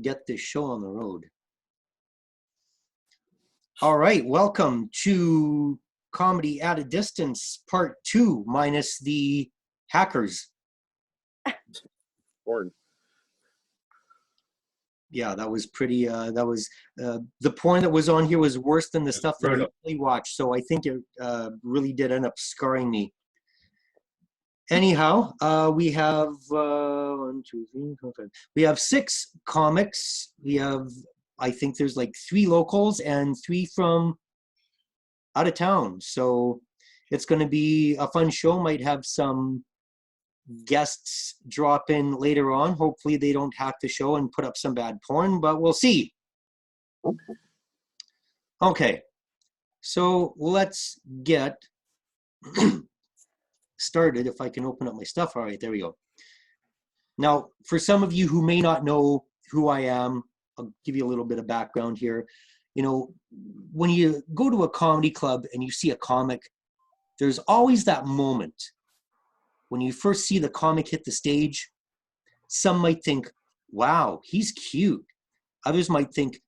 get this show on the road. All right, welcome to Comedy at a Distance, Part 2, minus the hackers. Porn. Yeah, that was pretty, the porn that was on here was worse than the stuff that I usually watch, so I think it really did end up scarring me. Anyhow, we have, 1, 2, 3, 4, 5. We have 6 comics. We have, I think there's like 3 locals and 3 from out of town. So it's going to be a fun show. Might have some guests drop in later on. Hopefully they don't hack the show and put up some bad porn, but we'll see. Okay, so let's get started. If I can open up my stuff. All right, there we go. Now, for some of you who may not know who I am, I'll give you a little bit of background here. You know, when you go to a comedy club and you see a comic, there's always that moment when you first see the comic hit the stage. Some might think, wow, he's cute. Others might think,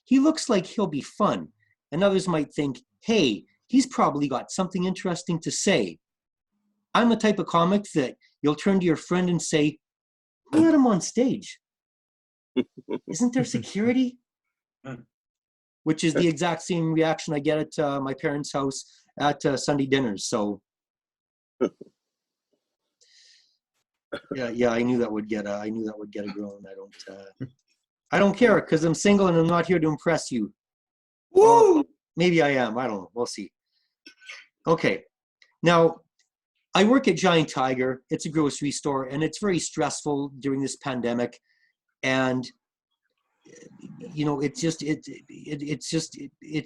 he looks like he'll be fun. And others might think, hey, he's probably got something interesting to say. I'm the type of comic that you'll turn to your friend and say, who let him on stage? Isn't there security? Which is the exact same reaction I get at my parents' house at Sunday dinners. So, yeah, I knew that would get a girl, and I don't care because I'm single and I'm not here to impress you. Woo! Well, maybe I am. I don't know. We'll see. Okay, now I work at Giant Tiger. It's a grocery store, and it's very stressful during this pandemic. And you know, it's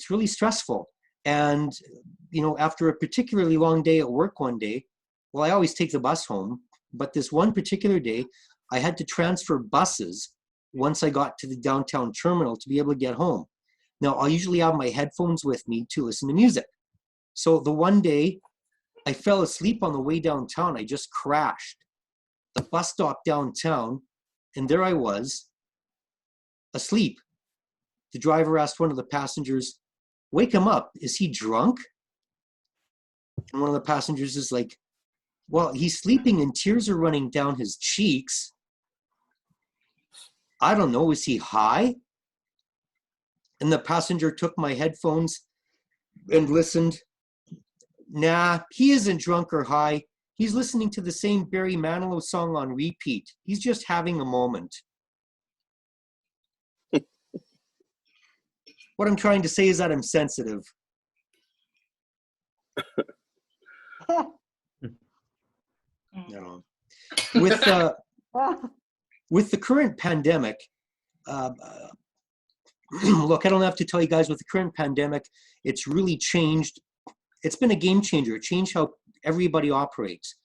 really stressful. And you know, after a particularly long day at work one day, well, I always take the bus home, but this one particular day, I had to transfer buses once I got to the downtown terminal to be able to get home. Now, I'll usually have my headphones with me to listen to music. So the one day I fell asleep on the way downtown, I just crashed. The bus stopped downtown, and there I was, asleep. The driver asked one of the passengers, wake him up, is he drunk? And one of the passengers is like, well, he's sleeping and tears are running down his cheeks. I don't know, is he high? And the passenger took my headphones and listened. Nah, he isn't drunk or high. He's listening to the same Barry Manilow song on repeat. He's just having a moment. What I'm trying to say is that I'm sensitive. No. With the current pandemic, look, I don't have to tell you guys, with the current pandemic, it's really changed. It's been a game changer. It changed how everybody operates.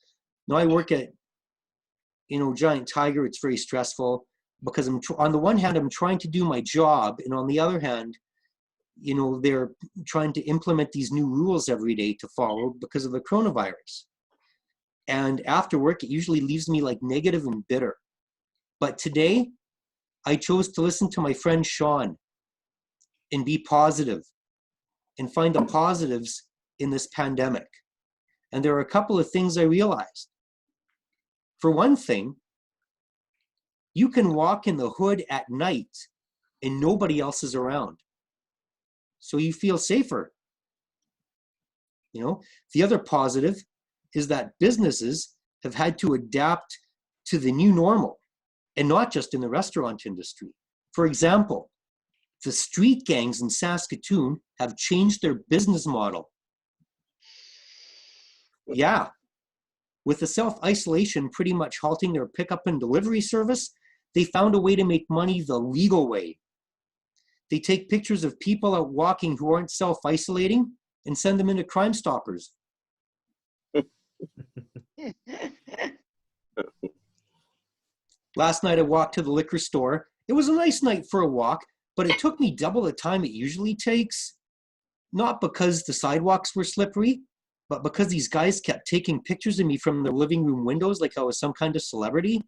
Now I work at, you know, Giant Tiger. It's very stressful because on the one hand, I'm trying to do my job, and on the other hand, you know, they're trying to implement these new rules every day to follow because of the coronavirus. And after work, it usually leaves me like negative and bitter. But today, I chose to listen to my friend Shawn and be positive and find the positives in this pandemic. And there are a couple of things I realized. For one thing, you can walk in the hood at night and nobody else is around. So you feel safer. You know, the other positive is that businesses have had to adapt to the new normal, and not just in the restaurant industry. For example, the street gangs in Saskatoon have changed their business model. Yeah, with the self-isolation pretty much halting their pickup and delivery service, they found a way to make money the legal way. They take pictures of people out walking who aren't self-isolating and send them into Crime Stoppers. Last night I walked to the liquor store. It was a nice night for a walk, but it took me double the time it usually takes. Not because the sidewalks were slippery, but because these guys kept taking pictures of me from their living room windows like I was some kind of celebrity.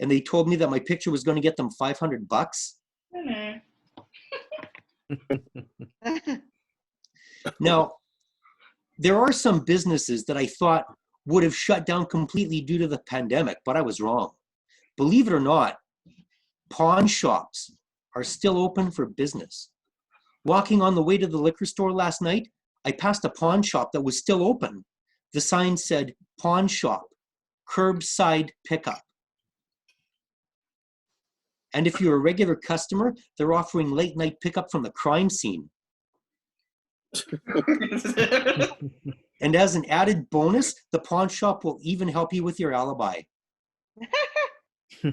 and they told me that my picture was going to get them $500. Now, there are some businesses that I thought would have shut down completely due to the pandemic, but I was wrong. Believe it or not, pawn shops are still open for business. Walking on the way to the liquor store last night, I passed a pawn shop that was still open. The sign said, pawn shop, curbside pickup. And if you're a regular customer, they're offering late night pickup from the crime scene. And as an added bonus, the pawn shop will even help you with your alibi. You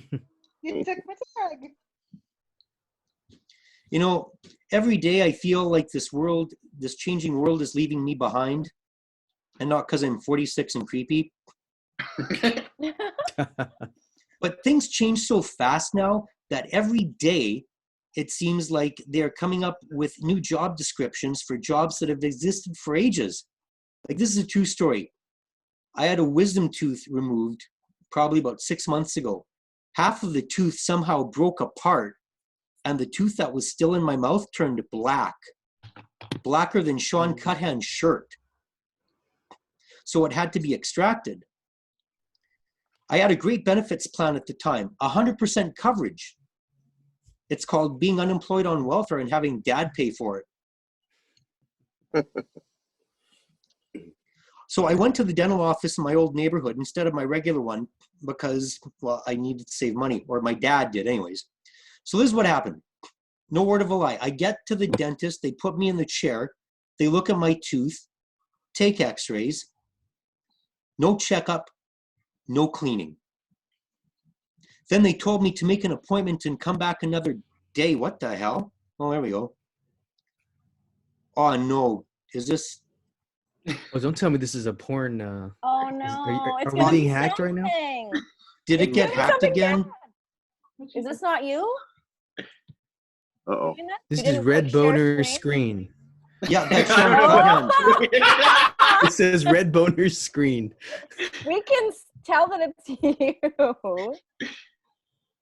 took my tag. You know, every day I feel like this changing world is leaving me behind. And not because I'm 46 and creepy. But things change so fast now that every day it seems like they're coming up with new job descriptions for jobs that have existed for ages. Like, this is a true story. I had a wisdom tooth removed probably about 6 months ago. Half of the tooth somehow broke apart, and the tooth that was still in my mouth turned black. Blacker than Shawn Cuthand's shirt. So it had to be extracted. I had a great benefits plan at the time, 100% coverage. It's called being unemployed on welfare and having dad pay for it. So I went to the dental office in my old neighborhood instead of my regular one because, well, I needed to save money, or my dad did anyways. So this is what happened. No word of a lie. I get to the dentist, they put me in the chair, they look at my tooth, take x-rays, no checkup, no cleaning. Then they told me to make an appointment and come back another day. What the hell? Oh, there we go. Oh no, is this? Oh, don't tell me this is a porn. Oh no, are we being hacked right now? Did it get hacked again? Is this not you? Uh-oh. This is Red Boner screen. Yeah, that's Shawn Cuthand. It says Red Boner screen. We can tell that it's you.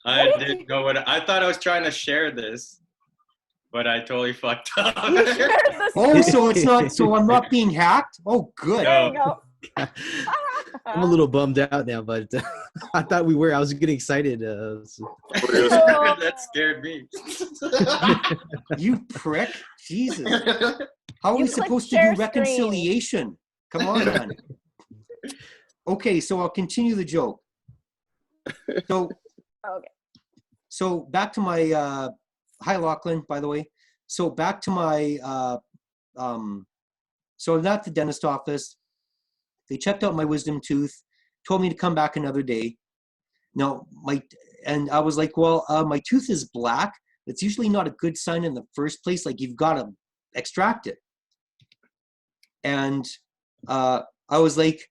I didn't know what I thought. I was trying to share this, but I totally fucked up. Oh, so it's not. So I'm not being hacked. Oh, good. There you go. I'm a little bummed out now, but I thought we were. I was getting excited. That scared me. You prick. Jesus. How are we You supposed to clicked do share reconciliation? Come on, man. Okay, so I'll continue the joke. So, Okay. so back to my, hi Lachlan, by the way. So back to my, so I'm at the dentist office. They checked out my wisdom tooth, told me to come back another day. No, and I was like, well, my tooth is black. It's usually not a good sign in the first place. Like, you've got to extract it. And I was like,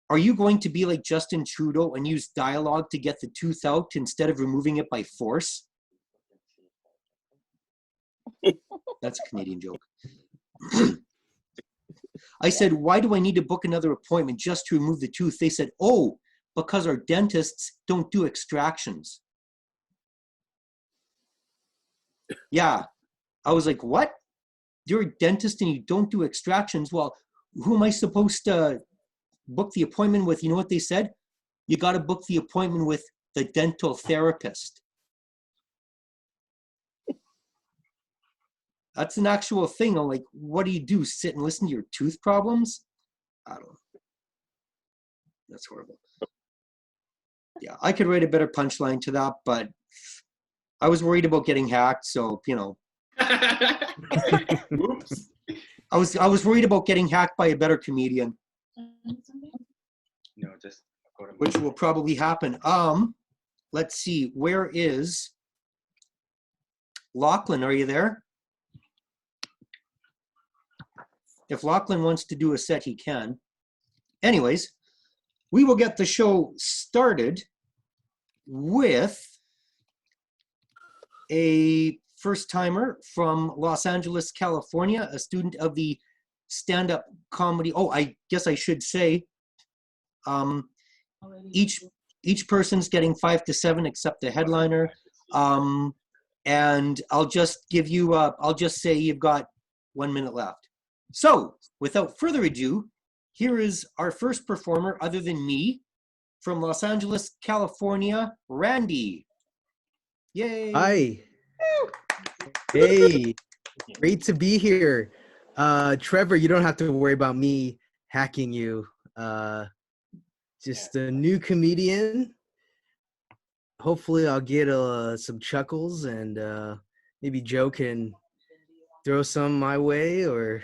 are you going to be like Justin Trudeau and use dialogue to get the tooth out instead of removing it by force? That's a Canadian joke. I said, why do I need to book another appointment just to remove the tooth? They said, oh, because our dentists don't do extractions. Yeah. I was like, what? You're a dentist and you don't do extractions? Well, who am I supposed to book the appointment with? You know what they said? You got to book the appointment with the dental therapist. That's an actual thing. I'm like, what do you do? Sit and listen to your tooth problems? I don't know. That's horrible. Yeah, I could write a better punchline to that, but I was worried about getting hacked, so, you know. Oops. I was worried about getting hacked by a better comedian. No, just go to Which will probably happen. Let's see, where is Lachlan? Are you there? If Lachlan wants to do a set, he can. Anyways, we will get the show started with a first-timer from Los Angeles, California, a student of the stand-up comedy. Oh, I guess I should say, each Each person's getting 5 to 7 except the headliner. And I'll just say you've got 1 minute left. So without further ado, here is our first performer other than me from Los Angeles, California, Randy. Yay. Hi. Hey, great to be here. Trevor, you don't have to worry about me hacking you. Just a new comedian. Hopefully I'll get some chuckles, and maybe Joe can throw some my way. Or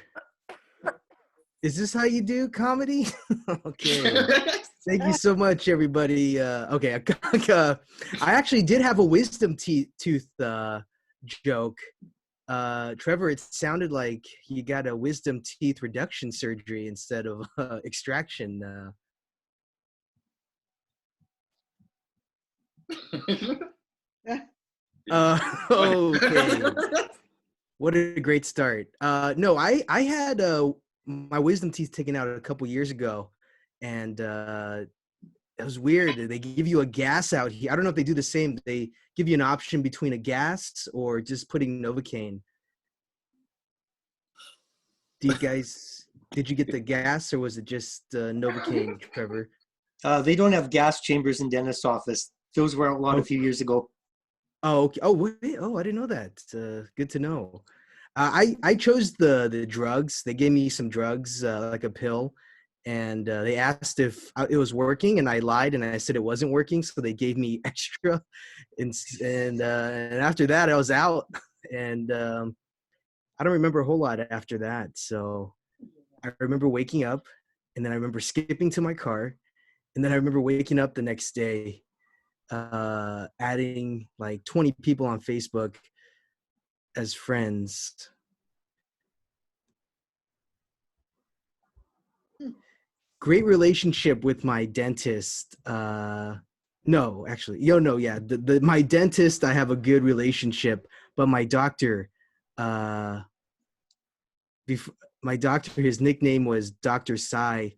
is this how you do comedy? Okay. Thank you so much, everybody. Okay, I actually did have a wisdom tooth joke. Trevor, it sounded like you got a wisdom teeth reduction surgery instead of extraction. Okay. What a great start. No, I had my wisdom teeth taken out a couple years ago, and it was weird. They give you a gas out here. I don't know if they do the same. They give you an option between a gas or just putting Novocaine. Did you get the gas, or was it just Novocaine, Trevor? They don't have gas chambers in dentist's office. Those were outlawed a few years ago. Oh, okay. Oh, wait. Oh, I didn't know that. Good to know. I chose the drugs. They gave me some drugs, like a pill, and they asked if it was working, and I lied and I said it wasn't working. So they gave me extra, and after that I was out, and I don't remember a whole lot after that. So I remember waking up, and then I remember skipping to my car, and then I remember waking up the next day, adding like 20 people on Facebook as friends. Great relationship with my dentist. No, actually, yeah. My dentist, I have a good relationship, but my doctor, my doctor, his nickname was Dr. Psy,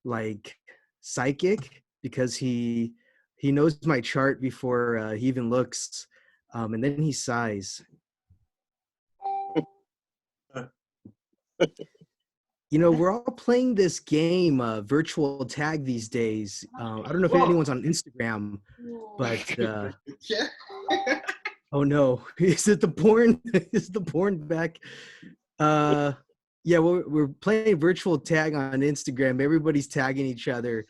like psychic, because he knows my chart before he even looks, and then he sighs. We're all playing this game, virtual tag these days. I don't know if anyone's on Instagram, but oh no, is it the porn? Is the porn back? Yeah, we're playing virtual tag on Instagram. Everybody's tagging each other,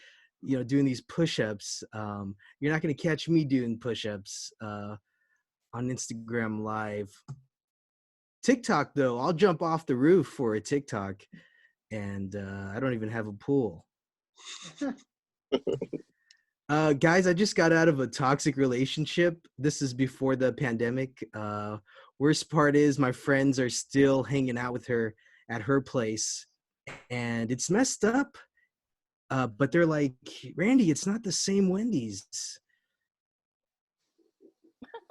doing these push-ups. You're not going to catch me doing push-ups on Instagram Live. TikTok, though, I'll jump off the roof for a TikTok. And I don't even have a pool. Guys, I just got out of a toxic relationship. This is before the pandemic. Worst part is my friends are still hanging out with her at her place. And it's messed up. But they're like, Randy, it's not the same Wendy's.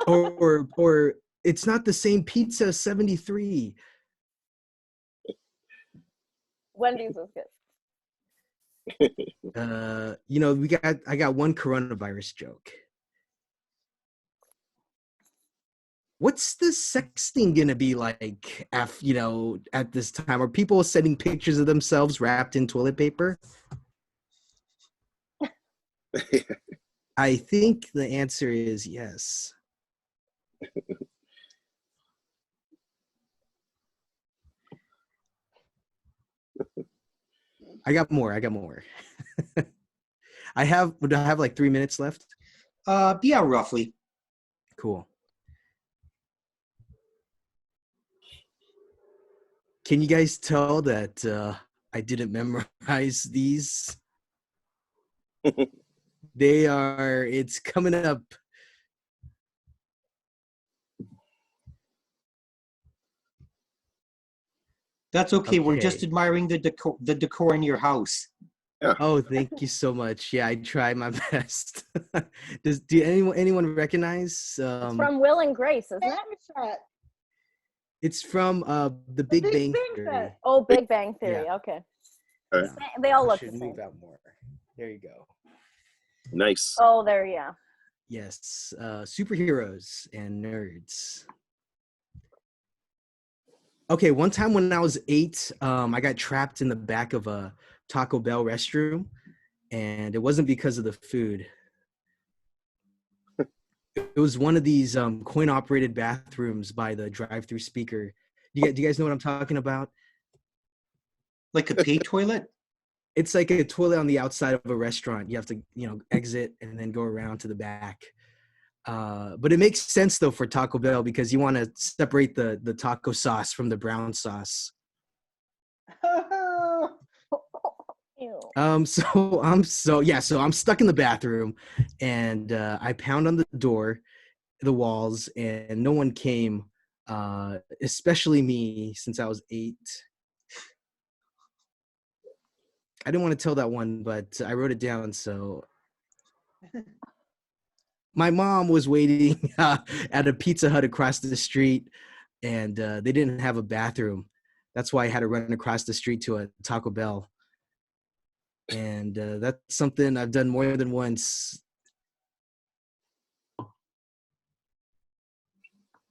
Or it's not the same Pizza 73. Wendy's was good. I got one coronavirus joke. What's the sexting gonna be like at this time? Are people sending pictures of themselves wrapped in toilet paper? I think the answer is yes. I got more. Would I have like 3 minutes left? Yeah, roughly. Cool. Can you guys tell that I didn't memorize these? It's coming up. That's okay. We're just admiring the decor in your house. Yeah. Oh, thank you so much. Yeah, I try my best. Do anyone recognize? It's from Will and Grace, isn't it? It's from the Big Bang Theory. Oh, Big Bang Theory. Yeah. Okay. They all look the same. Move out more. There you go. Nice. Oh, there, yeah. Yes, superheroes and nerds. Okay, one time when I was 8, I got trapped in the back of a Taco Bell restroom, and it wasn't because of the food. It was one of these coin-operated bathrooms by the drive-through speaker. Do you guys know what I'm talking about? Like a pay toilet? It's like a toilet on the outside of a restaurant. You have to, exit and then go around to the back. But it makes sense though for Taco Bell because you want to separate the taco sauce from the brown sauce. Ew. So I'm stuck in the bathroom, and I pound on the door, the walls, and no one came. Especially me, since I was 8. I didn't want to tell that one, but I wrote it down. So my mom was waiting at a Pizza Hut across the street, and they didn't have a bathroom. That's why I had to run across the street to a Taco Bell. And that's something I've done more than once.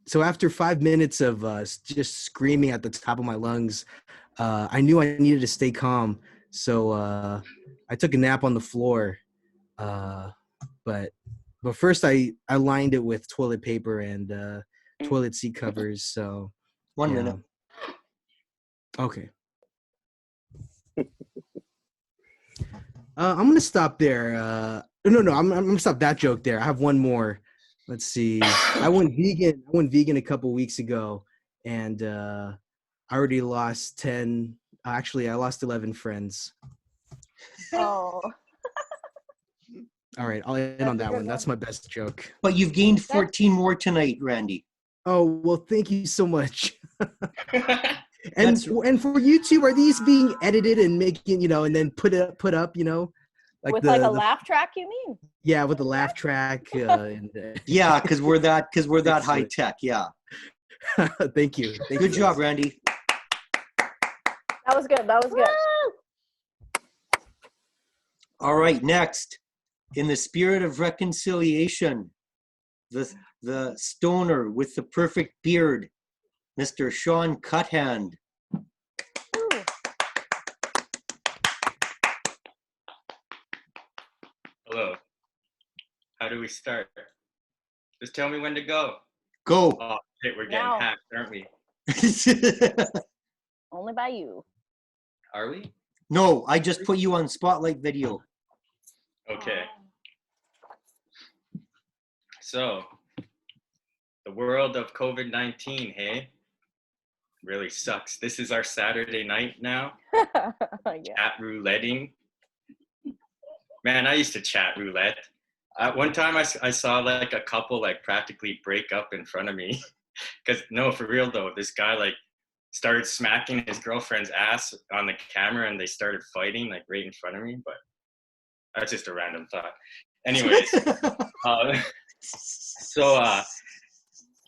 So after 5 minutes of just screaming at the top of my lungs, I knew I needed to stay calm. So I took a nap on the floor. But first I lined it with toilet paper and toilet seat covers. So 1 minute. Okay. I'm gonna stop there. No, I'm gonna stop that joke there. I have one more. Let's see. I went vegan a couple weeks ago, and I already lost 10. Actually, I lost 11 friends. Oh. All right, I'll end on that one. That's my best joke. But you've gained 14 more tonight, Randy. Oh, well, thank you so much. And That's- for YouTube, are these being edited and making, and then put up, like With the a laugh track, you mean? Yeah, with the laugh track. Yeah, because we're that Excellent. high tech. Yeah. Thank you. Good job, Randy. That was good. That was good. All right, next, in the spirit of reconciliation, the stoner with the perfect beard, Mr. Shawn Cuthand. Ooh. Hello. How do we start? Just tell me when to go. Go. Oh, shit, we're getting Now. hacked, aren't we? Only by you. Are we? No, I just put you on spotlight video. Okay. So, the world of COVID-19, hey? Really sucks. This is our Saturday night now. Yeah. Chat rouletting. Man, I used to chat roulette. One time I saw like a couple like practically break up in front of me. Because no, for real though, this guy like started smacking his girlfriend's ass on the camera and they started fighting like right in front of me. But that's just a random thought. Anyways,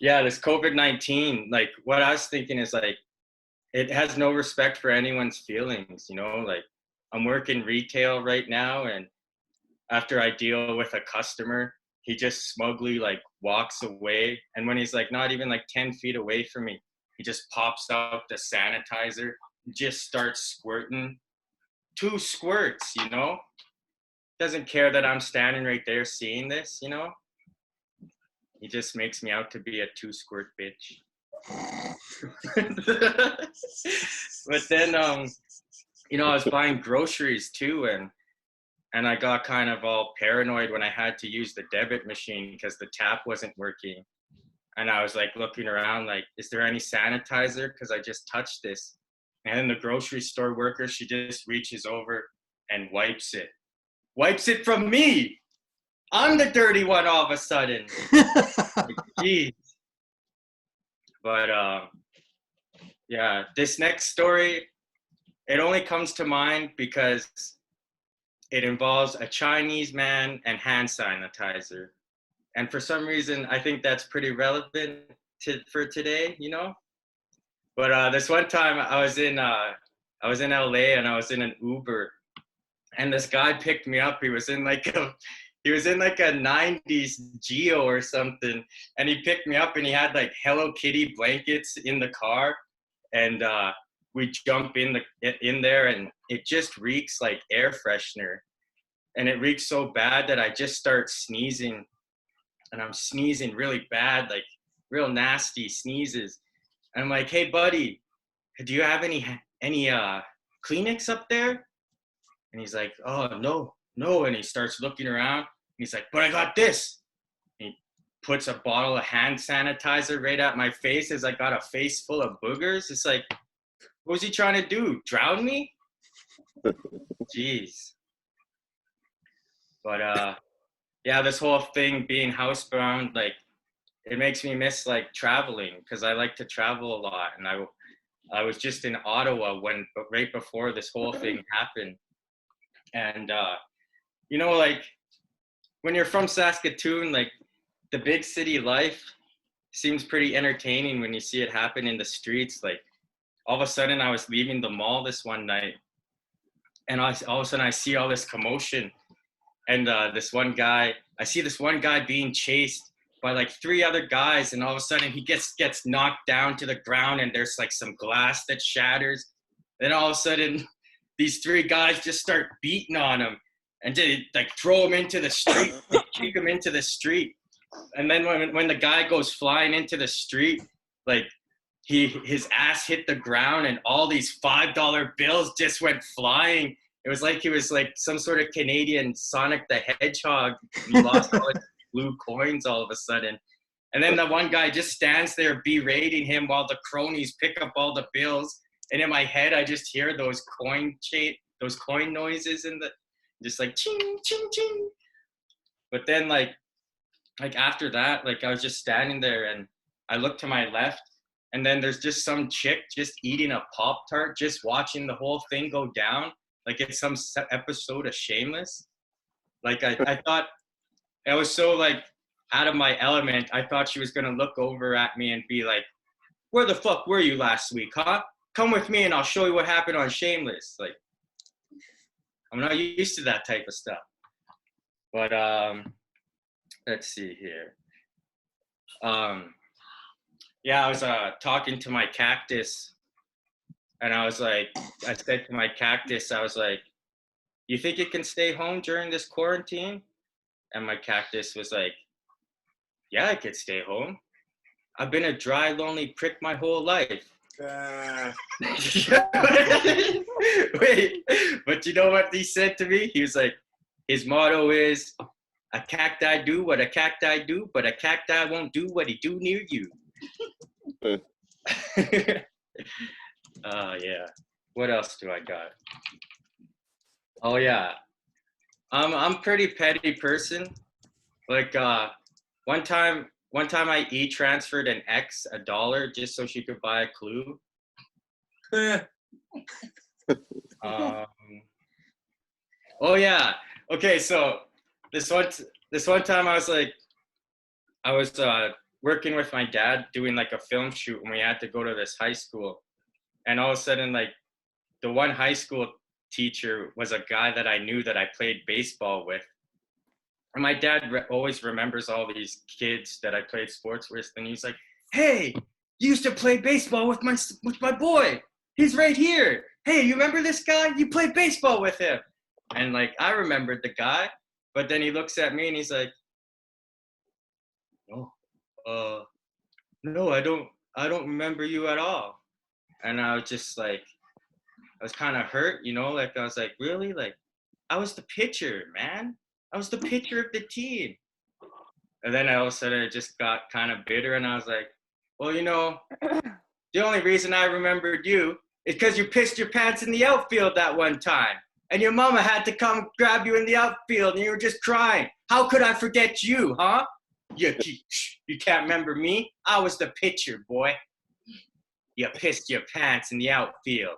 yeah, this COVID-19, like what I was thinking is like, it has no respect for anyone's feelings, like I'm working retail right now, and after I deal with a customer, he just smugly like walks away. And when he's like not even like 10 feet away from me, he just pops out the sanitizer, just starts squirting 2 squirts, doesn't care that I'm standing right there seeing this, He just makes me out to be a 2 squirt bitch. But then, I was buying groceries too, and I got kind of all paranoid when I had to use the debit machine because the tap wasn't working. And I was like looking around like, is there any sanitizer? Because I just touched this. And then the grocery store worker, she just reaches over and wipes it. Wipes it from me. I'm the dirty one all of a sudden. Jeez. But yeah, this next story, it only comes to mind because it involves a Chinese man and hand sanitizer. And for some reason, I think that's pretty relevant for today, But this one time I was in LA and I was in an Uber, and this guy picked me up. He was in like He was in like a 90s Geo or something. And he picked me up and he had like Hello Kitty blankets in the car. And we jump in there and it just reeks like air freshener. And it reeks so bad that I just start sneezing. And I'm sneezing really bad, like real nasty sneezes. And I'm like, hey, buddy, do you have any Kleenex up there? And he's like, oh, no. And he starts looking around. He's like, but I got this. And he puts a bottle of hand sanitizer right at my face as I got a face full of boogers. It's like, what was he trying to do? Drown me? Jeez. But yeah, this whole thing being housebound, like, it makes me miss like traveling because I like to travel a lot. And I was just in Ottawa right before this whole thing happened. And you know, like when you're from Saskatoon, like the big city life seems pretty entertaining when you see it happen in the streets. Like all of a sudden I was leaving the mall this one night and all of a sudden I see all this commotion. And I see this one guy being chased by like 3 other guys, and all of a sudden he gets knocked down to the ground, and there's like some glass that shatters. Then all of a sudden, these 3 guys just start beating on him, and they like throw him into the street, kick him into the street. And then when the guy goes flying into the street, like his ass hit the ground, and all these $5 bills just went flying. It was like he was like some sort of Canadian Sonic the Hedgehog. He lost all his blue coins all of a sudden. And then the one guy just stands there berating him while the cronies pick up all the bills. And in my head, I just hear those coin noises just like ching, ching, ching. But then like after that, like I was just standing there and I looked to my left, and then there's just some chick just eating a Pop-Tart, just watching the whole thing go down. Like it's some episode of Shameless. Like I thought, I was so like out of my element. I thought she was gonna look over at me and be like, where the fuck were you last week, huh? Come with me and I'll show you what happened on Shameless. Like, I'm not used to that type of stuff. But let's see here. Yeah, I was talking to my cactus. And I said to my cactus, I was like, you think you can stay home during this quarantine? And my cactus was like, yeah, I could stay home. I've been a dry, lonely prick my whole life. Wait, but you know what he said to me? He was like, his motto is, a cacti do what a cacti do, but a cacti won't do what he do near you. Yeah. What else do I got? Oh yeah. I'm pretty petty person. Like one time I e-transferred an ex $1 just so she could buy a Clue. Oh yeah. Okay, so this one time I was working with my dad doing like a film shoot, and we had to go to this high school. And all of a sudden, like, the one high school teacher was a guy that I knew that I played baseball with. And my dad always remembers all these kids that I played sports with. And he's like, hey, you used to play baseball with my boy. He's right here. Hey, you remember this guy? You played baseball with him. And, like, I remembered the guy. But then he looks at me and he's like, no, I don't remember you at all. And I was just like, I was kind of hurt, you know, like I was like, really? Like, I was the pitcher, man. I was the pitcher of the team. And then all of a sudden it just got kind of bitter, and I was like, well, you know, the only reason I remembered you is because you pissed your pants in the outfield that one time. And your mama had to come grab you in the outfield and you were just crying. How could I forget you, huh? You can't remember me? I was the pitcher, boy. You pissed your pants in the outfield.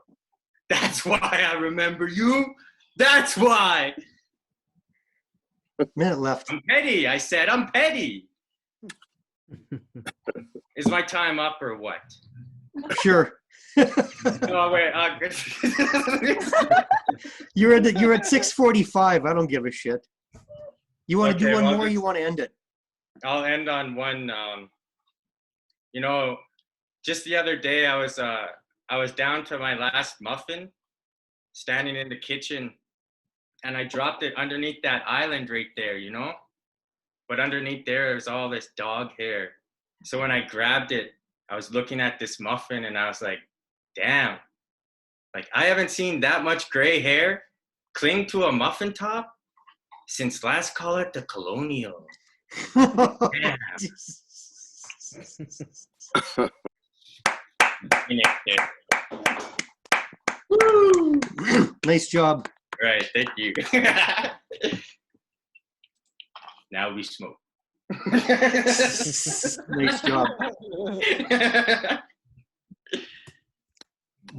That's why I remember you. That's why. Minute left. I'm petty. I said I'm petty. Is my time up or what? Sure. Oh wait. You're at 6:45. I don't give a shit. You want to do Okay, one well, more? Or you want to end it? I'll end on one. You know, just the other day, I was down to my last muffin, standing in the kitchen, and I dropped it underneath that island right there, you know? But underneath there was all this dog hair. So when I grabbed it, I was looking at this muffin and I was like, damn, like I haven't seen that much gray hair cling to a muffin top since last call it the colonial. Damn. Woo! Nice job. Right, thank you. Now we smoke. Nice job.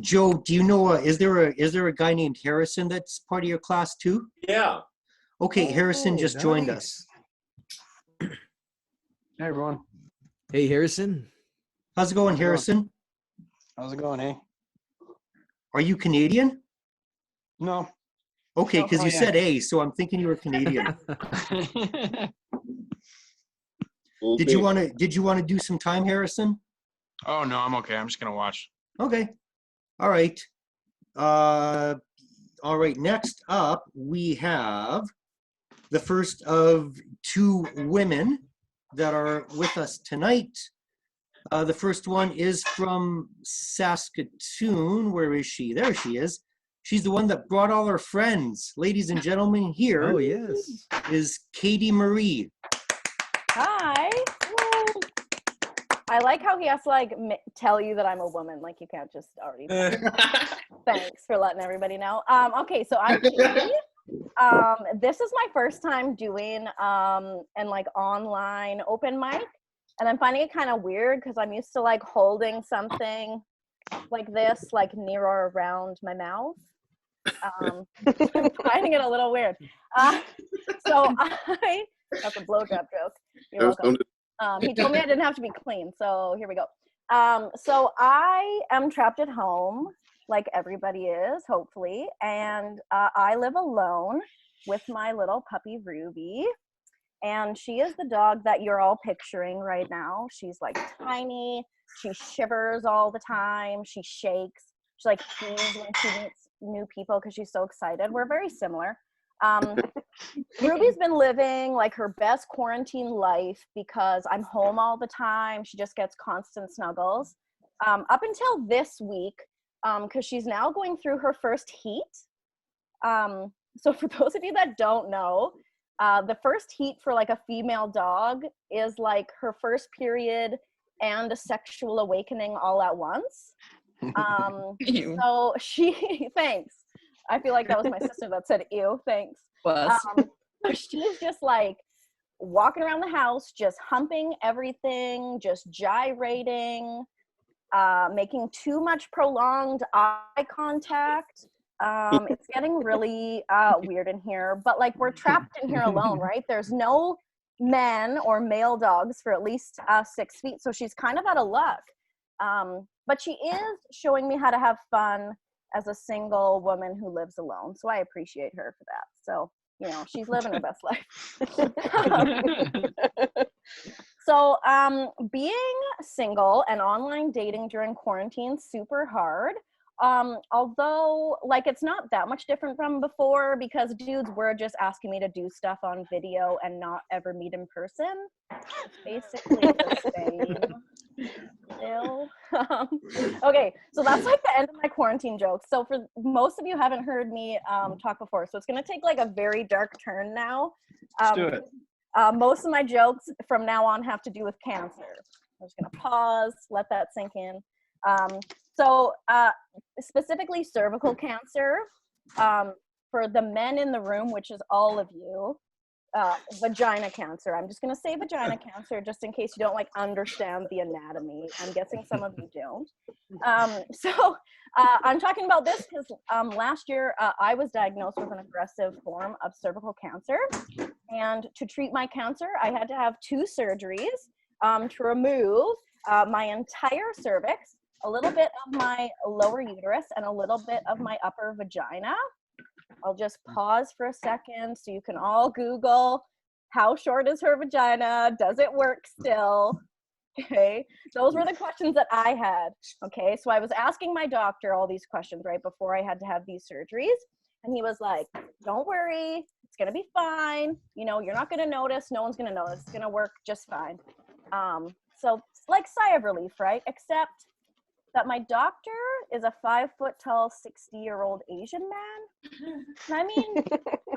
Joe, do you know, is there a guy named Harrison that's part of your class too? Yeah. Okay, Harrison just joined nice. us. Hey everyone, Hey, Harrison. How's it going, How's it going? Harrison? how's it going, eh? Are you Canadian? No. Okay, because Oh, you yeah. said A, so I'm thinking you were Canadian. Did you want to do some time, Harrison? Oh no, I'm okay. I'm just gonna watch. Okay. All right. All right. Next up, we have the first of two women that are with us tonight. The first one is from Saskatoon. Where is she? There she is. She's the one that brought all her friends. Ladies and gentlemen, here Oh, yes. is Katie Marie. Hi. I like how he has to like tell you that I'm a woman. Like you can't just already. Thanks for letting everybody know. Okay, so I'm Katie. This is my first time doing an like online open mic, and I'm finding it kind of weird because I'm used to like holding something like this, like near or around my mouth. I'm finding it a little weird. So that's a blowjob joke. You're welcome. He told me I didn't have to be clean, so here we go. So I am trapped at home, like everybody is, hopefully, and I live alone with my little puppy Ruby, and she is the dog that you're all picturing right now. She's like tiny, she shivers all the time, she shakes, she like pees when she meets new people because she's so excited. We're very similar. Ruby's been living like her best quarantine life because I'm home all the time. She just gets constant snuggles. Up until this week, because she's now going through her first heat. So for those of you that don't know, the first heat for like a female dog is like her first period and a sexual awakening all at once. So she, thanks. I feel like that was my sister that said, ew, thanks. She's just like walking around the house, just humping everything, just gyrating, making too much prolonged eye contact. It's getting really weird in here, but like we're trapped in here alone, right? There's no men or male dogs for at least 6 feet, so she's kind of out of luck. But she is showing me how to have fun as a single woman who lives alone, so I appreciate her for that. So, you know, she's living her best life. So being single and online dating during quarantine, super hard. Although like it's not that much different from before because dudes were just asking me to do stuff on video and not ever meet in person. It's basically the same still. Okay, so that's like the end of my quarantine jokes. So for most of you haven't heard me talk before, so it's gonna take like a very dark turn now. Let's do it. Most of my jokes from now on have to do with cancer. I'm just gonna pause, let that sink in. So specifically cervical cancer, for the men in the room, which is all of you, vagina cancer. I'm just gonna say vagina cancer just in case you don't like understand the anatomy. I'm guessing some of you don't. So I'm talking about this because last year I was diagnosed with an aggressive form of cervical cancer. And to treat my cancer, I had to have 2 surgeries to remove my entire cervix, a little bit of my lower uterus, and a little bit of my upper vagina. I'll just pause for a second so you can all Google How short is her vagina? Does it work still? Okay, those were the questions that I had. Okay, so I was asking my doctor all these questions right before I had to have these surgeries. And he was like, don't worry, it's gonna be fine. You know, you're not gonna notice, no one's gonna notice, it's gonna work just fine. So like sigh of relief, right? Except that my doctor is a 5 foot tall, 60-year-old Asian man. And I mean,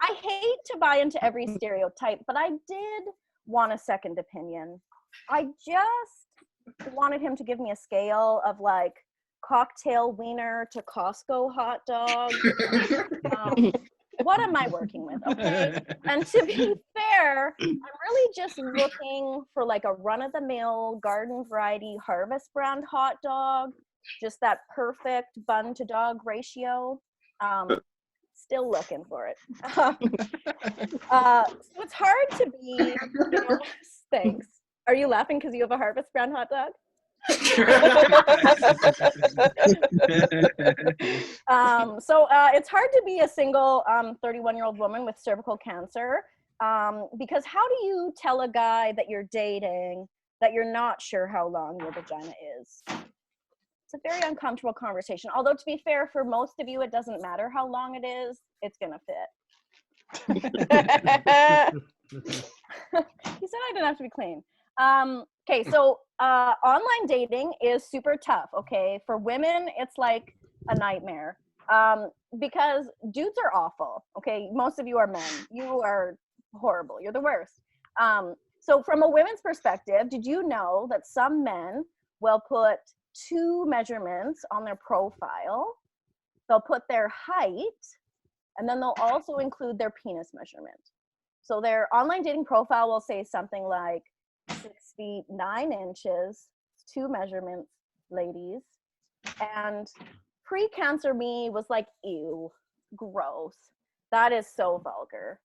I hate to buy into every stereotype, but I did want a second opinion. I just wanted him to give me a scale of like cocktail wiener to Costco hot dog. What am I working with? Okay. And to be fair, I'm really just looking for like a run-of-the-mill garden variety Harvest brand hot dog. Just that perfect bun to dog ratio. Still looking for it. So it's hard to be, you know, thanks. Are you laughing because you have a Harvest brand hot dog? So it's hard to be a single 31-year-old woman with cervical cancer because how do you tell a guy that you're dating that you're not sure how long your vagina is? It's a very uncomfortable conversation. Although to be fair, for most of you, it doesn't matter how long it is, it's gonna fit. He said I didn't have to be clean. Okay, so online dating is super tough, okay? For women, it's like a nightmare because dudes are awful, okay? Most of you are men. You are horrible. You're the worst. So from a women's perspective, did you know that some men will put 2 measurements on their profile? They'll put their height, and then they'll also include their penis measurement. So their online dating profile will say something like 6 feet 9 inches, 2 measurements, ladies. And pre-cancer me was like, ew, gross. That is so vulgar.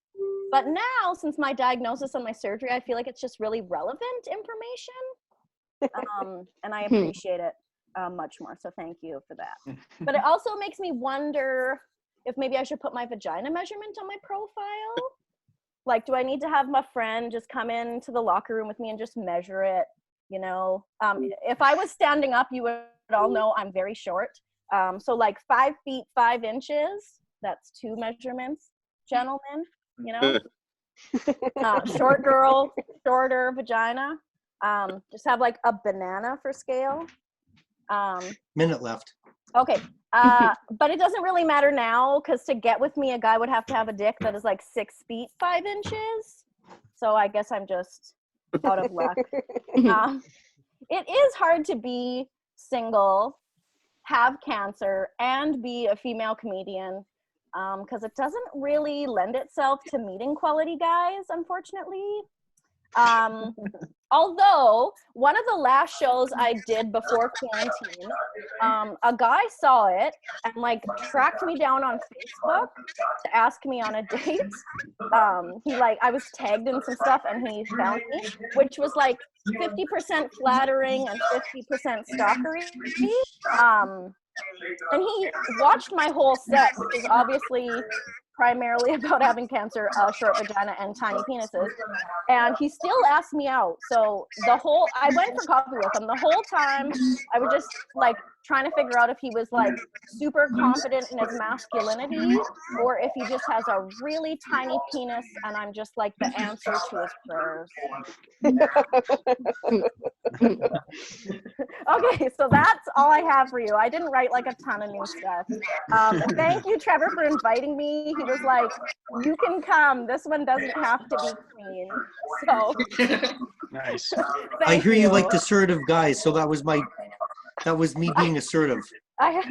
But now, since my diagnosis and my surgery, I feel like it's just really relevant information. And I appreciate it much more. So thank you for that. But it also makes me wonder if maybe I should put my vagina measurement on my profile. Like, do I need to have my friend just come into the locker room with me and just measure it? You know, if I was standing up, you would all know I'm very short. So like 5 feet 5 inches, that's 2 measurements, gentlemen, you know. Short girl, shorter vagina. Just have like a banana for scale. Minute left. Okay. But it doesn't really matter now because to get with me, a guy would have to have a dick that is like 6 feet 5 inches. So I guess I'm just out of luck. It is hard to be single, have cancer, and be a female comedian because it doesn't really lend itself to meeting quality guys, unfortunately. Although one of the last shows I did before quarantine, a guy saw it and like tracked me down on Facebook to ask me on a date. I was tagged in some stuff and he found me, which was like 50% flattering and 50% stalkery. And he watched my whole set, which is obviously primarily about having cancer, short vagina, and tiny penises. And he still asked me out. So I went for coffee with him. The whole time, I was just like trying to figure out if he was like super confident in his masculinity or if he just has a really tiny penis and I'm just like the answer to his prayers. Okay, so that's all I have for you. I didn't write like a ton of new stuff. Thank you, Trevor, for inviting me. He was like, you can come. This one doesn't have to be clean. So Nice. I hear you like assertive guys, so that was me being assertive. I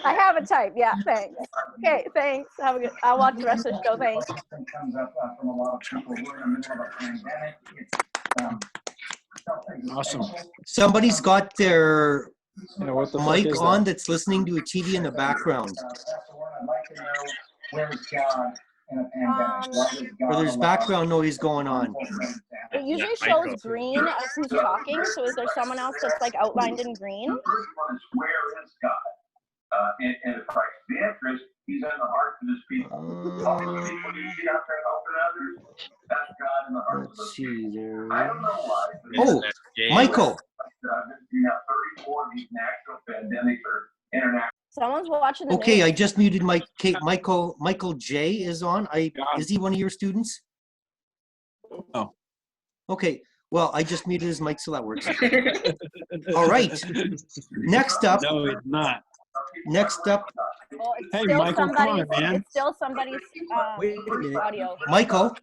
have a type. Yeah, thanks. Okay, thanks. Have a good. I'll watch the rest of the show. Thanks. Awesome. Somebody's got their Yeah, what the fuck mic is on that? that's listening to a TV in the background. Or there's background noise going on. It usually shows green as who's talking. So is there someone else that's like outlined in green? and the price. The answer is he's in the hearts of his people. All these people you see out there helping others, that's God in the hearts of Let's those see people. there. I don't know why. Oh, Michael. You have 34 of these national pandemics or international. Someone's watching the Okay, news. I just muted my Michael J is on. Is he one of your students? Oh. Okay. Well, I just muted his mic, so that works. All right. Next up. No, it's not. Next up. Well, it's Hey, still Michael, come on, man. It's still somebody's Wait a minute. audio. Michael.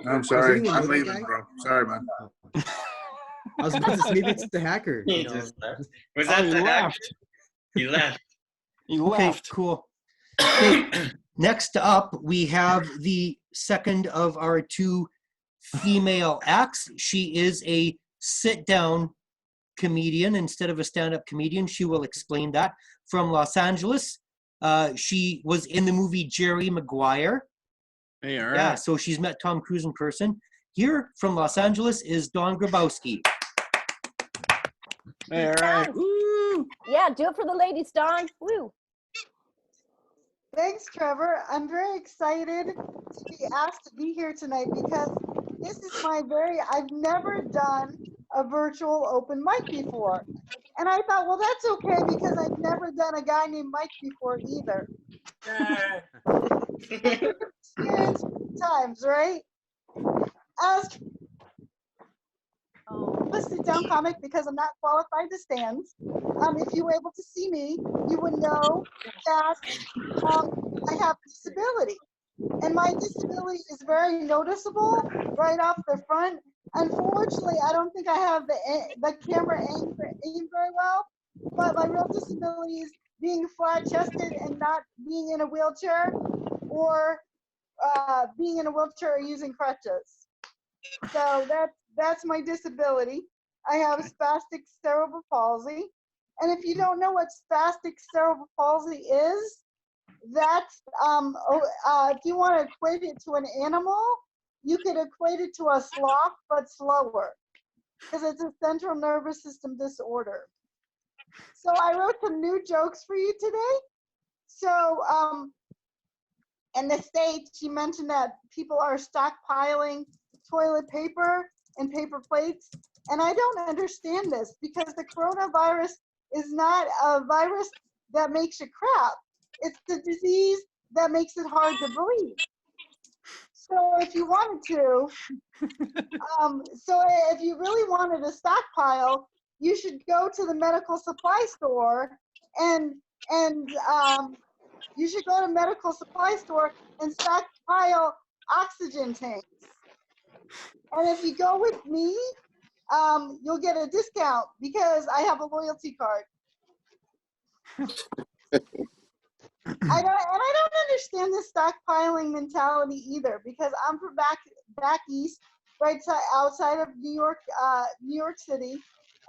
I'm sorry. Was it I'm the leaving, guy? bro. Sorry, man. I was about to say maybe it's the hacker. He You know? just left. Was Oh, that he the hack? left. He left. He Okay, left. cool. Okay. Next up, we have the second of our two female acts. She is a sit-down comedian instead of a stand-up comedian. She will explain that. From Los Angeles. She was in the movie Jerry Maguire. Hey, all right. Yeah, so she's met Tom Cruise in person. Here from Los Angeles is Dawn Grabowski. Hey, all right. Woo! Yeah, do it for the ladies, Dawn. Woo! Thanks, Trevor. I'm very excited to be asked to be here tonight because this is I've never done a virtual open mic before. And I thought, well, that's okay because I've never done a guy named Mike before either. Experience times, right? As a sit-down comic, because I'm not qualified to stand, if you were able to see me, you would know that I have disability. And my disability is very noticeable right off the front. Unfortunately, I don't think I have the camera aimed very well, but my real disability is being flat-chested and not being in a wheelchair, or being in a wheelchair or using crutches. So that's my disability. I have spastic cerebral palsy. And if you don't know what spastic cerebral palsy is, that's, if you want to equate it to an animal, you could equate it to a sloth, but slower, because it's a central nervous system disorder. So I wrote some new jokes for you today. So in the States, you mentioned that people are stockpiling toilet paper and paper plates. And I don't understand this, because the coronavirus is not a virus that makes you crap. It's the disease that makes it hard to breathe. So if you wanted to, so if you really wanted to stockpile, you should go to the medical supply store and you should go to medical supply store and stockpile oxygen tanks. And if you go with me, you'll get a discount because I have a loyalty card. I don't understand this stockpiling mentality either, because I'm from back east, right outside of New York City,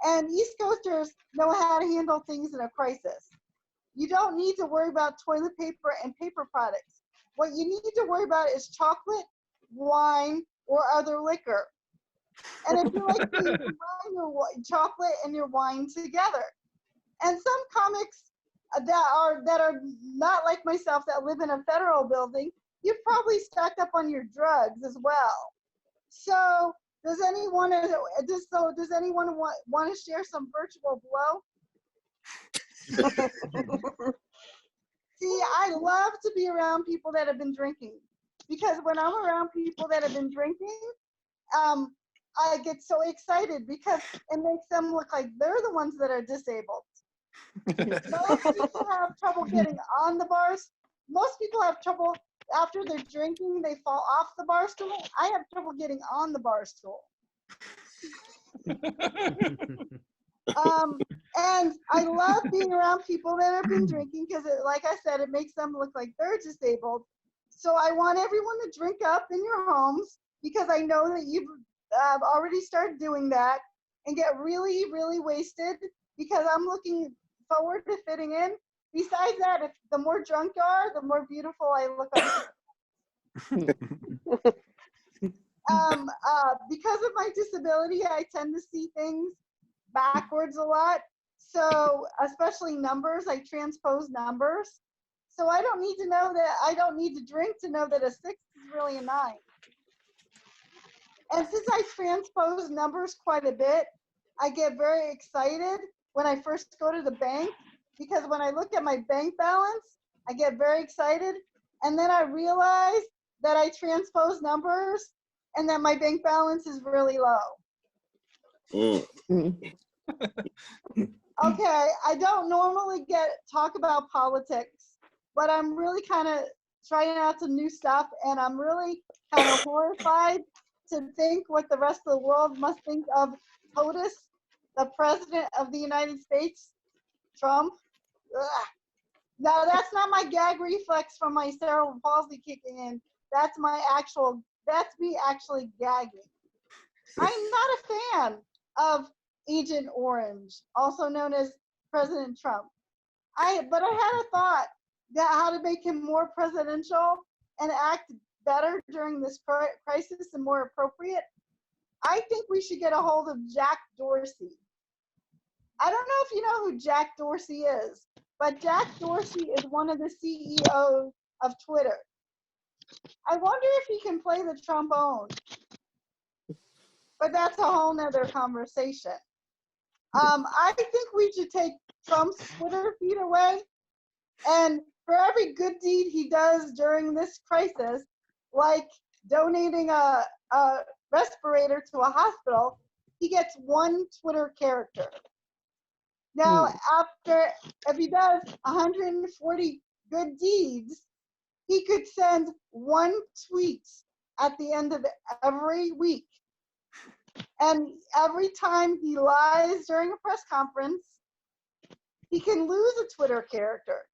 and East Coasters know how to handle things in a crisis. You don't need to worry about toilet paper and paper products. What you need to worry about is chocolate, wine, or other liquor. And if you like to combine your chocolate and your wine together. And some comics that are not like myself, that live in a federal building, you've probably stocked up on your drugs as well. So does anyone want to share some virtual blow? See, I love to be around people that have been drinking, because when I'm around people that have been drinking, I get so excited because it makes them look like they're the ones that are disabled. Most people have trouble getting on the bars. Most people have trouble after they're drinking, they fall off the bar stool. I have trouble getting on the bar stool. And I love being around people that have been drinking because, like I said, it makes them look like they're disabled. So I want everyone to drink up in your homes, because I know that you've already started doing that, and get really, really wasted, because I'm looking forward to fitting in. Besides that, if the more drunk you are, the more beautiful I look because of my disability, I tend to see things backwards a lot. So especially numbers, I transpose numbers. So I don't need to know that, I don't need to drink to know that a 6 is really a 9. And since I transpose numbers quite a bit, I get very excited when I first go to the bank, because when I look at my bank balance, I get very excited. And then I realize that I transpose numbers and that my bank balance is really low. Okay, I don't normally talk about politics, but I'm really kind of trying out some new stuff, and I'm really kind of horrified to think what the rest of the world must think of POTUS, the President of the United States, Trump. Ugh. Now, that's not my gag reflex from my cerebral palsy kicking in. That's me actually gagging. I'm not a fan of Agent Orange, also known as President Trump. But I had a thought that how to make him more presidential and act better during this crisis and more appropriate. I think we should get a hold of Jack Dorsey. I don't know if you know who Jack Dorsey is, but Jack Dorsey is one of the CEOs of Twitter. I wonder if he can play the trombone. But that's a whole nother conversation. I think we should take Trump's Twitter feed away, and for every good deed he does during this crisis, like donating a respirator to a hospital, he gets one Twitter character. Now, if he does 140 good deeds, he could send one tweet at the end of every week. And every time he lies during a press conference, he can lose a Twitter character.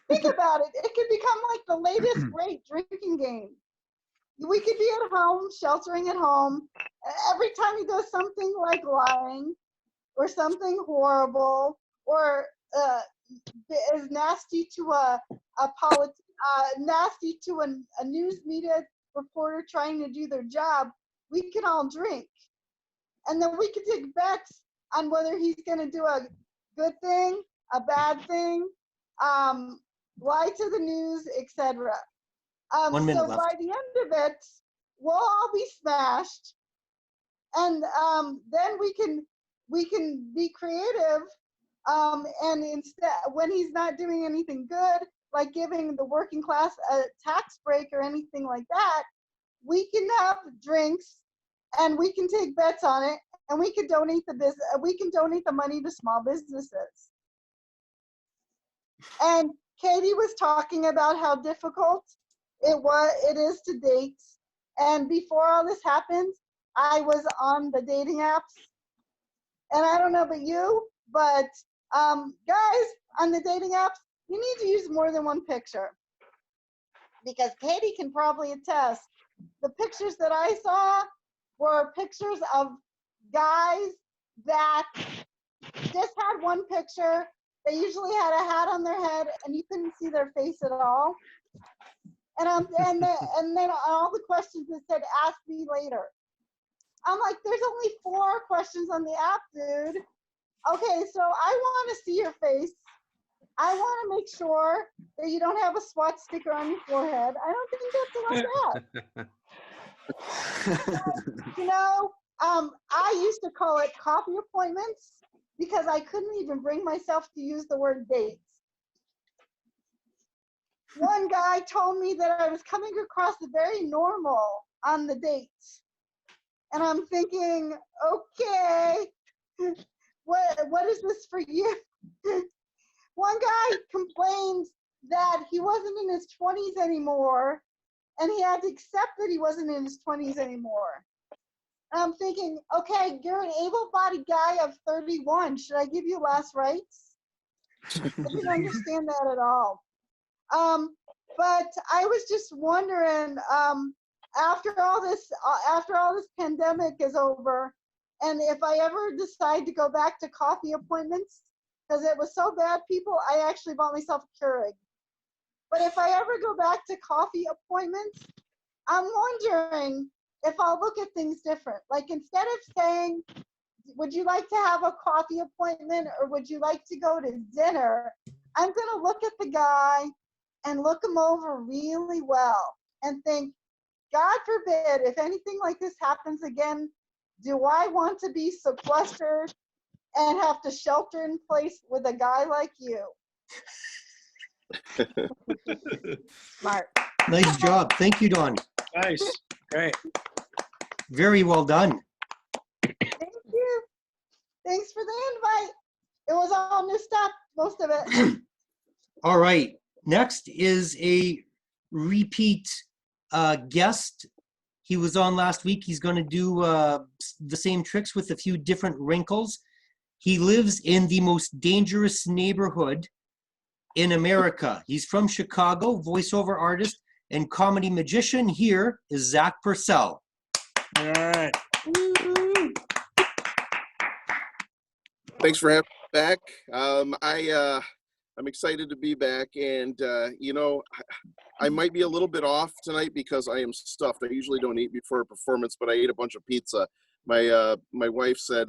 Think about it. It could become like the latest great drinking game. We could be at home, sheltering at home. Every time he does something like lying or something horrible or is nasty to a news media reporter trying to do their job, we can all drink. And then we can take bets on whether he's going to do a good thing, a bad thing, lie to the news, etc. 1 minute so left. by the end of it, we'll all be smashed, and then we can be creative. And instead, when he's not doing anything good, like giving the working class a tax break or anything like that, we can have drinks. And we can take bets on it, and we can donate the money to small businesses. And Katie was talking about how difficult it is to date. And before all this happened, I was on the dating apps. And I don't know about you, but guys on the dating apps, you need to use more than one picture. Because Katie can probably attest, the pictures that I saw were pictures of guys that just had one picture. They usually had a hat on their head, and you couldn't see their face at all. And then all the questions that said "Ask me later." I'm like, there's only 4 questions on the app, dude. Okay, so I want to see your face. I want to make sure that you don't have a SWAT sticker on your forehead. I don't think that's about that. You know, I used to call it coffee appointments because I couldn't even bring myself to use the word dates. One guy told me that I was coming across very normal on the dates. And I'm thinking, okay, what is this for you? One guy complained that he wasn't in his 20s anymore, and he had to accept that he wasn't in his 20s anymore. And I'm thinking, okay, you're an able-bodied guy of 31. Should I give you last rites? I didn't understand that at all. But I was just wondering, after all this pandemic is over, and if I ever decide to go back to coffee appointments, because it was so bad, people, I actually bought myself a Keurig. But if I ever go back to coffee appointments, I'm wondering if I'll look at things different. Like instead of saying, would you like to have a coffee appointment or would you like to go to dinner? I'm going to look at the guy and look him over really well and think, God forbid, if anything like this happens again, do I want to be sequestered and have to shelter in place with a guy like you? Smart. Nice job. Thank you, Dawn. Nice. Great. Very well done. Thank you. Thanks for the invite. It was all new stuff, most of it. All right. Next is a repeat guest. He was on last week. He's going to do the same tricks with a few different wrinkles. He lives in the most dangerous neighborhood in America. He's from Chicago, voiceover artist and comedy magician. Here is Zack Percell. All right. Thanks for having me back. I'm excited to be back, and you know, I might be a little bit off tonight because I am stuffed. I usually don't eat before a performance, but I ate a bunch of pizza. My wife said,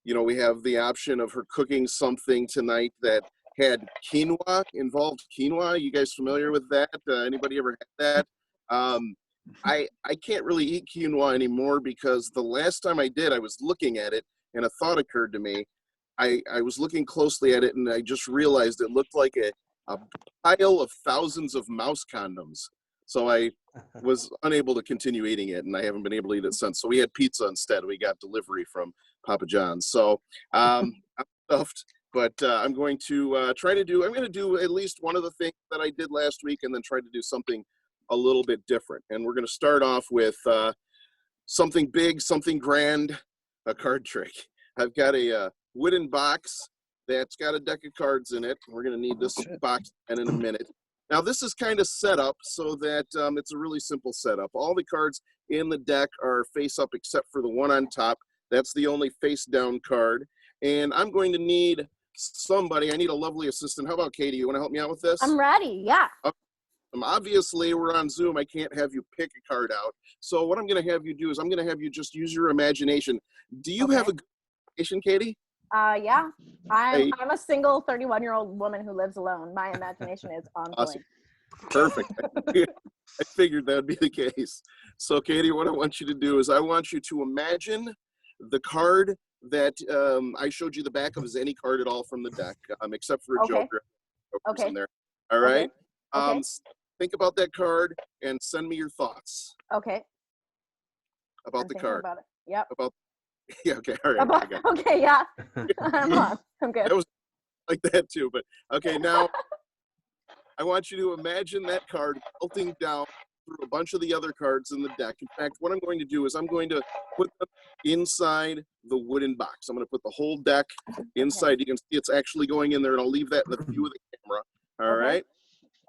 you know, we have the option of her cooking something tonight that had quinoa, involved quinoa. You guys familiar with that? Anybody ever had that? I can't really eat quinoa anymore because the last time I did, I was looking at it and a thought occurred to me. I was looking closely at it and I just realized it looked like a pile of thousands of mouse condoms. So I was unable to continue eating it, and I haven't been able to eat it since. So we had pizza instead. We got delivery from Papa John's. So I'm stuffed, but I'm going to I'm going to do at least one of the things that I did last week and then try to do something a little bit different. And we're going to start off with something big, something grand, a card trick. I've got a wooden box that's got a deck of cards in it. We're going to need this box in a minute. Now, this is kind of set up so that it's a really simple setup. All the cards in the deck are face up except for the one on top. That's the only face down card. And I'm going to need somebody. I need a lovely assistant. How about Katie? You want to help me out with this? I'm ready. Yeah. Obviously, we're on Zoom. I can't have you pick a card out. So what I'm going to have you do is I'm going to have you just use your imagination. Do you have a good imagination, Katie? Yeah. I'm a single 31-year-old woman who lives alone. My imagination is on Awesome. point. Perfect. I figured that would be the case. So, Katie, what I want you to do is I want you to imagine the card that I showed you the back of is any card at all from the deck, except for a Joker. Okay. In there. All right. Okay. Think about that card and send me your thoughts. Okay. About the card. About it. Yep. Yeah. Okay. All right. Okay. Yeah. I'm good. That was like that too, but okay. Now, I want you to imagine that card melting down through a bunch of the other cards in the deck. In fact, what I'm going to do is I'm going to put them inside the wooden box. I'm going to put the whole deck inside. You can see it's actually going in there, and I'll leave that in the view of the camera. All right.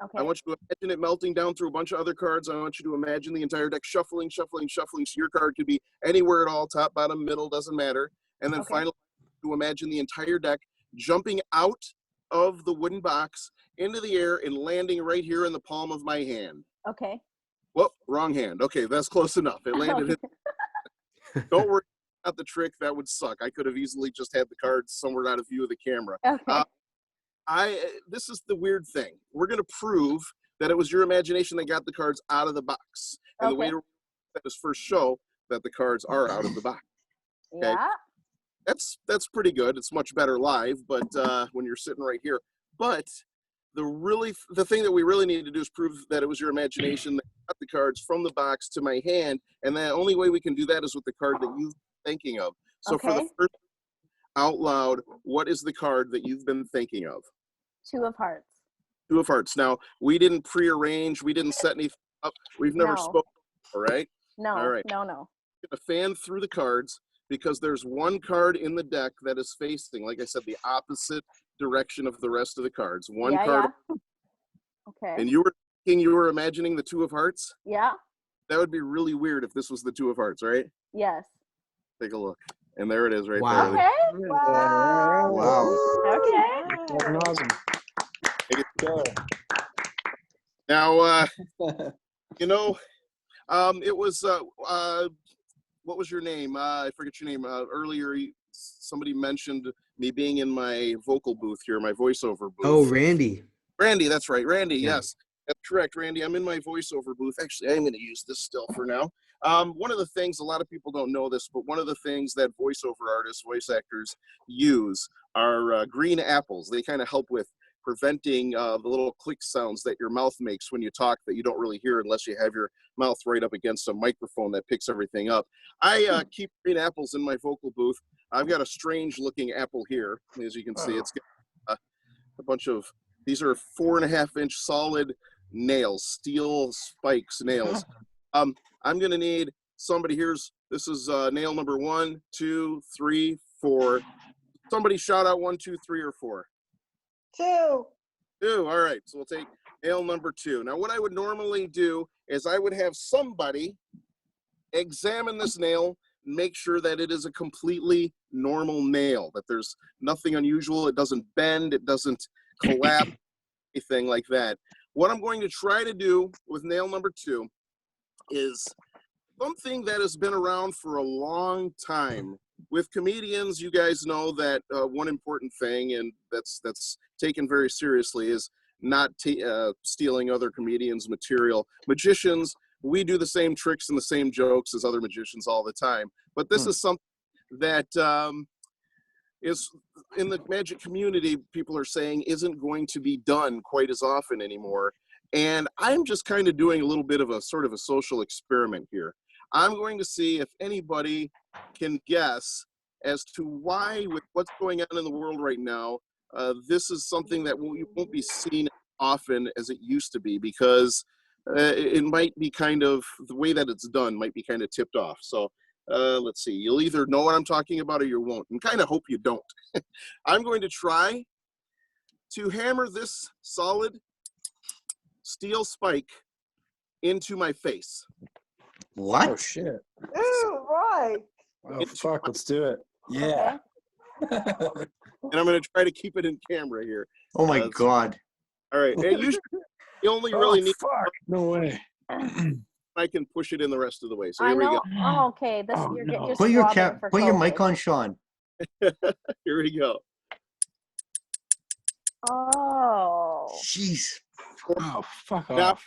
Okay. I want you to imagine it melting down through a bunch of other cards. I want you to imagine the entire deck shuffling. So your card could be anywhere at all, top, bottom, middle, doesn't matter. And then finally, to imagine the entire deck jumping out of the wooden box into the air and landing right here in the palm of my hand. Okay. Whoop, wrong hand. Okay, that's close enough. It landed in. Don't worry about the trick. That would suck. I could have easily just had the cards somewhere out of view of the camera. Okay. This is the weird thing. We're going to prove that it was your imagination that got the cards out of the box. And the way to that is first show that the cards are out of the box. Okay? Yeah. That's pretty good. It's much better live, but when you're sitting right here. But the thing that we really need to do is prove that it was your imagination that got the cards from the box to my hand. And the only way we can do that is with the card that you've been thinking of. So for the first out loud, what is the card that you've been thinking of? Two of Hearts. Two of Hearts. Now, we didn't prearrange. We didn't set anything up. We've never spoken. All right? No. All right. No. I'm going to fan through the cards because there's one card in the deck that is facing, like I said, the opposite direction of the rest of the cards. One card. Yeah. Okay. And you were imagining the Two of Hearts? Yeah. That would be really weird if this was the Two of Hearts, right? Yes. Take a look. And there it is right Wow. there. Okay. Wow. Okay. Awesome. Now, it was what was your name? I forget your name. Earlier, somebody mentioned me being in my vocal booth here, my voiceover booth. Oh, Randy. Randy, that's right. Randy, Yeah. yes. That's correct, Randy. I'm in my voiceover booth. Actually, I'm going to use this still for now. One of the things, a lot of people don't know this, but one of the things that voiceover artists, voice actors use are green apples. They kind of help with preventing the little click sounds that your mouth makes when you talk that you don't really hear unless you have your mouth right up against a microphone that picks everything up. I keep green apples in my vocal booth. I've got a strange looking apple here. As you can see, it's got a bunch of, these are 4.5-inch solid nails, steel spikes nails. I'm going to need somebody, this is nail number 1, 2, 3, 4. Somebody shout out 1, 2, 3, or 4. 2. 2, all right. So we'll take nail number 2. Now, what I would normally do is I would have somebody examine this nail, make sure that it is a completely normal nail, that there's nothing unusual, it doesn't bend, it doesn't collapse, anything like that. What I'm going to try to do with nail number 2 is something that has been around for a long time. With comedians, you guys know that one important thing, and that's taken very seriously, is not stealing other comedians' material. Magicians, we do the same tricks and the same jokes as other magicians all the time. But this is something that is, in the magic community, people are saying isn't going to be done quite as often anymore. And I'm just kind of doing a little bit of a sort of a social experiment here. I'm going to see if anybody can guess as to why, with what's going on in the world right now, this is something that won't be seen often as it used to be, because it might be kind of, the way that it's done might be kind of tipped off. So let's see, you'll either know what I'm talking about or you won't, and kind of hope you don't. I'm going to try to hammer this solid steel spike into my face. What? Oh shit. Ooh, right. Oh fuck, let's do it. Yeah. And I'm going to try to keep it in camera here. Oh my God. All right. And you only really need. Fuck. No way. I can push it in the rest of the way. So I here we know. go. Oh, okay. This Oh, you're no. just Put your swabbing for put your COVID. mic on, Shawn. Here we go. Oh. Jeez. Oh, fuck Now-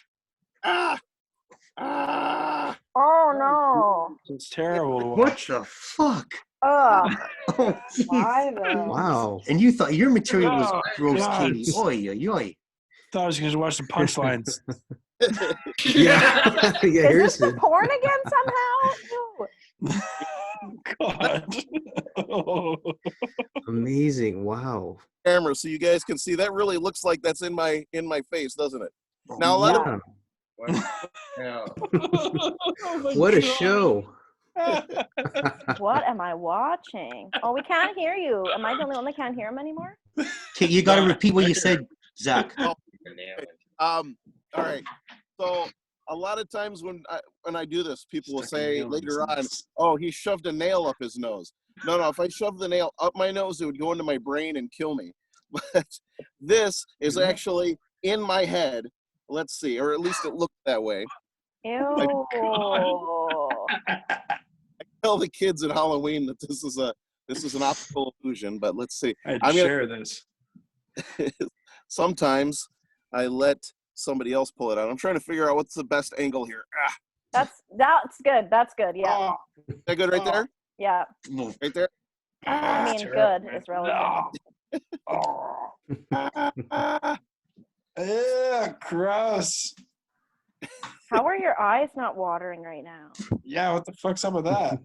off. Oh no. It's terrible to What watch. the fuck? Ugh. Oh, jeez. Why though? Wow. And you thought your material was Oh, gross, God. Katie. Oy, oy, oy. Thought I was gonna watch the punchlines. Yeah. Yeah, Is here's this it. for porn again somehow? God. Oh. Amazing. Wow. Camera, so you guys can see. That really looks like that's in my face, doesn't it? Now let Yeah. Yeah. Oh my What a God. show. What am I watching? Oh, we can't hear you. Am I the only one that can't hear him anymore? Okay, you got to repeat what you said, Zach. All right. So a lot of times when I do this, people will say later on, "Oh, he shoved a nail up his nose." No, if I shoved the nail up my nose, it would go into my brain and kill me. But this is actually in my head. Let's see, or at least it looked that way. Ew. I tell the kids at Halloween that this is an optical illusion, but let's see. I'd share this. Sometimes I let somebody else pull it out. I'm trying to figure out what's the best angle here. That's good. That's good. Yeah. Is that good right there? Yeah. Right there? I mean, good is relative. No. Ugh, gross. How are your eyes not watering right now? Yeah, what the fuck's up with that?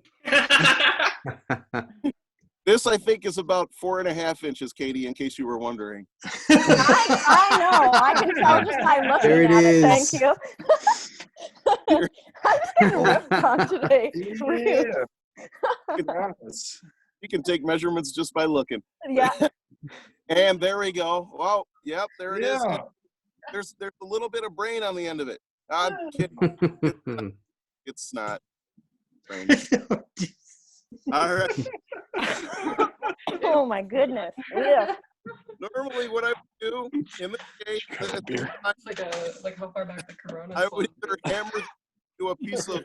This, I think, is about 4.5 inches, Katie, in case you were wondering. I know. I can tell just by looking There it at is. it. Thank you. I'm getting ripped on today. Really. You can take measurements just by looking. Yeah. And there we go. Well, yep, there it is. Yeah. There's a little bit of brain on the end of it. I'm kidding. It's not brain. All right. Oh my goodness. Yeah. Normally, what I would do in this case, It's like how far back the corona. I would either hammer to a piece of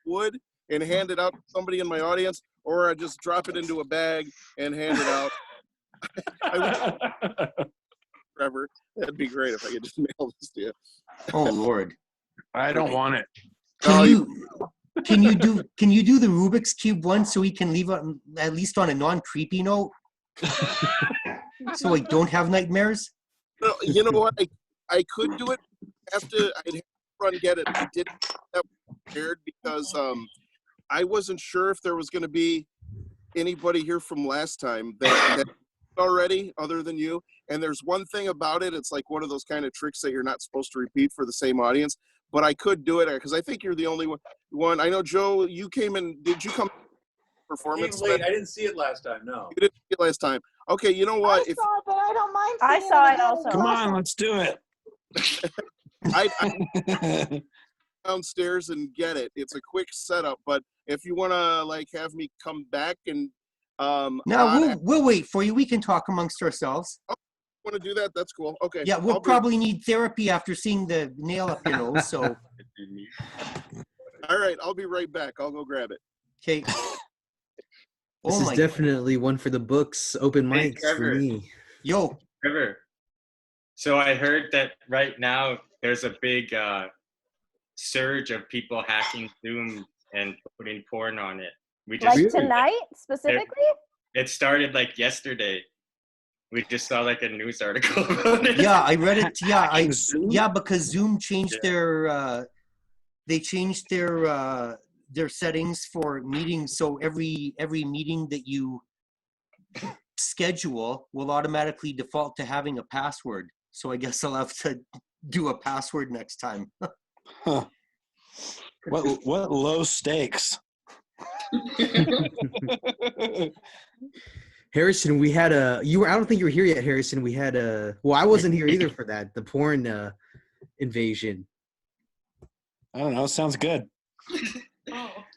wood and hand it out to somebody in my audience, or I just drop it into a bag and hand it out. Trevor, that'd be great if I could just mail this to you. Oh Lord. I don't want it. Can you do the Rubik's Cube one so we can leave it at least on a non-creepy note? So I don't have nightmares? Well, you know what? I could do it. I'd have to run get it. I didn't get prepared because I wasn't sure if there was going to be anybody here from last time that already other than you. And there's one thing about it. It's like one of those kind of tricks that you're not supposed to repeat for the same audience. But I could do it because I think you're the only one. I know, Joe, you came in. Did you come to performance? Late. I didn't see it last time. No. You didn't see it last time. Okay, you know what? I saw it, but I don't mind. I saw it also. Come on, let's do it. I downstairs and get it. It's a quick setup, but if you want to like have me come back and no, we'll wait for you. We can talk amongst ourselves. Want to do that? That's cool. Okay. Yeah, we'll probably need therapy after seeing the nail up your nose. So. All right, I'll be right back. I'll go grab it. Okay. This is definitely one for the books. Open mics for me. Yo, Trevor. So I heard that right now there's a big surge of people hacking Zoom and putting porn on it. We just like tonight specifically. It started like yesterday. We just saw like a news article about it. Yeah, I read it. Yeah, because Zoom changed their their settings for meetings. So every meeting that you schedule will automatically default to having a password. So I guess I'll have to do a password next time. Huh. What low stakes. Harrison, we had I don't think you were here yet, Harrison. We had well, I wasn't here either for that, the porn invasion. I don't know. Sounds good.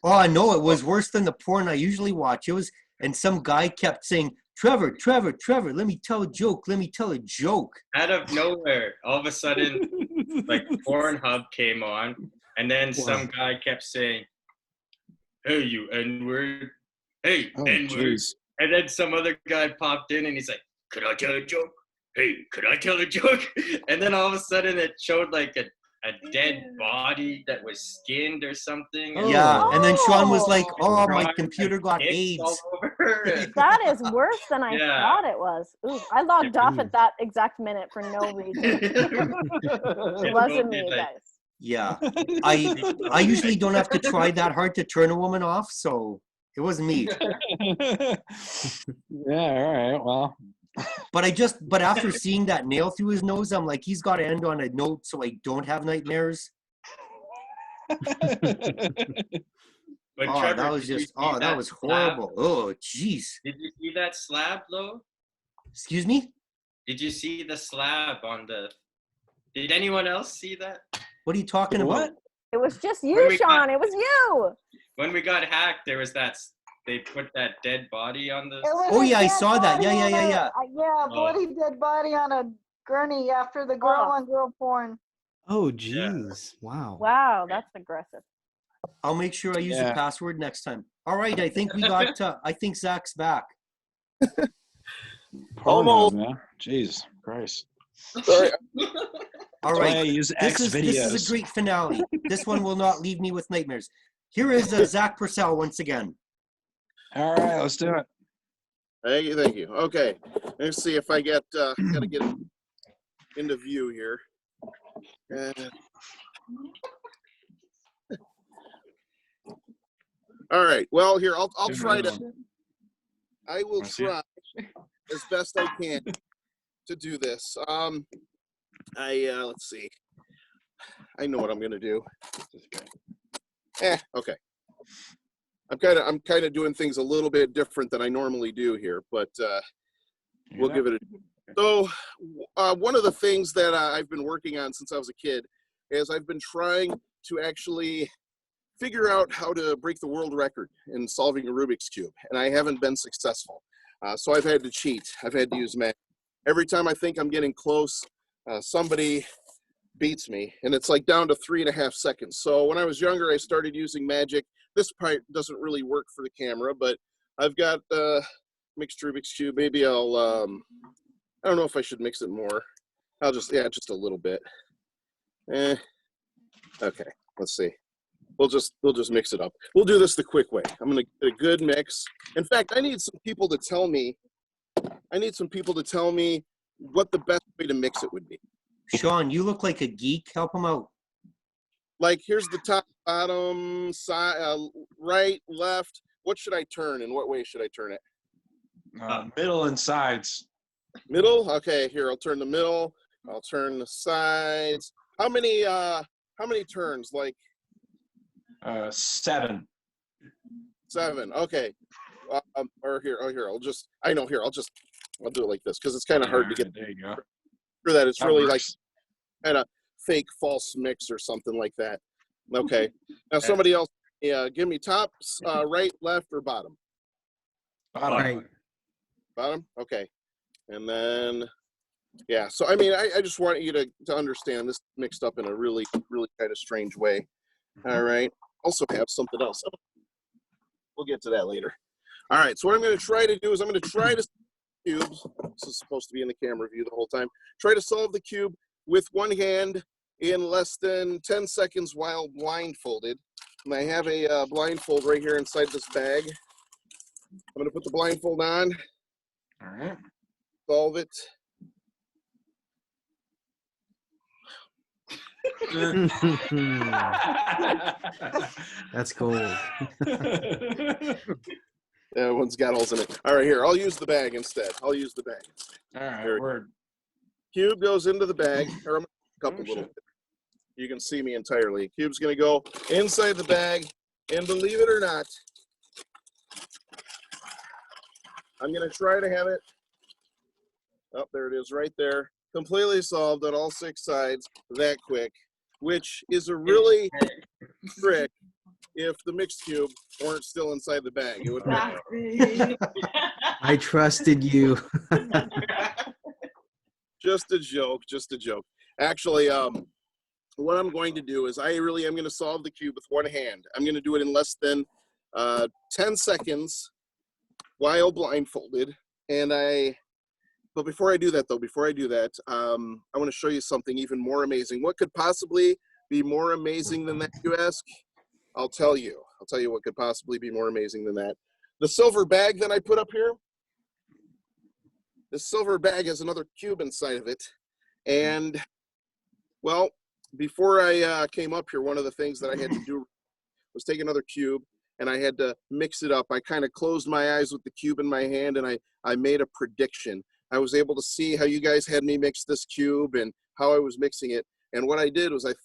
Oh, no, it was worse than the porn I usually watch. It was, and some guy kept saying, Trevor, let me tell a joke. Out of nowhere, all of a sudden, like Pornhub came on, and then some guy kept saying, hey, you N-word. Hey, N-word. Geez. And then some other guy popped in, and he's like, could I tell a joke? Hey, could I tell a joke? And then all of a sudden, it showed like a dead body that was skinned or something. Yeah, and then Shawn was like, oh, my computer got AIDS. That is worse than I thought it was. Ooh, I logged off at that exact minute for no reason. It wasn't me, guys. Yeah, I usually don't have to try that hard to turn a woman off, so it wasn't me. Yeah, all right, well. But after seeing that nail through his nose, I'm like, he's got to end on a note so I don't have nightmares. But oh, Trevor, that was just, that was horrible. Slab? Oh, jeez. Did you see that slab, Lo? Excuse me? Did you see the slab on the... Did anyone else see that? What are you talking about? It was just you, Shawn. It was you. When we got hacked, there was that... They put that dead body on the... Oh, yeah, I saw that. Yeah. Yeah, bloody dead body on a gurney after the girl-on-girl porn. Oh, jeez. Wow. Wow, that's aggressive. I'll make sure I use the password next time. All right, I think we got, I think Zach's back. Almost, man. Jeez Christ. Sorry. All right, I use this is a great finale. This one will not leave me with nightmares. Here is Zack Percell once again. All right, let's do it. Thank you. Okay, let's see if I get gotta get into view here. All right. Well, here I'll try to. I will try as best I can to do this. Let's see. I know what I'm gonna do. Okay. I'm kind of doing things a little bit different than I normally do here, but we'll give it a. So, one of the things that I've been working on since I was a kid is I've been trying to actually figure out how to break the world record in solving a Rubik's Cube, and I haven't been successful. So I've had to cheat. I've had to use math. Every time I think I'm getting close, somebody beats me, and it's like down to 3.5 seconds. So when I was younger, I started using magic this part doesn't really work for the camera, but I've got mixed Rubik's Cube. Maybe I'll, I don't know if I should mix it more. I'll just, just a little bit. Okay, let's see. We'll just mix it up. We'll do this the quick way. I'm gonna get a good mix. In fact, I need some people to tell me what the best way to mix it would be. Shawn, you look like a geek. Help him out. Like, here's the top, bottom, side, right, left. What should I turn, and what way should I turn it? Middle and sides. Middle? Okay, here, I'll turn the middle. I'll turn the sides. How many turns? Like 7. 7. Okay. Or here, I'll do it like this because it's kind of hard to get. There you go. For that, it's That really works. like kind of fake false mix or something like that. Okay. Now somebody else, give me top, right, left, or bottom. Right. Bottom. Okay. And then, so I mean, I just want you to understand this mixed up in a really, really kind of strange way. All right. Also have something else. We'll get to that later. All right. So what I'm going to try to do is I'm going to try to cubes. This is supposed to be in the camera view the whole time. Try to solve the cube with one hand in less than 10 seconds while blindfolded. And I have a blindfold right here inside this bag. I'm going to put the blindfold on. All right. Solve it. That's cold. One's got holes in it. All right, here. I'll use the bag instead. All right, word. Cube goes into the bag. Or I'm gonna cup a little bit. You can see me entirely. Cube's going to go inside the bag. And believe it or not, I'm going to try to have it. Oh, there it is right there. Completely solved on all 6 sides that quick, which is a really trick if the mixed cube weren't still inside the bag. It would I trusted you. Just a joke. Actually, what I'm going to do is I really am going to solve the cube with one hand. I'm going to do it in less than 10 seconds while blindfolded. But before I do that, I want to show you something even more amazing. What could possibly be more amazing than that, you ask? I'll tell you what could possibly be more amazing than that. The silver bag that I put up here, this silver bag has another cube inside of it. And, well, before I came up here, one of the things that I had to do was take another cube, and I had to mix it up. I kind of closed my eyes with the cube in my hand, and I made a prediction. I was able to see how you guys had me mix this cube and how I was mixing it. And what I did was I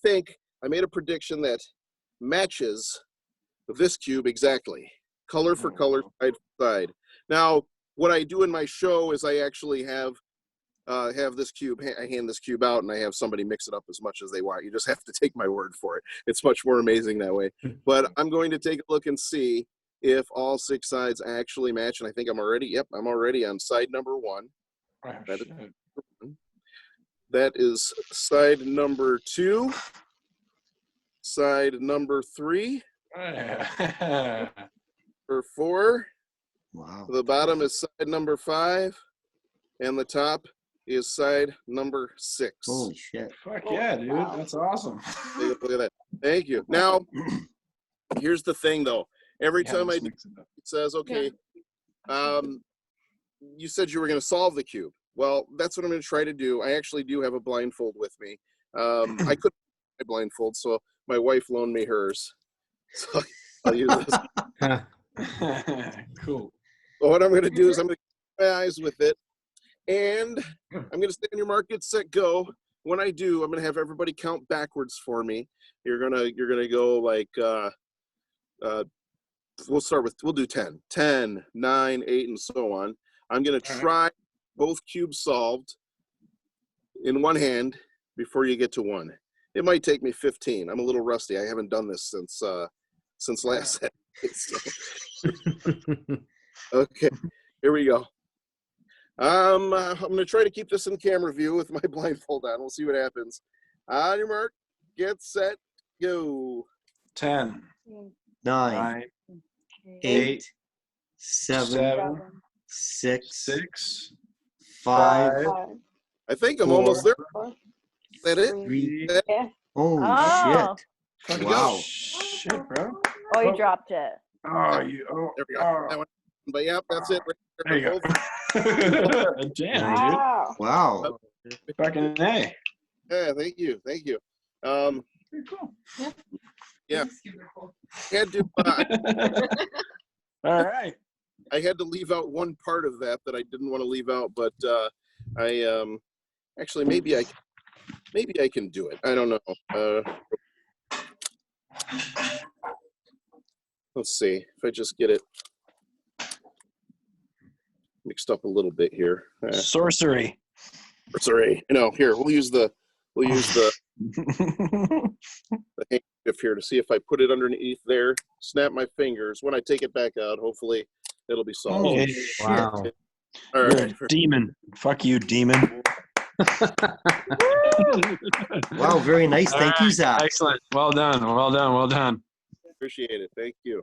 made a prediction that matches this cube exactly, color for color, side for side. Now, what I do in my show is I actually have this cube, I hand this cube out and I have somebody mix it up as much as they want. You just have to take my word for it. It's much more amazing that way. But I'm going to take a look and see if all 6 sides actually match. And I think I'm already on side number 1. That is side number 2, side number 3, or 4. Wow. The bottom is side number 5, and the top is side number 6. Holy shit. Fuck yeah, dude. That's awesome. Look at that. Thank you. Now, here's the thing, though. Every time I do, it says, okay, you said you were going to solve the cube. Well, that's what I'm going to try to do. I actually do have a blindfold with me. I couldn't my blindfold, so my wife loaned me hers. So I'll use this. Cool. So what I'm going to do is I'm going to keep my eyes with it, and I'm going to stay on your mark, get set, go. When I do, I'm going to have everybody count backwards for me. You're gonna go like we'll do 10, 10, 9, 8, and so on. I'm going to try both cubes solved in one hand before you get to 1. It might take me 15. I'm a little rusty. I haven't done this since last Saturday. Okay, here we go. I'm going to try to keep this in camera view with my blindfold on. We'll see what happens. On your mark, get set, go. 10. 9, 8, Eight, 7, seven, 6, 6, 5, I think I'm 4, almost there. Is that it? 3. Yeah. Oh, Oh. shit. Wow. Shit, bro. Oh, you dropped it. Oh, you. Oh, There we go. oh. That one. But yeah, that's it. There you go. Damn, Wow. Wow. dude. Fucking A. Yeah, thank you. Thank you. Pretty cool. Yeah. Had to, All right. I had to leave out one part of that I didn't want to leave out, but I actually maybe I can do it. I don't know. Let's see if I just get it mixed up a little bit here. Sorcery. Sorry. No, here we'll use the handkerchief here to see if I put it underneath there. Snap my fingers. When I take it back out, hopefully it'll be solved. Oh, Yeah. shit. Wow. All You're right. a demon. Fuck you, demon. Wow, very nice. All Thank you, right. Zach. Excellent. Well done. Well done. Well done. Appreciate it. Thank you.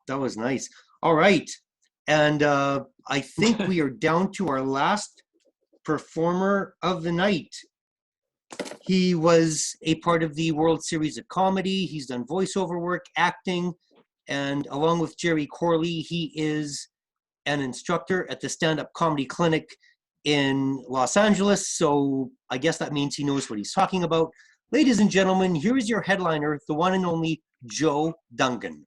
That was nice. All right. And I think we are down to our last performer of the night. He was a part of the World Series of Comedy. He's done voiceover work, acting, and along with Jerry Corley, he is an instructor at the Stand-Up Comedy Clinic in Los Angeles. So I guess that means he knows what he's talking about. Ladies and gentlemen, here is your headliner, the one and only Joe Dungan.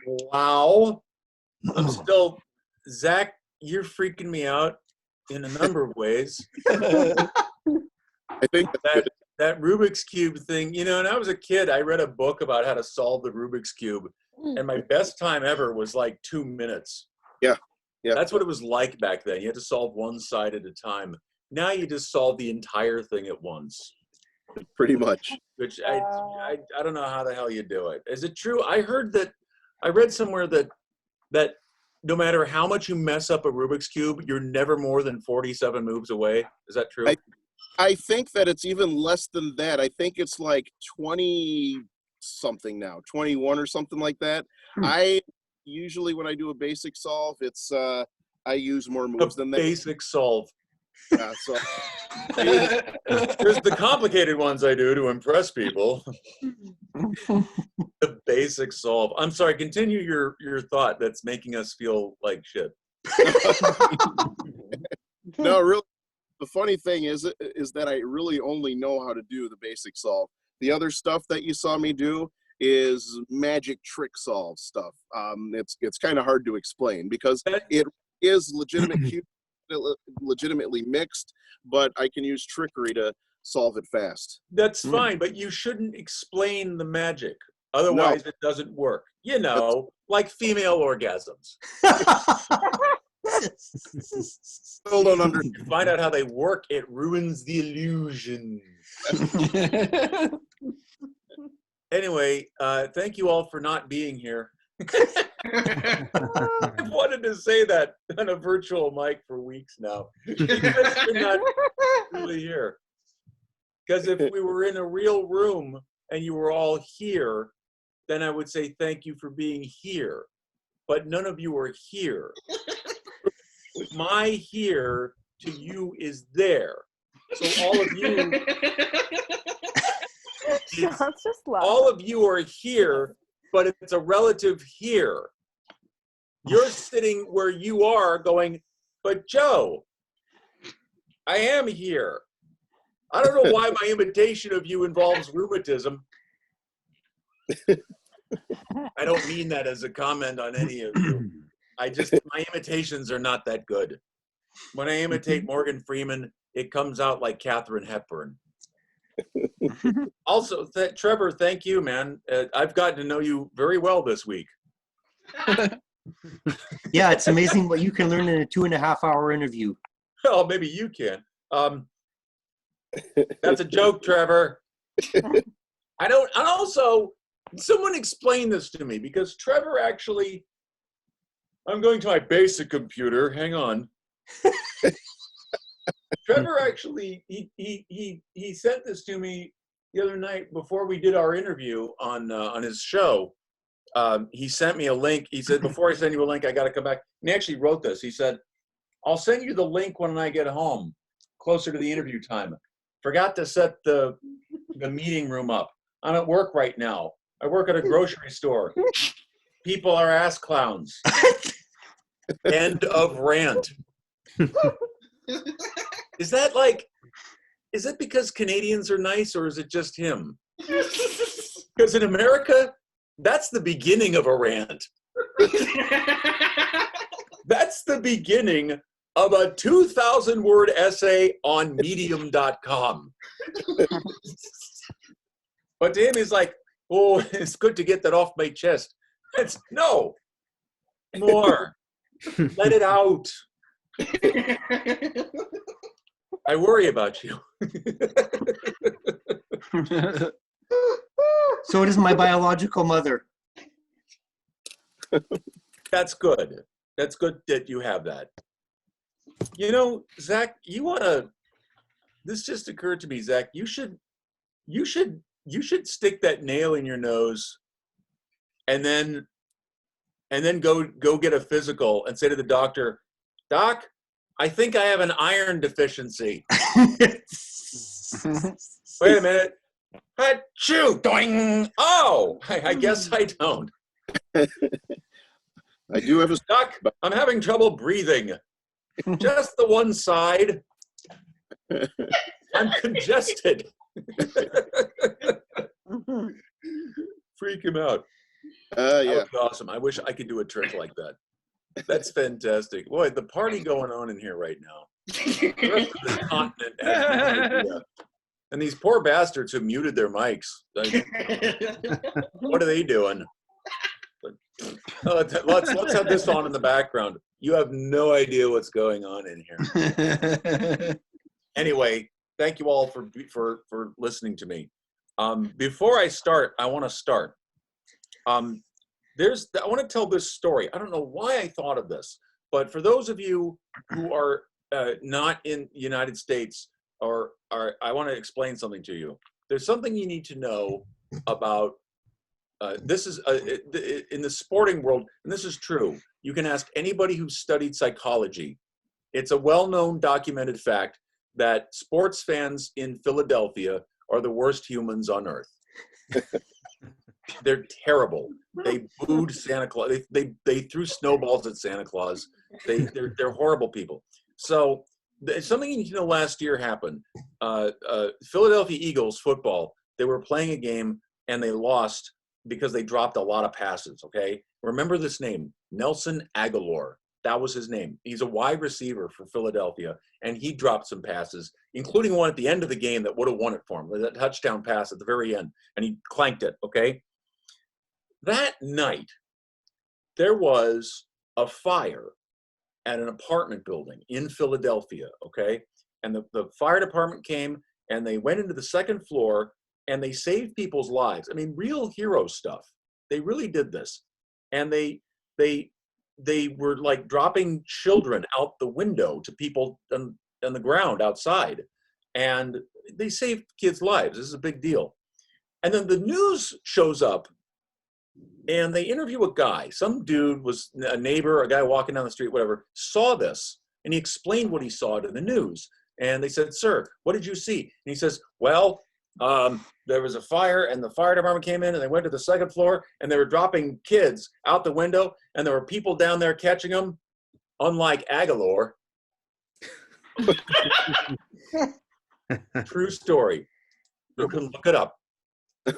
Wow. I'm still, Zach, you're freaking me out in a number of ways. I think That Rubik's Cube thing, you know, when I was a kid, I read a book about how to solve the Rubik's Cube, and my best time ever was like 2 minutes. Yeah. That's what it was like back then. You had to solve one side at a time. Now you just solve the entire thing at once. pretty much. Which I don't know how the hell you do it. Is it true? I read somewhere that no matter how much you mess up a Rubik's Cube, you're never more than 47 moves away. Is that true? I think that it's even less than that. I think it's like 20 something now, 21 or something like that. I usually, when I do a basic solve, it's I use more moves than that. Basic solve. Yeah, so There's the complicated ones I do to impress people. The basic solve. I'm sorry, continue your thought that's making us feel like shit. No, really, the funny thing is that I really only know how to do the basic solve. The other stuff that you saw me do is magic trick solve stuff. It's kind of hard to explain because it is legitimately mixed, but I can use trickery to solve it fast. That's fine, but you shouldn't explain the magic. Otherwise, it doesn't work. You know, like female orgasms. Still don't understand. You find out how they work, it ruins the illusion. Anyway, thank you all for not being here. I've wanted to say that on a virtual mic for weeks now. You guys are not really here. Because if we were in a real room and you were all here, then I would say thank you for being here. But none of you are here. My here to you is there. So all of you, all of you are here, but it's a relative here. You're sitting where you are going, but Joe, I am here. I don't know why my imitation of you involves rheumatism. I don't mean that as a comment on any of you. My imitations are not that good. When I imitate Morgan Freeman, it comes out like Katharine Hepburn. Also, Trevor, thank you, man. I've gotten to know you very well this week. Yeah, it's amazing what you can learn in a 2.5-hour interview. Oh, maybe you can. That's a joke, Trevor. I don't. And also, someone explain this to me because Trevor actually. I'm going to my basic computer. Hang on. Trevor actually he sent this to me the other night before we did our interview on his show. He sent me a link. He said, before I send you a link, I got to come back. And he actually wrote this. He said, I'll send you the link when I get home, closer to the interview time. Forgot to set the meeting room up. I'm at work right now. I work at a grocery store. People are ass clowns. End of rant. Is it because Canadians are nice, or is it just him? Because in America, that's the beginning of a rant. That's the beginning of a 2,000-word essay on medium.com. But to him, he's like, oh, it's good to get that off my chest. No, more. Let it out. I worry about you. So does my biological mother. That's good. That's good that you have that. You know, Zach, this just occurred to me, Zach, you should stick that nail in your nose and then go get a physical and say to the doctor, Doc, I think I have an iron deficiency. Wait a minute. Achoo! Doing! Oh, I guess I don't. I do have a Doc, I'm having trouble breathing. Just the one side. I'm congested. Freak him out. Yeah. That was awesome. I wish I could do a trick like that. That's fantastic. Boy, the party going on in here right now. The rest of this continent has no idea. And these poor bastards who muted their mics. What are they doing? Let's have this on in the background. You have no idea what's going on in here. Anyway, thank you all for listening to me. Before I start, I want to start. I want to tell this story. I don't know why I thought of this, but for those of you who are not in the United States, I want to explain something to you. There's something you need to know about. This is in the sporting world, and this is true. You can ask anybody who's studied psychology. It's a well-known, documented fact that sports fans in Philadelphia are the worst humans on earth. They're terrible. They booed Santa Claus. They threw snowballs at Santa Claus. They're horrible people. So something you need to know last year happened. Philadelphia Eagles football, they were playing a game and they lost because they dropped a lot of passes, okay? Remember this name, Nelson Aguilar. That was his name. He's a wide receiver for Philadelphia, and he dropped some passes, including one at the end of the game that would have won it for him, that touchdown pass at the very end, and he clanked it, okay? That night, there was a fire at an apartment building in Philadelphia, okay? And the fire department came, and they went into the second floor, and they saved people's lives. I mean, real hero stuff. They really did this. And they were like dropping children out the window to people on the ground outside. And they saved kids' lives. This is a big deal. And then the news shows up and they interview a guy. Some dude was a neighbor, a guy walking down the street, whatever, saw this. And he explained what he saw to the news. And they said, sir, what did you see? And he says, well, there was a fire and the fire department came in and they went to the second floor and they were dropping kids out the window and there were people down there catching them, unlike Aguilar. True story. You can look it up.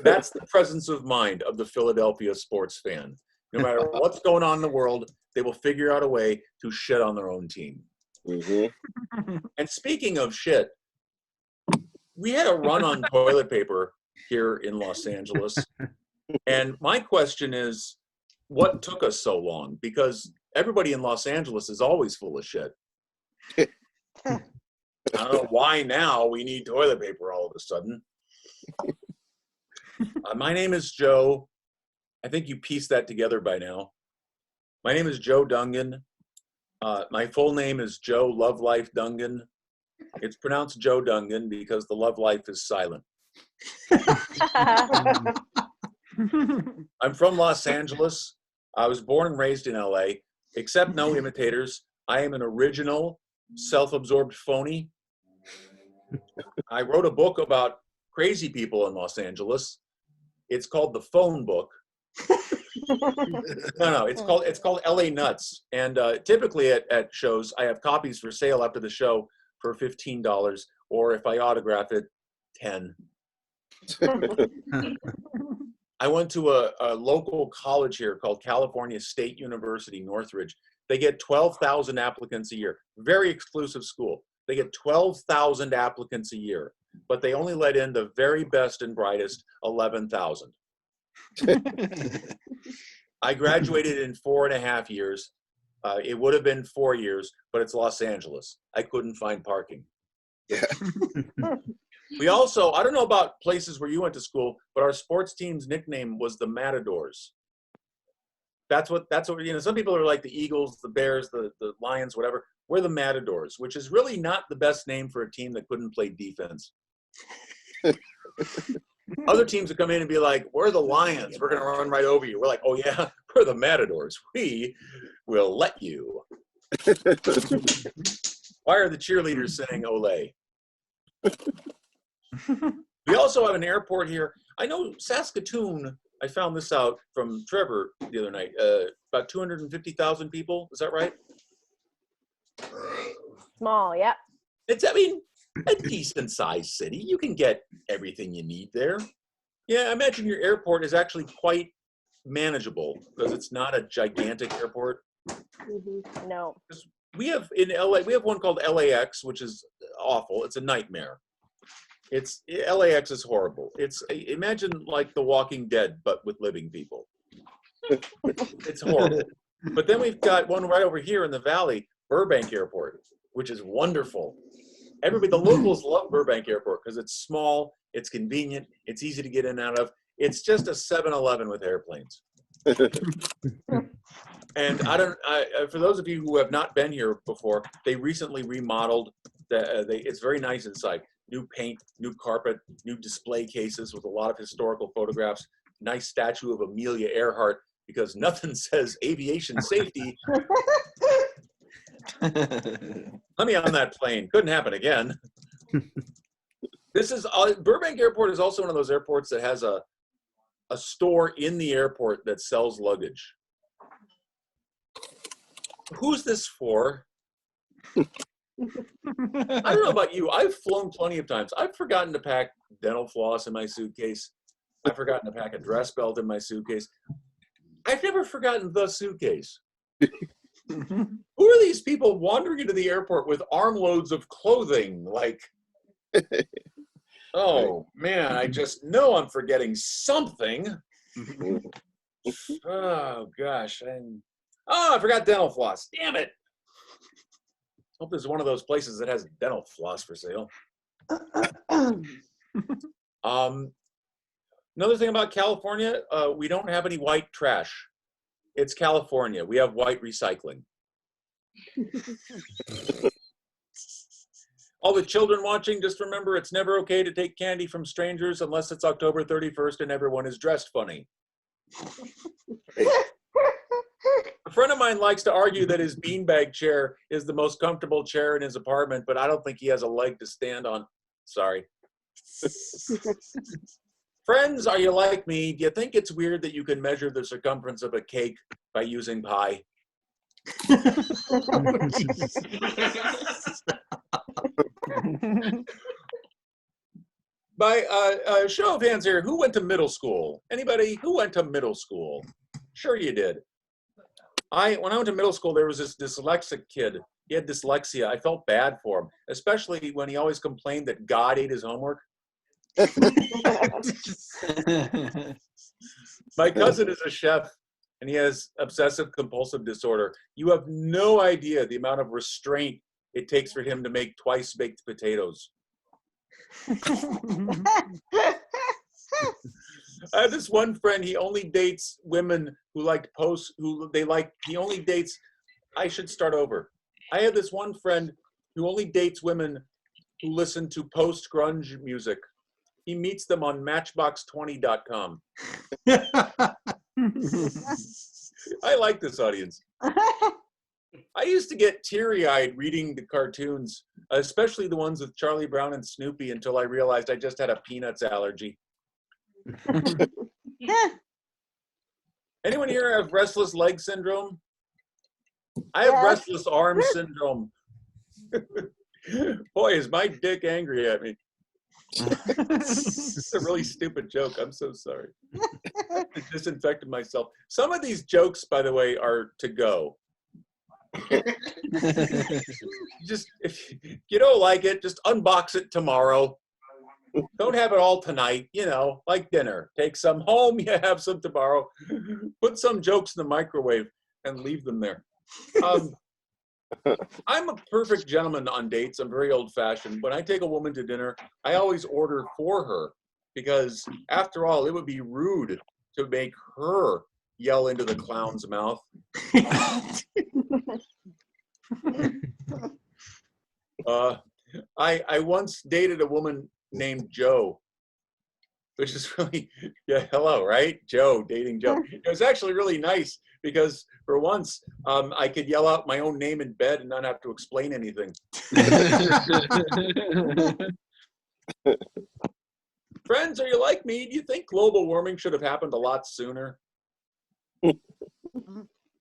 That's the presence of mind of the Philadelphia sports fan. No matter what's going on in the world, they will figure out a way to shit on their own team. Mm-hmm. And speaking of shit, we had a run on toilet paper here in Los Angeles. And my question is, what took us so long? Because everybody in Los Angeles is always full of shit. I don't know why now we need toilet paper all of a sudden. My name is Joe. I think you pieced that together by now. My name is Joe Dungan. My full name is Joe Love Life Dungan. It's pronounced Joe Dungan because the love life is silent. I'm from Los Angeles. I was born and raised in LA. Accept no imitators. I am an original, self-absorbed phony. I wrote a book about crazy people in Los Angeles. It's called The Phone Book. No, it's called LA Nuts. And typically at shows, I have copies for sale after the show for $15, or if I autograph it, $10. I went to a local college here called California State University, Northridge. They get 12,000 applicants a year. Very exclusive school. They get 12,000 applicants a year, but they only let in the very best and brightest 11,000. I graduated in 4.5 years. It would have been 4 years, but it's Los Angeles. I couldn't find parking. Yeah. We also, I don't know about places where you went to school, but our sports team's nickname was the Matadors. That's what, you know, some people are like the Eagles, the Bears, the Lions, whatever. We're the Matadors, which is really not the best name for a team that couldn't play defense. Other teams would come in and be like, we're the Lions. We're going to run right over you. We're like, oh, yeah, we're the Matadors. We will let you. Why are the cheerleaders saying Olay? We also have an airport here. I know Saskatoon, I found this out from Trevor the other night, about 250,000 people. Is that right? Small, yeah. It's, I mean, a decent sized city. You can get everything you need there. Yeah, I imagine your airport is actually quite manageable because it's not a gigantic airport. No. We have in LA, we have one called LAX, which is awful. It's a nightmare. LAX is horrible. It's, imagine like The Walking Dead, but with living people. It's horrible. But then we've got one right over here in the valley, Burbank Airport, which is wonderful. Everybody, the locals love Burbank Airport because it's small, it's convenient, it's easy to get in and out of. It's just a 7-Eleven with airplanes. And for those of you who have not been here before, they recently remodeled. It's very nice inside. New paint, new carpet, new display cases with a lot of historical photographs. Nice statue of Amelia Earhart because nothing says aviation safety. Let me on that plane. Couldn't happen again. This is Burbank Airport is also one of those airports that has a store in the airport that sells luggage. Who's this for? I don't know about you. I've flown plenty of times. I've forgotten to pack dental floss in my suitcase. I've forgotten to pack a dress belt in my suitcase. I've never forgotten the suitcase. Who are these people wandering into the airport with armloads of clothing? Like, oh man, I just know I'm forgetting something. Oh gosh, I forgot dental floss. Damn it! Hope there's one of those places that has dental floss for sale. Another thing about California, we don't have any white trash. It's California. We have white recycling. All the children watching, just remember it's never okay to take candy from strangers unless it's October 31st and everyone is dressed funny. A friend of mine likes to argue that his beanbag chair is the most comfortable chair in his apartment, but I don't think he has a leg to stand on. Sorry. Friends, are you like me? Do you think it's weird that you can measure the circumference of a cake by using pi? By show of hands here, who went to middle school? Anybody who went to middle school? Sure you did. When I went to middle school, there was this dyslexic kid. He had dyslexia. I felt bad for him, especially when he always complained that God ate his homework. My cousin is a chef, and he has obsessive compulsive disorder. You have no idea the amount of restraint it takes for him to make twice baked potatoes. I have this one friend, he only dates women who like post, he only dates, I should start over. I have this one friend who only dates women who listen to post-grunge music he meets them on Matchbox20.com. I like this audience. I used to get teary-eyed reading the cartoons, especially the ones with Charlie Brown and Snoopy, until I realized I just had a peanuts allergy. Anyone here have restless leg syndrome? I have restless arm syndrome. Boy, is my dick angry at me. It's a really stupid joke. I'm so sorry. I disinfected myself. Some of these jokes, by the way, are to go. Just if you don't like it, just unbox it tomorrow. Don't have it all tonight, you know, like dinner. Take some home, you have some tomorrow. Put some jokes in the microwave and leave them there. I'm a perfect gentleman on dates. I'm very old-fashioned. When I take a woman to dinner, I always order for her because, after all, it would be rude to make her yell into the clown's mouth. I once dated a woman named Joe, which is really, yeah, hello, right? Joe, dating Joe. It was actually really nice because for once I could yell out my own name in bed and not have to explain anything. Friends, are you like me? Do you think global warming should have happened a lot sooner?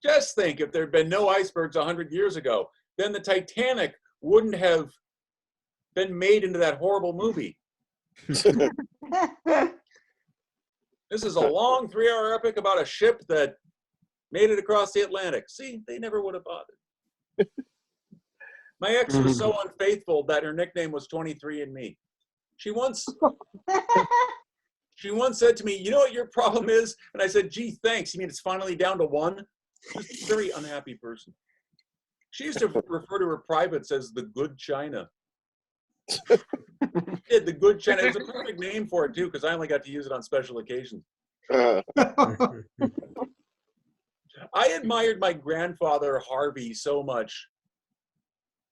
Just think, if there had been no icebergs 100 years ago, then the Titanic wouldn't have been made into that horrible movie. This is a long 3-hour epic about a ship that made it across the Atlantic. See, they never would have bothered. My ex was so unfaithful that her nickname was 23andMe. She once said to me, "You know what your problem is?" And I said, "Gee, thanks. You mean it's finally down to 1?" She's a very unhappy person. She used to refer to her privates as the good China. Yeah, the good China. It was a perfect name for it, too, because I only got to use it on special occasions. I admired my grandfather, Harvey, so much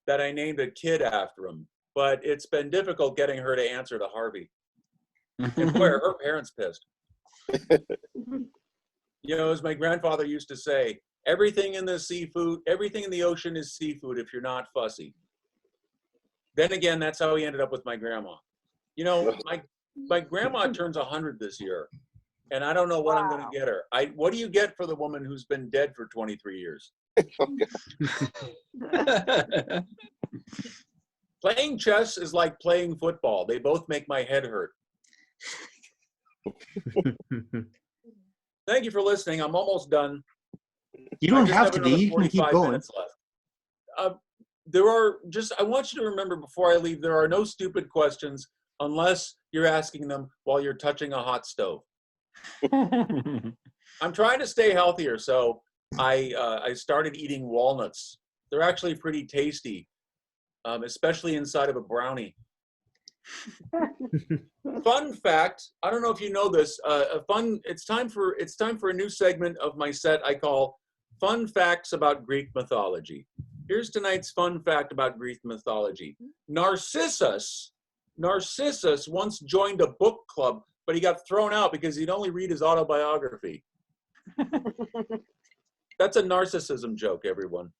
that I named a kid after him. But it's been difficult getting her to answer to Harvey. And boy, are her parents pissed. You know, as my grandfather used to say, everything in the ocean is seafood if you're not fussy. Then again, that's how he ended up with my grandma. You know, my grandma turns 100 this year, and I don't know what I'm going to get her. What do you get for the woman who's been dead for 23 years? Playing chess is like playing football. They both make my head hurt. Thank you for listening. I'm almost done. You don't have to be. You can keep going. I want you to remember before I leave, there are no stupid questions unless you're asking them while you're touching a hot stove. I'm trying to stay healthier, so I started eating walnuts. They're actually pretty tasty, especially inside of a brownie. Fun fact, I don't know if you know this, it's time for a new segment of my set I call Fun Facts About Greek Mythology. Here's tonight's fun fact about Greek mythology. Narcissus once joined a book club, but he got thrown out because he'd only read his autobiography. That's a narcissism joke, everyone.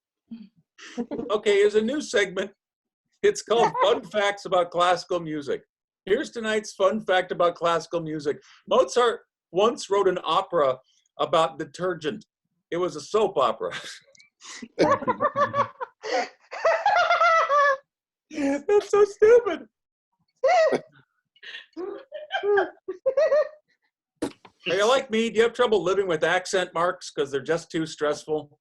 Okay, here's a new segment. It's called Fun Facts About Classical Music. Here's tonight's fun fact about classical music. Mozart once wrote an opera about detergent. It was a soap opera. That's so stupid. Are you like me? Do you have trouble living with accent marks because they're just too stressful?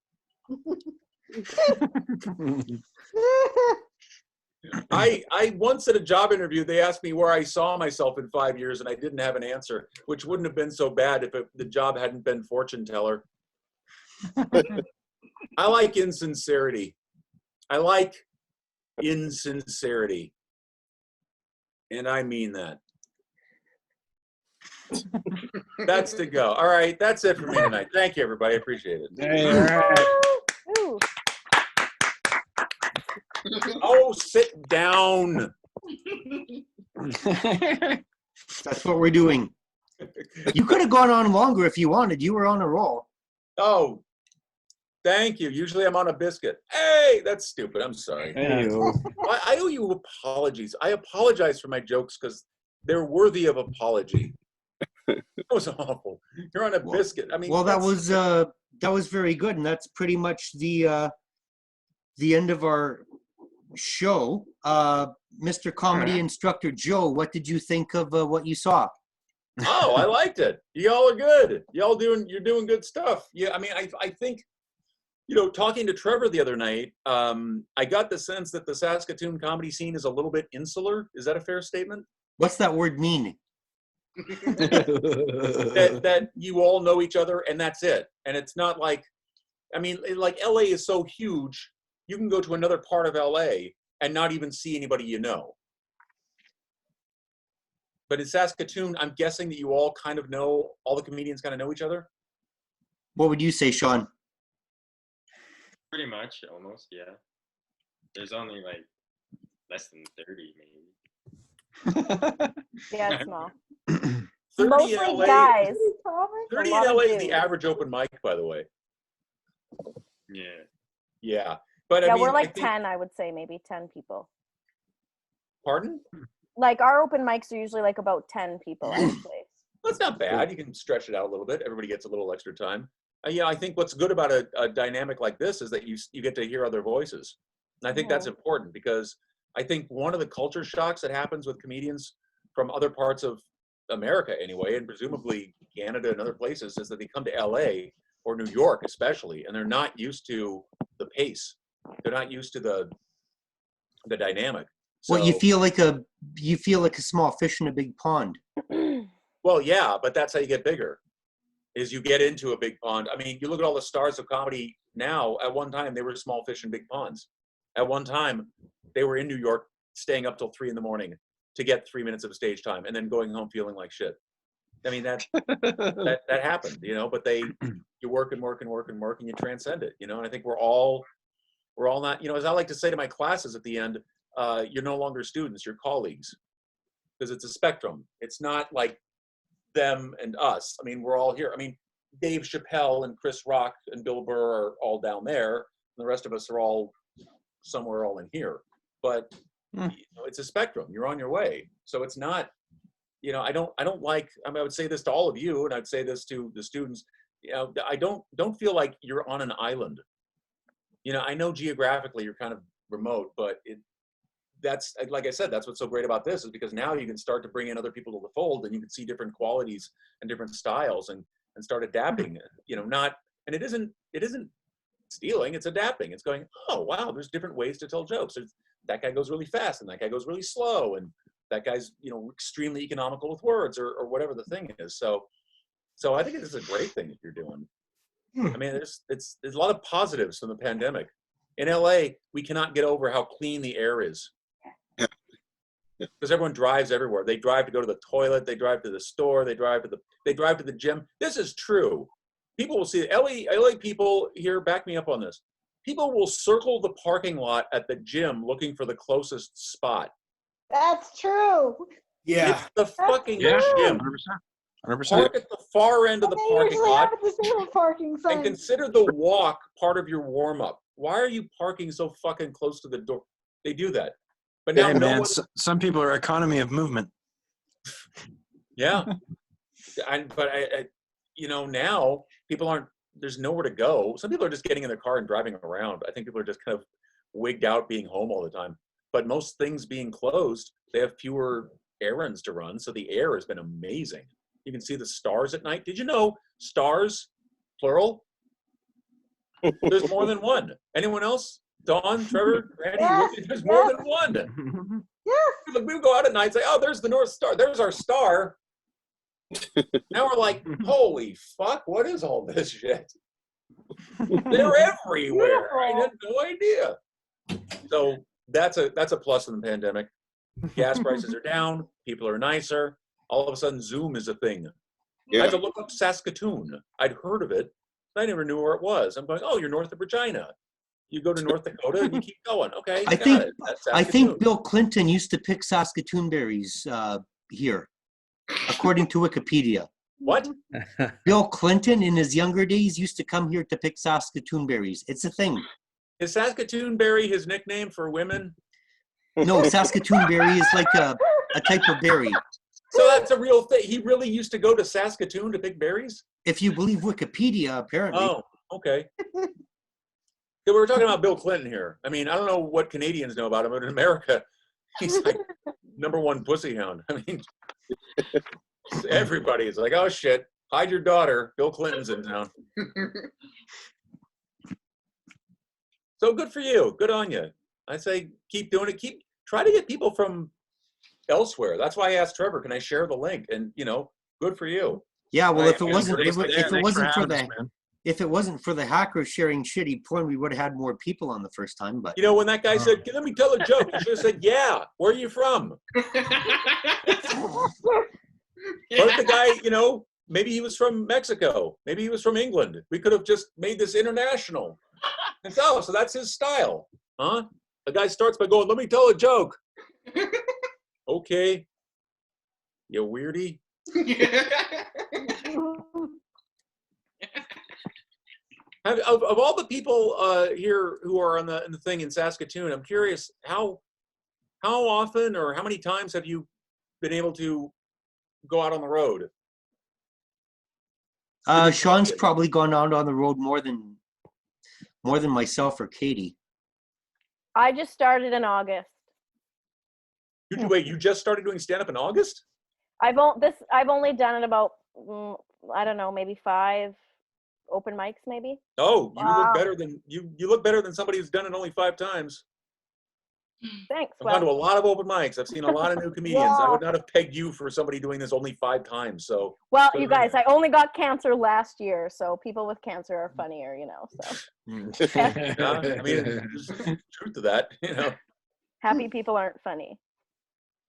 I once at a job interview, they asked me where I saw myself in 5 years, and I didn't have an answer, which wouldn't have been so bad if the job hadn't been fortune teller. I like insincerity. I like insincerity. And I mean that. That's to go. All right, that's it for me tonight. Thank you, everybody. I appreciate it. Hey, all right. Oh, sit down. That's what we're doing. You could have gone on longer if you wanted. You were on a roll. Oh, thank you. Usually I'm on a biscuit. Hey, that's stupid. I'm sorry. I owe you apologies. I apologize for my jokes because they're worthy of apology. That was awful. You're on a biscuit. I mean, well, that was very good, and that's pretty much the end of our show. Mr. Comedy Instructor Joe, what did you think of what you saw? Oh, I liked it. Y'all are good. You're doing good stuff. Yeah, I mean, I think, talking to Trevor the other night, I got the sense that the Saskatoon comedy scene is a little bit insular. Is that a fair statement? What's that word mean? that you all know each other and that's it. And it's not like, I mean, like LA is so huge, you can go to another part of LA and not even see anybody you know. But in Saskatoon, I'm guessing that you all kind of know, all the comedians kind of know each other? What would you say, Shawn? Pretty much, almost, yeah. There's only like less than 30, maybe. Yeah, it's small. 30 Mostly in LA, guys. 30 in A lot of LA is the dudes. average open mic, by the way. Yeah. Yeah. But Yeah, I mean, we're I like think, 10, I would say, maybe 10 people. Pardon? Like our open mics are usually like about 10 people, I would say. That's not bad. You can stretch it out a little bit. Everybody gets a little extra time. Yeah, I think what's good about a dynamic like this is that you get to hear other voices. And I think that's important because I think one of the culture shocks that happens with comedians from other parts of America anyway, and presumably Canada and other places, is that they come to LA or New York especially, and they're not used to the pace. They're not used to the dynamic. So, Well, you feel like a small fish in a big pond. well, yeah, but that's how you get bigger, is you get into a big pond. I mean, you look at all the stars of comedy now. At one time, they were small fish in big ponds. At one time, they were in New York, staying up till 3 a.m. to get 3 minutes of stage time, and then going home feeling like shit. I mean, that happened, But you work and work and work and work, and you transcend it, And I think we're all not, as I like to say to my classes at the end, you're no longer students, you're colleagues, because it's a spectrum. It's not like them and us. I mean, we're all here. I mean, Dave Chappelle and Chris Rock and Bill Burr are all down there, and the rest of us are all somewhere all in here. But it's a spectrum. You're on your way. So it's not, I don't like, I mean, I would say this to all of you, and I'd say this to the students, I don't feel like you're on an island. I know geographically you're kind of remote, but that's, like I said, that's what's so great about this, is because now you can start to bring in other people to the fold, and you can see different qualities and different styles and start adapting, and it isn't stealing, it's adapting. It's going, oh, wow, there's different ways to tell jokes. That guy goes really fast, and that guy goes really slow, and that guy's, extremely economical with words, or whatever the thing is. So I think it's a great thing that you're doing. I mean, there's a lot of positives from the pandemic. In LA, we cannot get over how clean the air is. Because everyone drives everywhere. They drive to go to the toilet. They drive to the store. They drive to the gym. This is true. People will see LA people here. Back me up on this. People will circle the parking lot at the gym looking for the closest spot. That's true. Yeah, it's the fucking gym. 100%. Park at the far end of the parking lot. Parking sign. And consider the walk part of your warm up. Why are you parking so fucking close to the door? They do that. But now, hey, man, some people are economy of movement. Yeah. But now people aren't, there's nowhere to go. Some people are just getting in their car and driving around. I think people are just kind of wigged out being home all the time. But most things being closed, they have fewer errands to run. So the air has been amazing. You can see the stars at night. Did you know stars, plural? There's more than one. Anyone else? Dawn, Trevor, Randy, Yes, there's more than one. Yes. We go out at night and say, oh, there's the North Star. There's our star. Now we're like, holy fuck, what is all this shit? They're everywhere. I had no idea. So that's a plus in the pandemic. Gas prices are down. People are nicer. All of a sudden, Zoom is a thing. I had to look up Saskatoon. I'd heard of it. I never knew where it was. I'm going, oh, you're north of Regina. You go to North Dakota and you keep going. Okay, I think Bill Clinton used to pick Saskatoon berries here. according to Wikipedia. What? Bill Clinton in his younger days used to come here to pick Saskatoon berries. It's a thing. Is Saskatoon berry his nickname for women? No, Saskatoon berry is like a type of berry. So that's a real thing. He really used to go to Saskatoon to pick berries? If you believe Wikipedia, apparently. Oh, okay. We were talking about Bill Clinton here. I mean, I don't know what Canadians know about him, but in America, he's like #1 pussy hound. I mean, everybody is like, oh shit, hide your daughter. Bill Clinton's in town. So good for you. Good on you. I say keep doing it. Try to get people from elsewhere. That's why I asked Trevor, can I share the link? And good for you. Yeah, well, if it wasn't for the hackers sharing shitty porn, we would have had more people on the first time. But when that guy said, let me tell a joke, you should have said, yeah, where are you from? But the guy, maybe he was from Mexico. Maybe he was from England. We could have just made this international. And so that's his style. Huh? The guy starts by going, let me tell a joke. Okay. You weirdie. Of all the people here who are in the thing in Saskatoon, I'm curious how often or how many times have you been able to go out on the road? Shawn's probably gone out on the road more than myself or Katie. I just started in August. Wait, you just started doing stand-up in August? I've only done it about I don't know, maybe 5 open mics, maybe. Oh, you look better than you look better than somebody who's done it only 5 times. Thanks. I've gone to a lot of open mics. I've seen a lot of new comedians. I would not have pegged you for somebody doing this only 5 times. So. Well, you guys, I only got cancer last year, so people with cancer are funnier, So. I mean, there's truth to that, Happy people aren't funny.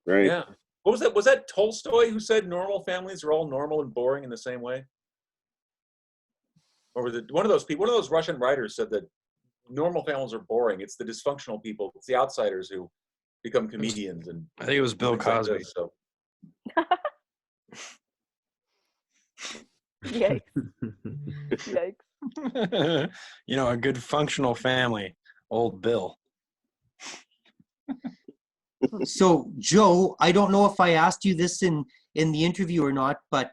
Right. Yeah. What was that? Was that Tolstoy who said normal families are all normal and boring in the same way? Or was it one of those people? One of those Russian writers said that normal families are boring. It's the dysfunctional people. It's the outsiders who become comedians. And I think it was Bill Cosby. So. Yikes. Yikes. A good functional family. Old Bill. So, Joe, I don't know if I asked you this in the interview or not, but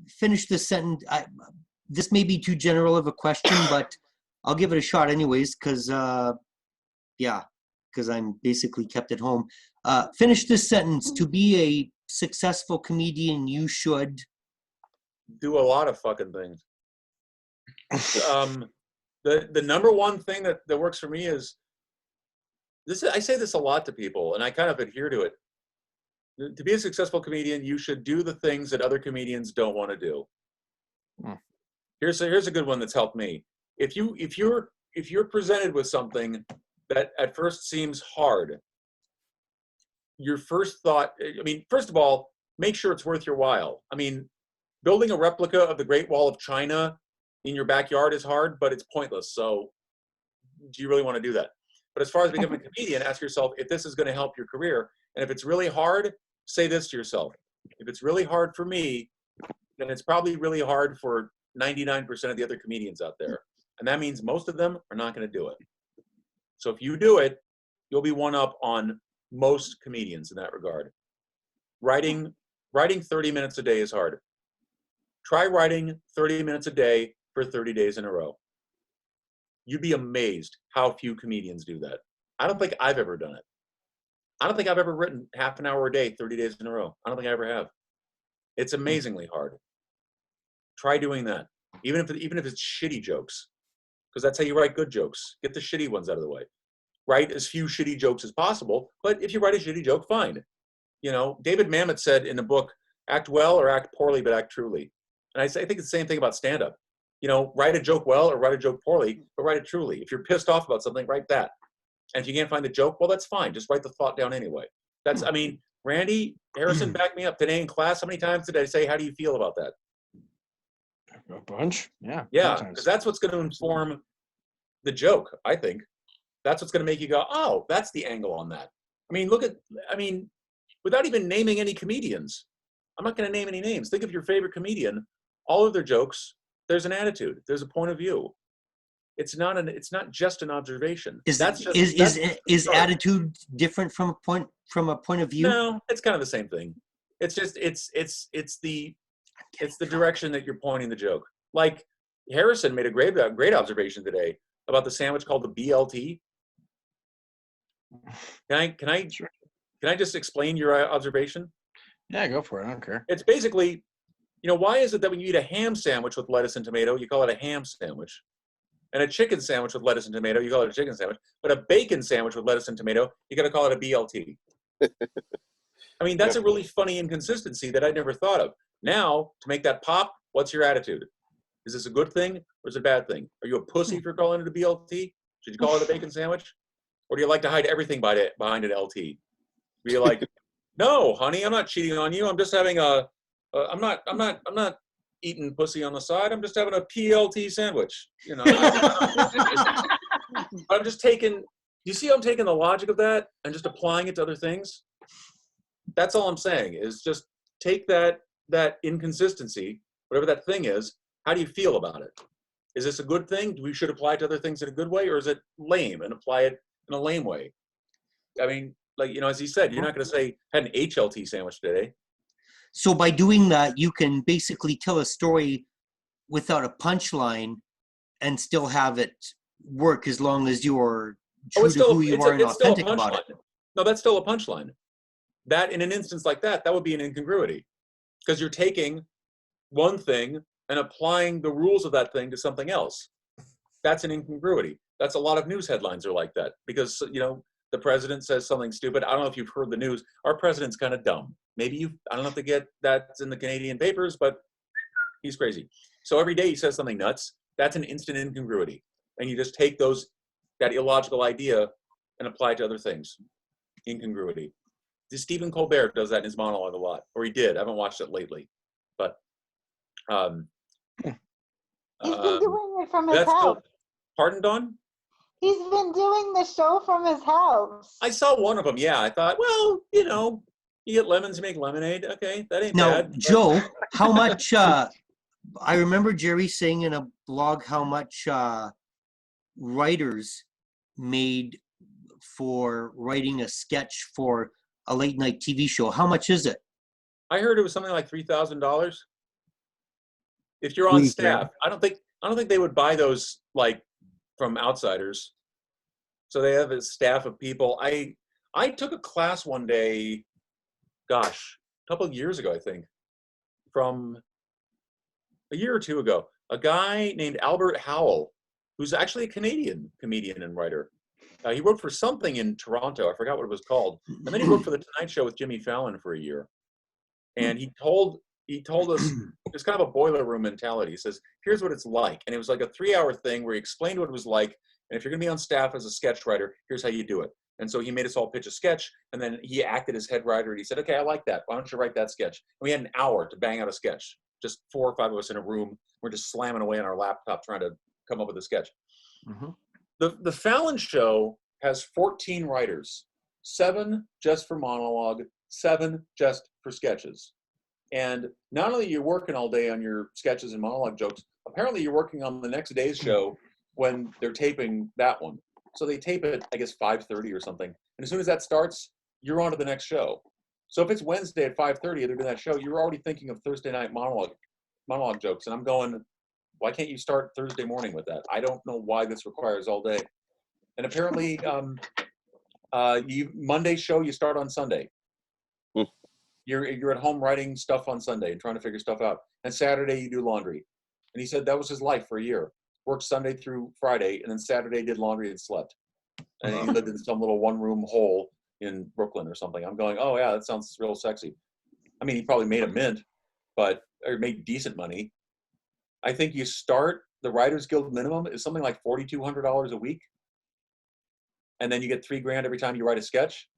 finish this sentence. This may be too general of a question, but I'll give it a shot anyways, because I'm basically kept at home. Finish this sentence. To be a successful comedian, you should do a lot of fucking things. The number one thing that works for me is this. I say this a lot to people, and I kind of adhere to it. To be a successful comedian, you should do the things that other comedians don't want to do. Here's a good one that's helped me. If you're presented with something that at first seems hard, your first thought, first of all, make sure it's worth your while. Building a replica of the Great Wall of China in your backyard is hard, but it's pointless. So do you really want to do that? But as far as becoming a comedian, ask yourself if this is going to help your career. And if it's really hard, say this to yourself. If it's really hard for me, then it's probably really hard for 99% of the other comedians out there. And that means most of them are not going to do it. So if you do it, you'll be one up on most comedians in that regard. Writing 30 minutes a day is hard. Try writing 30 minutes a day for 30 days in a row. You'd be amazed how few comedians do that. I don't think I've ever done it. I don't think I've ever written half an hour a day, 30 days in a row. I don't think I ever have. It's amazingly hard. Try doing that, even if it's shitty jokes, because that's how you write good jokes. Get the shitty ones out of the way. Write as few shitty jokes as possible, but if you write a shitty joke, fine. David Mamet said in the book, act well or act poorly, but act truly. And I think it's the same thing about stand-up. Write a joke well or write a joke poorly, but write it truly. If you're pissed off about something, write that. And if you can't find the joke, well, that's fine. Just write the thought down anyway. Randy Harrison backed me up today in class. How many times did I say, how do you feel about that? A bunch. Yeah. Yeah, because that's what's going to inform the joke, I think. That's what's going to make you go, oh, that's the angle on that. Without even naming any comedians, I'm not going to name any names. Think of your favorite comedian. All of their jokes, there's an attitude. There's a point of view. It's not just an observation. Is attitude different from a point of view? No, it's kind of the same thing. It's just it's the direction that you're pointing the joke. Like Harrison made a great observation today about the sandwich called the BLT. Can I just explain your observation? Yeah, go for it. I don't care. It's basically, why is it that when you eat a ham sandwich with lettuce and tomato, you call it a ham sandwich? And a chicken sandwich with lettuce and tomato, you call it a chicken sandwich. But a bacon sandwich with lettuce and tomato, you got to call it a BLT. I mean, that's a really funny inconsistency that I never thought of. Now, to make that pop, what's your attitude? Is this a good thing or is it a bad thing? Are you a pussy for calling it a BLT? Should you call it a bacon sandwich? Or do you like to hide everything behind an LT? Are you like, no, honey, I'm not cheating on you. I'm just having I'm not eating pussy on the side. I'm just having a PLT sandwich. I'm just taking. You see, I'm taking the logic of that and just applying it to other things. That's all I'm saying. Is just take that inconsistency, whatever that thing is. How do you feel about it? Is this a good thing? Do we should apply it to other things in a good way, or is it lame and apply it in a lame way? I mean, as he said, you're not going to say had an HLT sandwich today. So by doing that, you can basically tell a story without a punchline and still have it work as long as you're true to who you are and authentic about it. No, that's still a punchline. That in an instance like that would be an incongruity because you're taking one thing and applying the rules of that thing to something else. That's an incongruity. That's a lot of news headlines are like that because, the president says something stupid. I don't know if you've heard the news. Our president's kind of dumb. Maybe I don't know if they get that's in the Canadian papers, but he's crazy. So every day he says something nuts. That's an instant incongruity. And you just take that illogical idea and apply it to other things. Incongruity. Stephen Colbert does that in his monologue a lot, or he did. I haven't watched it lately. But he's been doing it from his house. Pardon, Dawn? He's been doing the show from his house. I saw one of them, yeah. I thought, well, you get lemons, you make lemonade. Okay, that ain't bad. Now, Joe, how much, I remember Jerry saying in a blog how much writers made for writing a sketch for a late night TV show. How much is it? I heard it was something like $3,000. If you're on staff, I don't think they would buy those from outsiders. So they have a staff of people. I took a class one day, a couple of years ago, I think, from a year or two ago. A guy named Albert Howell, who's actually a Canadian comedian and writer. He wrote for something in Toronto. I forgot what it was called. And then he worked for The Tonight Show with Jimmy Fallon for a year. And he told us, it's kind of a boiler room mentality. He says, here's what it's like. And it was like a 3-hour thing where he explained what it was like. And if you're going to be on staff as a sketch writer, here's how you do it. And so he made us all pitch a sketch. And then he acted as head writer. And he said, okay, I like that. Why don't you write that sketch? And we had an hour to bang out a sketch. Just 4 or 5 of us in a room. We're just slamming away on our laptop trying to come up with a sketch. Mm-hmm. The Fallon show has 14 writers, 7 just for monologue, 7 just for sketches. And not only are you working all day on your sketches and monologue jokes, apparently you're working on the next day's show when they're taping that one. So they tape it, I guess, 5:30 or something. And as soon as that starts, you're on to the next show. So if it's Wednesday at 5:30, they're doing that show, you're already thinking of Thursday night monologue jokes. And I'm going, why can't you start Thursday morning with that? I don't know why this requires all day. And apparently, Monday show, you start on Sunday. You're at home writing stuff on Sunday and trying to figure stuff out. And Saturday you do laundry. And he said that was his life for a year. Worked Sunday through Friday, and then Saturday did laundry and slept. And he lived in some little one-room hole in Brooklyn or something. I'm going, oh yeah, that sounds real sexy. I mean, he probably made a mint, or made decent money. I think you start, the Writers Guild minimum is something like $4,200 a week. And then you get $3,000 every time you write a sketch.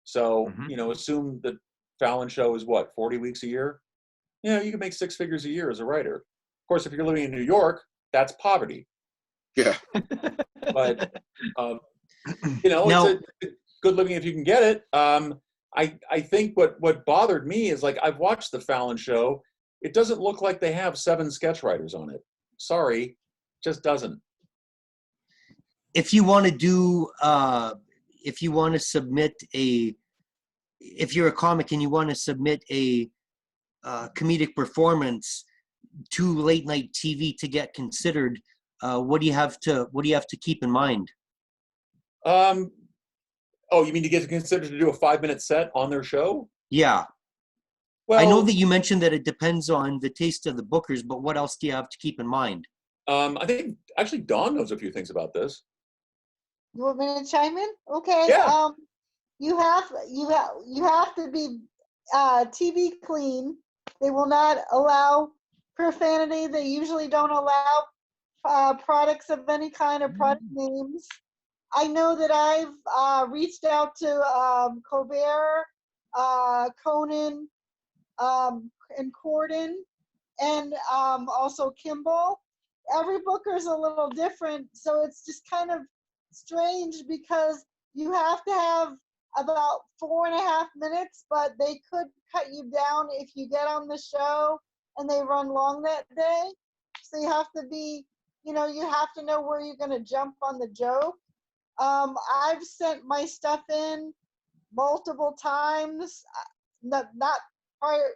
So, assume the Fallon show is what, 40 weeks a year? You can make 6 figures a year as a writer. Of course, if you're living in New York, that's poverty. Yeah. But, it's a good living if you can get it. I think what bothered me is, like, I've watched the Fallon show. It doesn't look like they have 7 sketch writers on it. Sorry, just doesn't. If you want to do, if you want to submit if you're a comic and you want to submit a comedic performance to late night TV to get considered, what do you have to keep in mind? Oh, you mean to get considered to do a 5-minute set on their show? Yeah. Well, I know that you mentioned that it depends on the taste of the bookers, but what else do you have to keep in mind? I think actually Dawn knows a few things about this. You want me to chime in? Okay. Yeah. You have to be TV clean. They will not allow profanity. They usually don't allow products of any kind or product names. I know that I've reached out to Colbert, Conan, and Corden, and also Kimball. Every booker is a little different, so it's just kind of strange because you have to have about 4.5 minutes, but they could cut you down if you get on the show and they run long that day. So you have to be, you have to know where you're going to jump on the joke. I've sent my stuff in multiple times, not prior,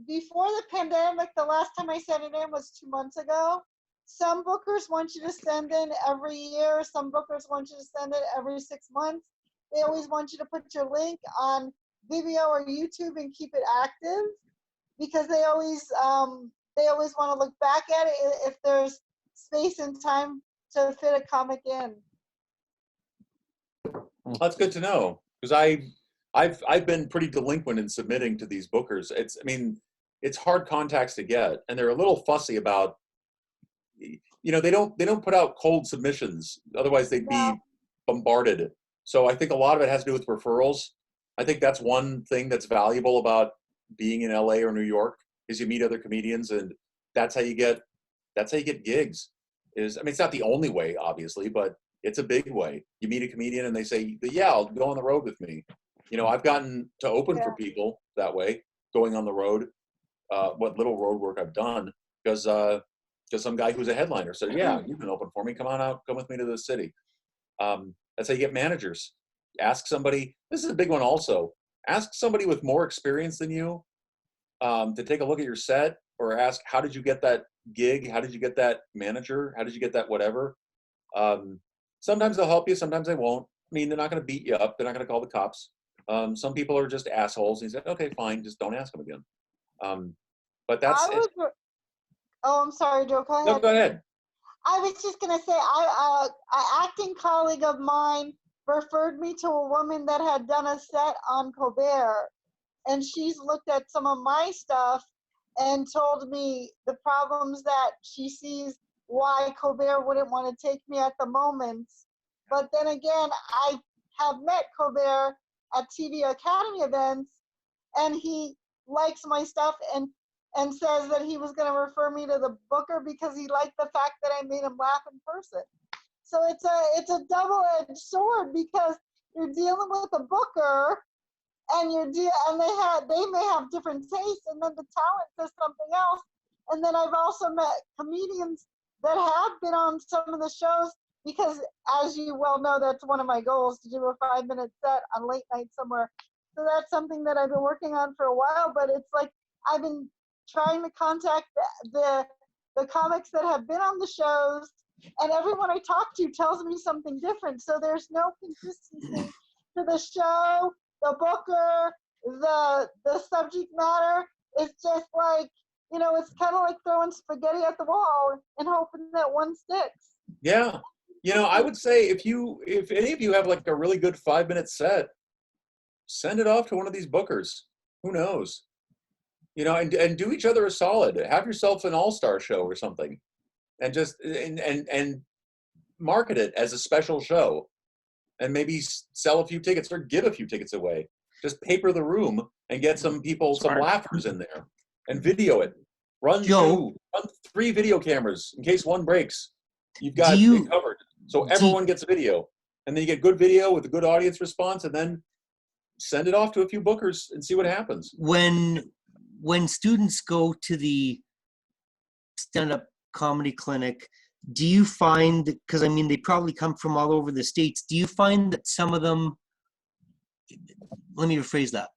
before the pandemic. The last time I sent it in was 2 months ago. Some bookers want you to send in every year. Some bookers want you to send it every 6 months. They always want you to put your link on Vimeo or YouTube and keep it active, because they always want to look back at it if there's space and time to fit a comic in. That's good to know, because I've been pretty delinquent in submitting to these bookers. It's hard contacts to get, and they're a little fussy about, they don't put out cold submissions, otherwise they'd be bombarded. So I think a lot of it has to do with referrals. I think that's one thing that's valuable about being in LA or New York, is you meet other comedians, and that's how you get gigs. It's not the only way, obviously, but it's a big way. You meet a comedian and they say, yeah, I'll go on the road with me. I've gotten to open for people that way, going on the road, what little road work I've done, because some guy who's a headliner said, yeah, you can open for me. Come on out, come with me to the city. That's how you get managers. Ask somebody, this is a big one also, ask somebody with more experience than you to take a look at your set, or ask, how did you get that gig? How did you get that manager? How did you get that whatever? Sometimes they'll help you, sometimes they won't. They're not going to beat you up. They're not going to call the cops. Some people are just assholes. And he said, okay, fine, just don't ask them again. But that's it. Oh, I'm sorry, Joe. Go ahead. No, go ahead. I was just going to say, an acting colleague of mine referred me to a woman that had done a set on Colbert, and she's looked at some of my stuff and told me the problems that she sees, why Colbert wouldn't want to take me at the moment. But then again, I have met Colbert at TV Academy events, and he likes my stuff and says that he was going to refer me to the booker because he liked the fact that I made him laugh in person. So it's a double-edged sword, because you're dealing with a booker, and they may have different tastes, and then the talent says something else. And then I've also met comedians that have been on some of the shows, because, as you well know, that's one of my goals, to do a 5-minute set on late night somewhere. So that's something that I've been working on for a while, but it's like I've been trying to contact the comics that have been on the shows, and everyone I talk to tells me something different. So there's no consistency to the show, the booker, the subject matter. It's just like, it's kind of like throwing spaghetti at the wall and hoping that one sticks. Yeah. I would say if any of you have like a really good 5-minute set, send it off to one of these bookers. Who knows? And do each other a solid. Have yourself an all-star show or something, and just and market it as a special show, and maybe sell a few tickets or give a few tickets away. Just paper the room and get some people, some laughers in there, and video it. Run 3 video cameras in case one breaks. You've got it covered. So everyone gets a video, and then you get good video with a good audience response, and then send it off to a few bookers and see what happens. When students go to the stand-up comedy clinic, do you find, because I mean they probably come from all over the States, do you find that some of them, let me rephrase that,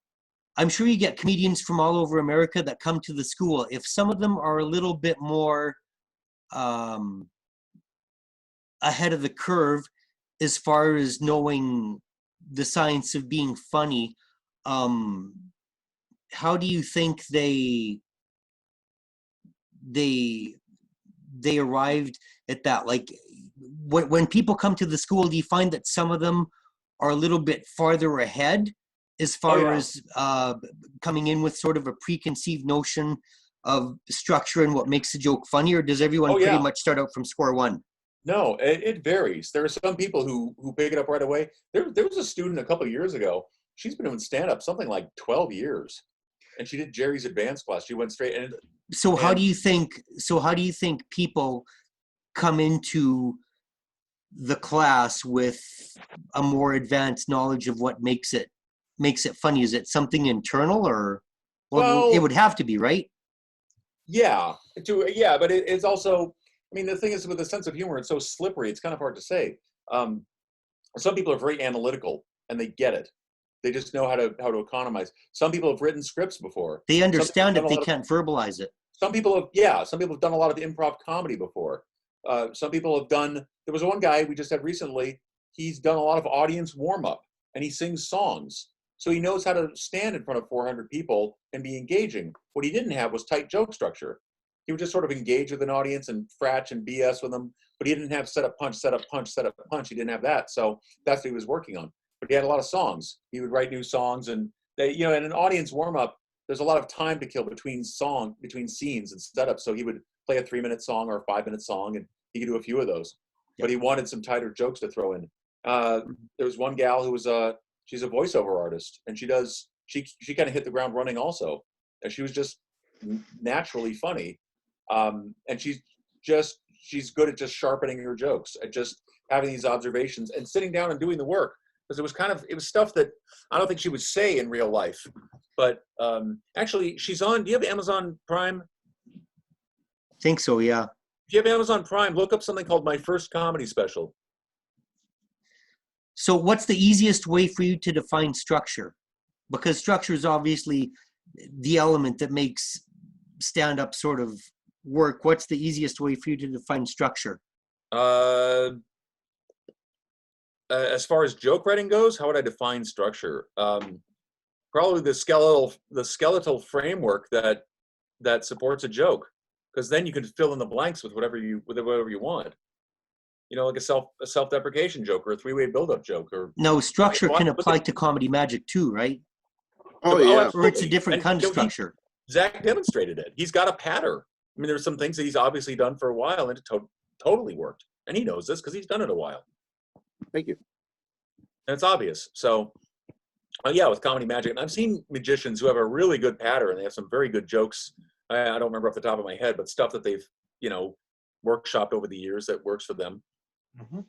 I'm sure you get comedians from all over America that come to the school. If some of them are a little bit more ahead of the curve as far as knowing the science of being funny, how do you think they arrived at that? Like when people come to the school, do you find that some of them are a little bit farther ahead as far as coming in with sort of a preconceived notion of structure and what makes a joke funny, or does everyone pretty much start out from square one? No, it varies. There are some people who pick it up right away. There was a student a couple of years ago. She's been doing stand-up something like 12 years, and she did Jerry's advanced class. She went straight. So how do you think people come into the class with a more advanced knowledge of what makes it funny? Is it something internal, or well, it would have to be, right? Yeah, but it's also, I mean, the thing is with a sense of humor, it's so slippery. It's kind of hard to say. Some people are very analytical and they get it. They just know how to economize. Some people have written scripts before. They understand it. They can't verbalize it. Some people have done a lot of improv comedy before. Some people have done, there was one guy we just had recently, he's done a lot of audience warm-up and he sings songs. So he knows how to stand in front of 400 people and be engaging. What he didn't have was tight joke structure. He would just sort of engage with an audience and fratch and BS with them, but he didn't have set up, punch, set up, punch, set up, punch. He didn't have that. So that's what he was working on. But he had a lot of songs. He would write new songs, and they, in an audience warm-up, there's a lot of time to kill between scenes and setup. So he would play a 3-minute song or a 5-minute song, and he could do a few of those. Yep. But he wanted some tighter jokes to throw in. There was one gal who was she's a voiceover artist, and she kind of hit the ground running also. And she was just naturally funny. And she's good at just sharpening her jokes, at just having these observations and sitting down and doing the work. Because it was stuff that I don't think she would say in real life. But actually, she's on, do you have Amazon Prime? Think so, yeah. If you have Amazon Prime, look up something called My First Comedy Special. So what's the easiest way for you to define structure? Because structure is obviously the element that makes stand-up sort of work. What's the easiest way for you to define structure? As far as joke writing goes, how would I define structure? Probably the skeletal framework that supports a joke, because then you can fill in the blanks with whatever you want. Like a self-deprecation joke or a 3-way build-up joke. Or no, structure can apply to comedy magic too, right? Oh yeah, or it's a different kind of structure. Zach demonstrated it. He's got a pattern. I mean, there's some things that he's obviously done for a while, and it totally worked. And he knows this because he's done it a while. Thank you. And it's obvious. So, with comedy magic, and I've seen magicians who have a really good pattern. They have some very good jokes. I don't remember off the top of my head, but stuff that they've, workshopped over the years that works for them. Mm-hmm.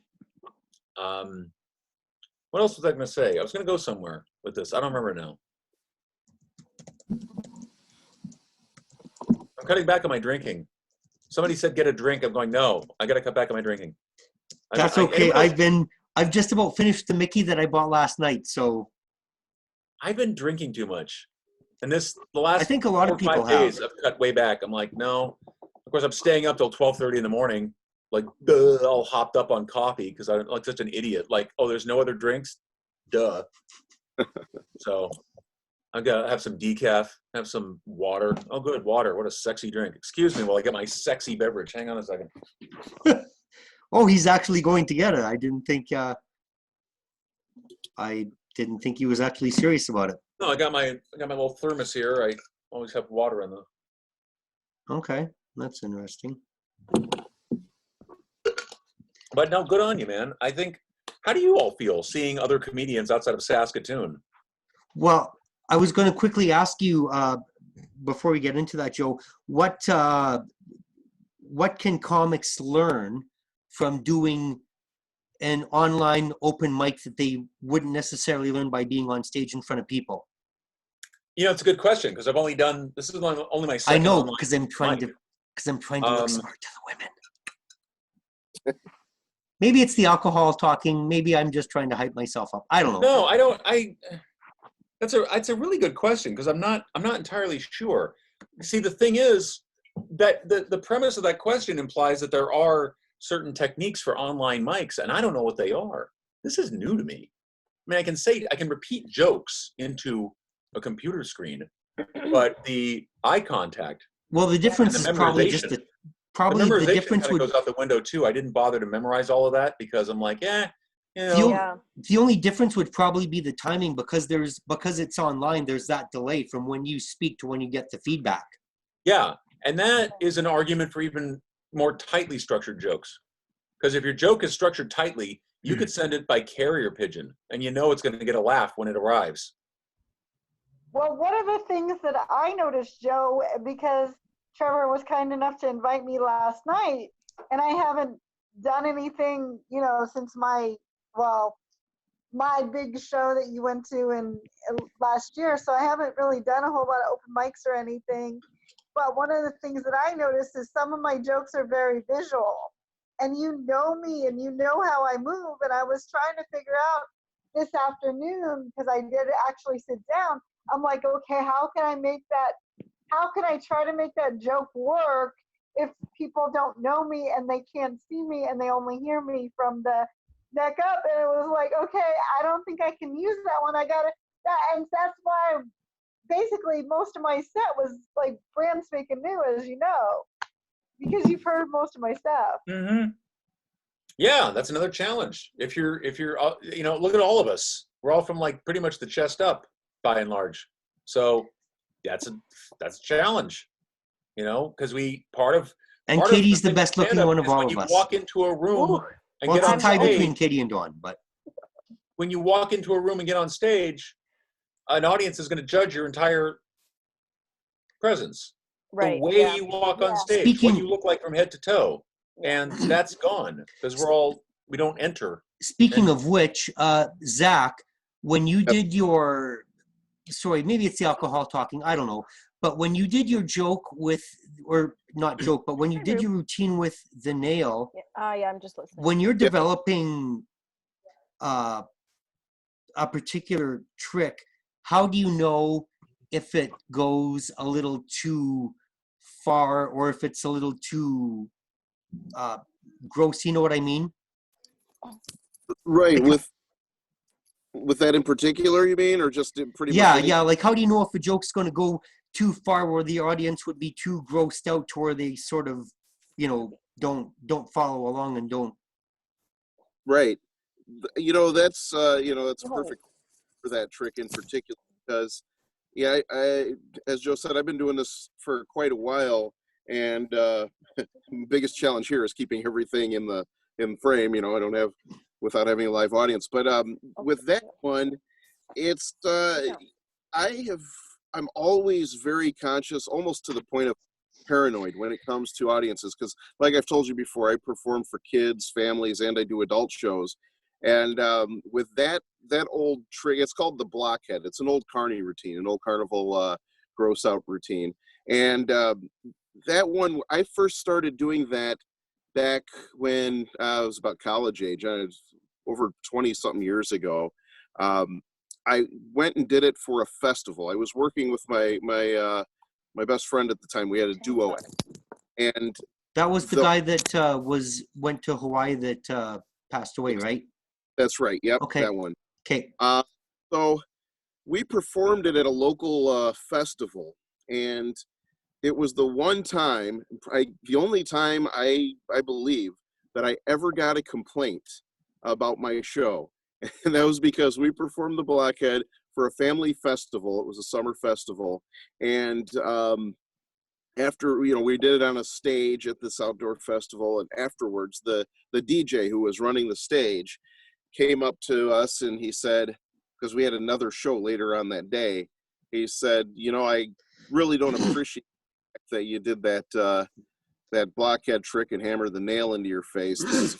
What else was I going to say? I was going to go somewhere with this. I don't remember now. I'm cutting back on my drinking. Somebody said get a drink. I'm going, no, I got to cut back on my drinking. That's okay. I've just about finished the Mickey that I bought last night. So I've been drinking too much. And the last I think a lot of people days I've cut way back. I'm like, no. Of course, I'm staying up till 12:30 in the morning, like, all hopped up on coffee because I'm like such an idiot. Like, oh, there's no other drinks? Duh. So I'm going to have some decaf, have some water. Oh, good, water. What a sexy drink. Excuse me while I get my sexy beverage. Hang on a second. Oh, he's actually going to get it. I didn't think he was actually serious about it. No, I got my little thermos here. I always have water in them. Okay, that's interesting. But no, good on you, man. I think, how do you all feel seeing other comedians outside of Saskatoon? Well, I was going to quickly ask you, before we get into that, Joe, what can comics learn from doing an online open mic that they wouldn't necessarily learn by being on stage in front of people? You know, it's a good question because I've only done, this is only my I second know, online because I'm trying mic. to look smart to the women. Maybe it's the alcohol talking. Maybe I'm just trying to hype myself up. I don't know. No, I don't. That's a really good question because I'm not entirely sure. See, the thing is that the premise of that question implies that there are certain techniques for online mics, and I don't know what they are. This is new to me. I mean, I can repeat jokes into a computer screen, but the eye contact. Well, the difference and the is probably just memorization- probably the the memorization difference kind of would goes out the window too. I didn't bother to memorize all of that because I'm like, you know. the only difference would probably be the timing because it's online. There's that delay from when you speak to when you get the feedback. Yeah, and that is an argument for even more tightly structured jokes. Because if your joke is structured tightly, you could send it by carrier pigeon, and you know it's going to get a laugh when it arrives. Well, one of the things that I noticed, Joe, because Trevor was kind enough to invite me last night, and I haven't done anything, since my big show that you went to in last year. So I haven't really done a whole lot of open mics or anything. But one of the things that I noticed is some of my jokes are very visual. And you know me and you know how I move. And I was trying to figure out this afternoon, because I did actually sit down. I'm like, okay, how can I try to make that joke work if people don't know me and they can't see me and they only hear me from the neck up? And it was like, okay, I don't think I can use that one. And that's why basically most of my set was like brand spanking new, as you know, because you've heard most of my stuff. Mm-hmm. Yeah, that's another challenge. If you're, look at all of us. We're all from like pretty much the chest up, by and large. So that's a challenge, because And Katie's the best looking one of all of us. When you walk into a room and well, get it's on a tie stage, between Katie and Dawn, but when you walk into a room and get on stage, an audience is going to judge your entire presence. Right. The way you walk on stage, what you look like from head to toe. And that's gone because we don't enter. Speaking of which, Zach, when you did maybe it's the alcohol talking, I don't know. But when you did your joke when you did your routine with the nail, I'm just listening. when you're developing a particular trick, how do you know if it goes a little too far or if it's a little too gross? You know what I mean? Right. With that in particular, you mean, or just pretty much? Yeah. Like, how do you know if a joke's going to go too far where the audience would be too grossed out to where they sort of, don't follow along and don't. Right. That's perfect for that trick in particular because, I as Joe said, I've been doing this for quite a while, and biggest challenge here is keeping everything in frame. I don't have without having a live audience, but with that one, it's I'm always very conscious, almost to the point of paranoid when it comes to audiences, because like I've told you before, I perform for kids, families, and I do adult shows. And with that old trick, it's called the blockhead. It's an old carny routine, an old carnival gross out routine. And that one, I first started doing that back when I was about college age. I was over 20 something years ago. I went and did it for a festival. I was working with my best friend at the time. We had a duo act, and that was the guy that went to Hawaii that passed away, right? That's right. Yep. Okay. That one. Okay. So we performed it at a local festival, and it was the only time I believe that I ever got a complaint about my show. And that was because we performed the Blockhead for a family festival. It was a summer festival. And after, we did it on a stage at this outdoor festival. And afterwards, the DJ who was running the stage came up to us and he said, because we had another show later on that day, he said, I really don't appreciate that you did that Blockhead trick and hammered the nail into your face. This is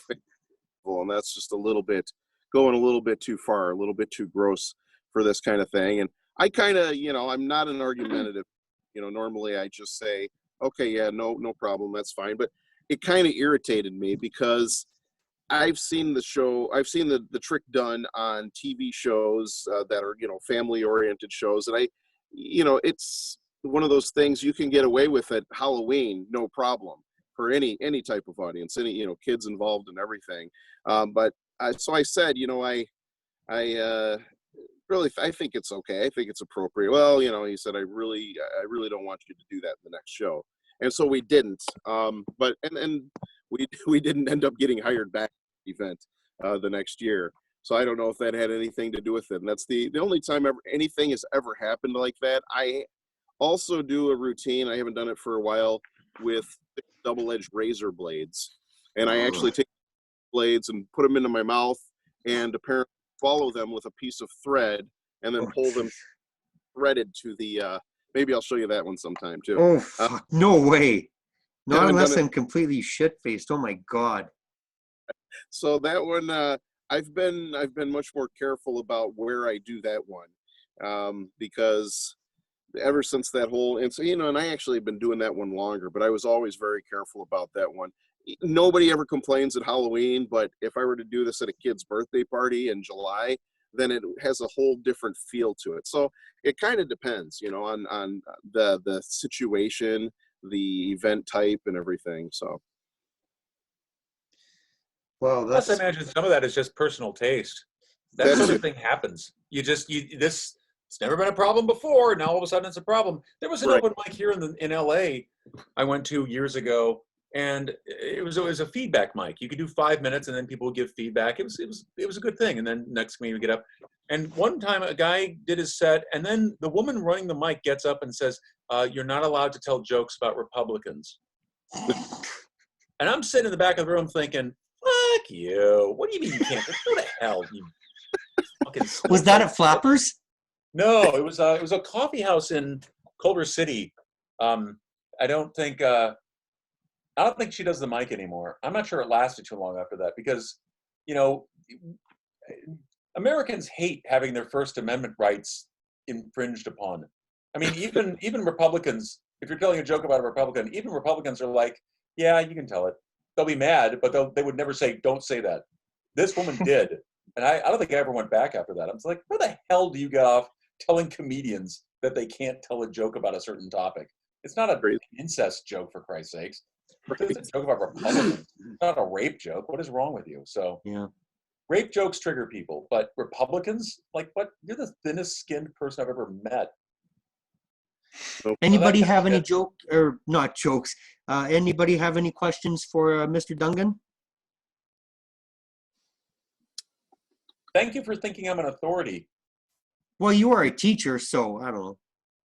and that's just going a little bit too far, a little bit too gross for this kind of thing. And I kind of, I'm not an argumentative, normally I just say, okay, yeah, no problem, that's fine. But it kind of irritated me because I've seen the show, I've seen the trick done on TV shows that are, family-oriented shows. And it's one of those things you can get away with at Halloween, no problem, for any type of audience, any, kids involved and everything. So I said, I think it's okay. I think it's appropriate. Well, he said, I really don't want you to do that in the next show. And so we didn't. But we didn't end up getting hired back to the event the next year. So I don't know if that had anything to do with it. And that's the only time anything has ever happened like that. I also do a routine. I haven't done it for a while with double-edged razor blades. And I actually take blades and put them into my mouth and apparently follow them with a piece of thread and then pull them threaded to the maybe I'll show you that one sometime too. Oh fuck, no way. Not unless I'm completely shit-faced. Oh my god. So that one I've been much more careful about where I do that one. Because ever since that whole, and so, and I actually have been doing that one longer, but I was always very careful about that one. Nobody ever complains at Halloween, but if I were to do this at a kid's birthday party in July, then it has a whole different feel to it. So it kind of depends, on the situation, the event type and everything. So. Well, Plus, I imagine some of that is just personal taste. That sort of thing happens. It's never been a problem before. Now all of a sudden it's a problem. There was an open mic here in LA I went to years ago, and it was a feedback mic. You could do 5 minutes, and then people would give feedback. It was a good thing. And then next comedian would get up. And one time a guy did his set, and then the woman running the mic gets up and says, "You're not allowed to tell jokes about Republicans." And I'm sitting in the back of the room thinking, "Fuck you! What do you mean you can't? Who the hell you fucking?" Was that at Flappers? No, it was a coffee house in Culver City. I don't think she does the mic anymore. I'm not sure it lasted too long after that because, Americans hate having their First Amendment rights infringed upon. I mean, even Republicans, if you're telling a joke about a Republican, even Republicans are like, yeah, you can tell it. They'll be mad, but they would never say, don't say that. This woman did. And I don't think I ever went back after that. I'm just like, where the hell do you get off telling comedians that they can't tell a joke about a certain topic? It's not an incest joke, for Christ's sakes. It's a joke about Republicans. It's not a rape joke. What is wrong with you? So yeah, rape jokes trigger people, but Republicans, like, what? You're the thinnest skinned person I've ever met. Anybody have any joke or not jokes? Anybody have any questions for Mr. Dungan? Thank you for thinking I'm an authority. Well, you are a teacher, so I don't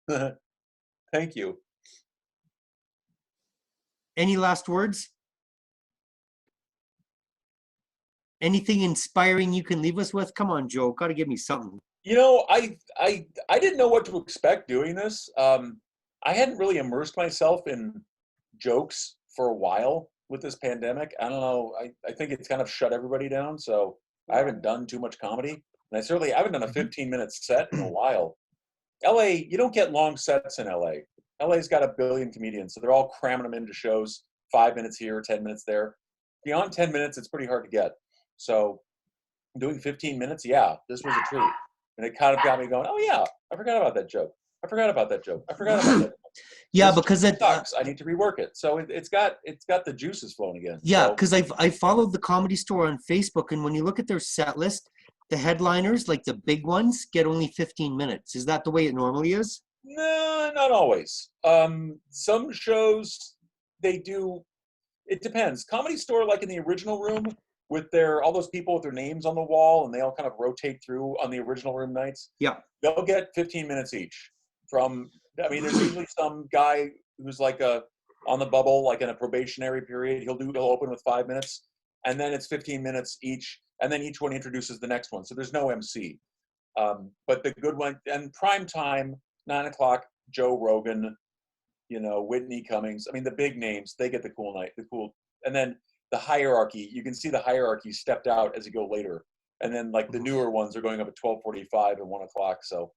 know. Thank you. Any last words? Anything inspiring you can leave us with? Come on, Joe. Got to give me something. I didn't know what to expect doing this. I hadn't really immersed myself in jokes for a while with this pandemic. I don't know. I think it's kind of shut everybody down. So I haven't done too much comedy. And I haven't done a 15-minute set in a while. LA, you don't get long sets in LA. LA's got 1 billion comedians, so they're all cramming them into shows, 5 minutes here, 10 minutes there. Beyond 10 minutes, it's pretty hard to get. So doing 15 minutes, yeah, this was a treat. And it kind of got me going, oh yeah, I forgot about that joke. I forgot about that joke. I forgot about that joke. Yeah, this because it sucks. I need to rework it. So it's got the juices flowing again. Yeah, because I followed the Comedy Store on Facebook, and when you look at their set list, the headliners, like the big ones, get only 15 minutes. Is that the way it normally is? No, not always. Some shows, they do, it depends. Comedy Store, like in the original room, with all those people with their names on the wall, and they all kind of rotate through on the original room nights. Yeah. They'll get 15 minutes each. There's usually some guy who's like on the bubble, like in a probationary period. He'll open with 5 minutes, and then it's 15 minutes each, and then each one introduces the next one. So there's no MC. But the good one, and prime time, 9 o'clock, Joe Rogan, Whitney Cummings. I mean, the big names, they get the cool night, and then the hierarchy. You can see the hierarchy stepped out as you go later, and then like the newer ones are going up at 12:45 and 1 o'clock. So,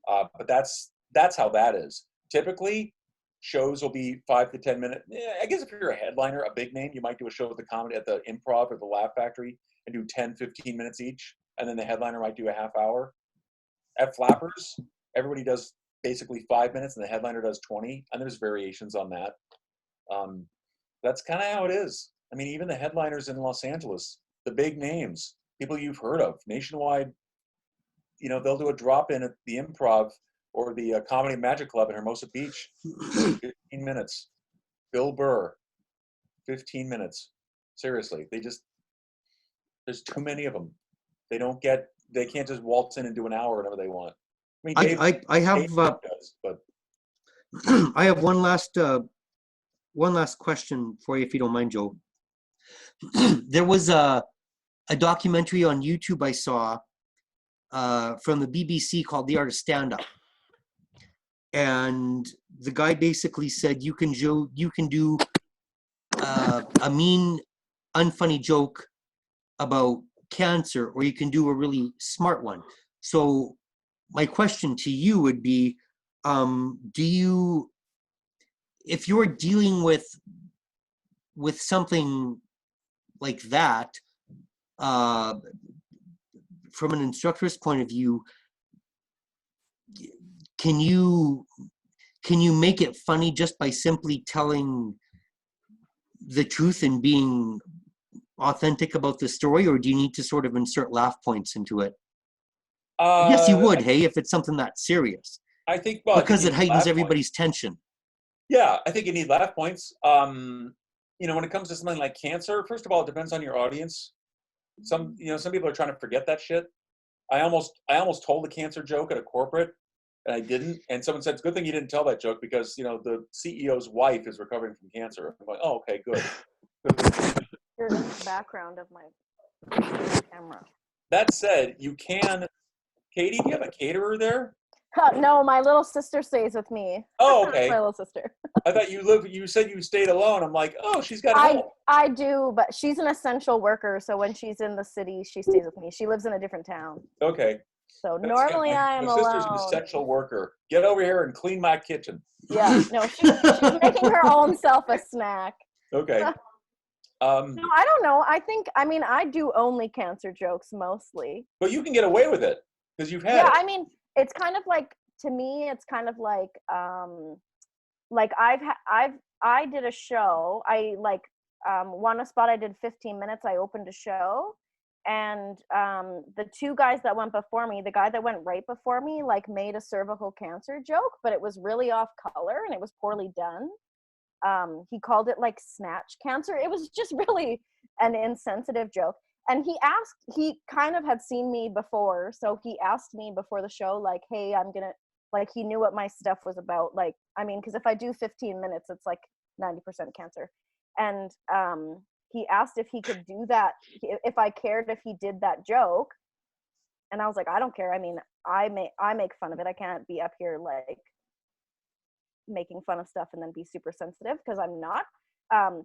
but that's how that is. Typically, shows will be 5 to 10 minutes. I guess if you're a headliner, a big name, you might do a show at the comedy at the Improv or the Laugh Factory and do 10, 15 minutes each, and then the headliner might do a half hour. At Flappers, everybody does basically 5 minutes, and the headliner does 20, and there's variations on that. That's kind of how it is. I mean, even the headliners in Los Angeles, the big names, people you've heard of, nationwide, they'll do a drop-in at the Improv or the Comedy Magic Club in Hermosa Beach, 15 minutes. Bill Burr, 15 minutes. Seriously, there's too many of them. They can't just waltz in and do an hour whenever they want. I mean, I have does, but I have one last question for you, if you don't mind, Joe. There was a documentary on YouTube I saw from the BBC called The Art of Stand-Up, and the guy basically said you can do a mean, unfunny joke about cancer, or you can do a really smart one. So my question to you would be, if you're dealing with something like that, from an instructor's point of view, can you make it funny just by simply telling the truth and being authentic about the story, or do you need to sort of insert laugh points into it? I guess you would, if it's something that serious. I think because it heightens everybody's tension. Yeah, I think you need laugh points. When it comes to something like cancer, first of all, it depends on your audience. Some people are trying to forget that shit. I almost told a cancer joke at a corporate, and I didn't. And someone said, "It's a good thing you didn't tell that joke because the CEO's wife is recovering from cancer." I'm like, "Oh, okay, good." You're in the background of my camera. That said, you can. Katie, do you have a caterer there? No, my little sister stays with me. Oh, okay. My little sister. I thought you said you stayed alone. I'm like, oh, she's got help. I do, but she's an essential worker, so when she's in the city, she stays with me. She lives in a different town. Okay. So normally I am my alone. sister's an essential worker. Get over here and clean my kitchen. Yeah, no, she's making her own self a snack. Okay. No, I don't know. I do only cancer jokes mostly. But you can get away with it because you've had it. Yeah, I mean, it's kind of like, to me, it's kind of like I did a show. I won a spot. I did 15 minutes. I opened a show, and the two guys that went before me, the guy that went right before me, made a cervical cancer joke, but it was really off color and it was poorly done. He called it snatch cancer. It was just really an insensitive joke. And he kind of had seen me before, so he asked me before the show, hey, I'm gonna, he knew what my stuff was about. Because if I do 15 minutes, it's 90% cancer. And he asked if he could do that, if I cared if he did that joke. And I was like, I don't care. I mean, I make fun of it. I can't be up here making fun of stuff and then be super sensitive, because I'm not.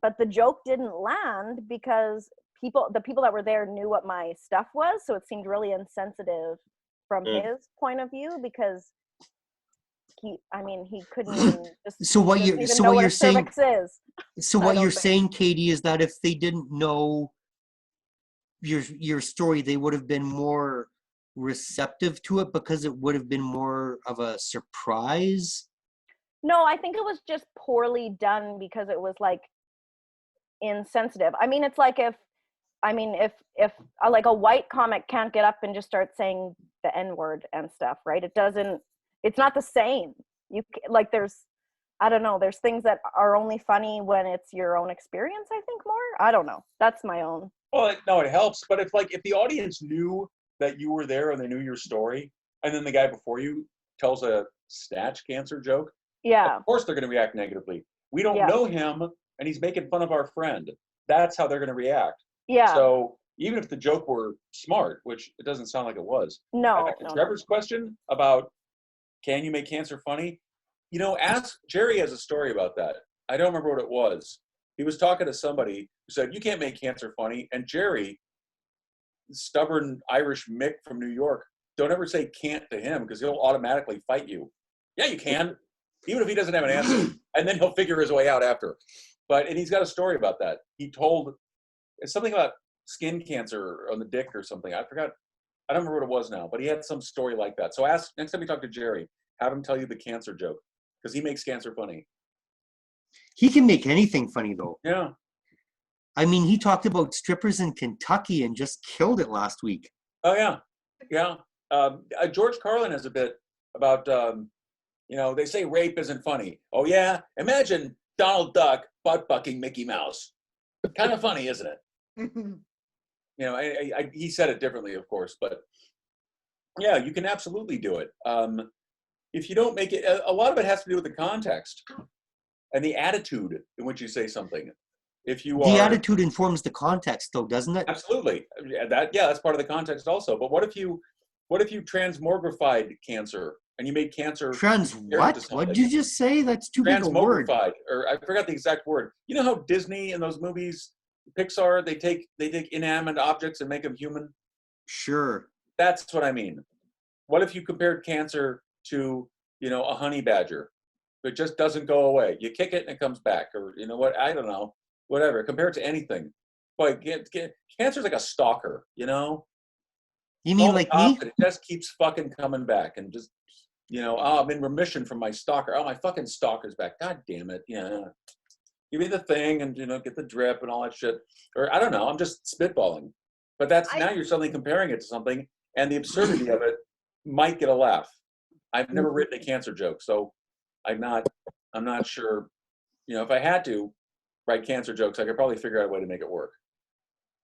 But the joke didn't land because the people that were there knew what my stuff was, so it seemed really insensitive from his point of view, because he couldn't even just So what you're saying is. So what you're saying, Katie, is that if they didn't know your story, they would have been more receptive to it because it would have been more of a surprise? No, I think it was just poorly done because it was insensitive. I mean, it's if a white comic can't get up and just start saying the N-word and stuff, right? It's not the same. There's things that are only funny when it's your own experience, I think, more. I don't know. That's my own. Well, no, it helps. But if the audience knew that you were there and they knew your story, and then the guy before you tells a snatch cancer joke, yeah, of course they're going to react negatively. We don't know him, and he's making fun of our friend. That's how they're going to react. Yeah. So even if the joke were smart, which it doesn't sound like it was. No. Trevor's question about can you make cancer funny? Jerry has a story about that. I don't remember what it was. He was talking to somebody who said, you can't make cancer funny. And Jerry, stubborn Irish Mick from New York, don't ever say can't to him because he'll automatically fight you. Yeah, you can, even if he doesn't have an answer. And then he'll figure his way out after. And he's got a story about that. He told, it's something about skin cancer on the dick or something. I forgot. I don't remember what it was now, but he had some story like that. So next time you talk to Jerry, have him tell you the cancer joke because he makes cancer funny. He can make anything funny, though. Yeah. I mean, he talked about strippers in Kentucky and just killed it last week. Oh, yeah. Yeah. George Carlin has a bit about, they say rape isn't funny. Oh, yeah? Imagine Donald Duck butt-bucking Mickey Mouse. Kind of funny, isn't it? He said it differently, of course, but yeah, you can absolutely do it. If you don't make it, a lot of it has to do with the context and the attitude in which you say something. The attitude informs the context, though, doesn't it? Absolutely. That's part of the context also. But what if you transmogrified cancer and you made cancer what? What did you just say? That's too big a word. Transmogrified, or I forgot the exact word. You know how Disney in those movies, Pixar, they take inanimate objects and make them human? Sure. That's what I mean. What if you compared cancer to, a honey badger? It just doesn't go away. You kick it and it comes back, or what? I don't know. Whatever. Compare it to anything. Boy, cancer's like a stalker. You mean like me? It just keeps fucking coming back, and just I'm in remission from my stalker. Oh, my fucking stalker's back. God damn it. Yeah. Give me the thing and get the drip and all that shit. Or I don't know. I'm just spitballing. But now you're suddenly comparing it to something, and the absurdity of it might get a laugh. I've never written a cancer joke, so I'm not sure. If I had to write cancer jokes, I could probably figure out a way to make it work.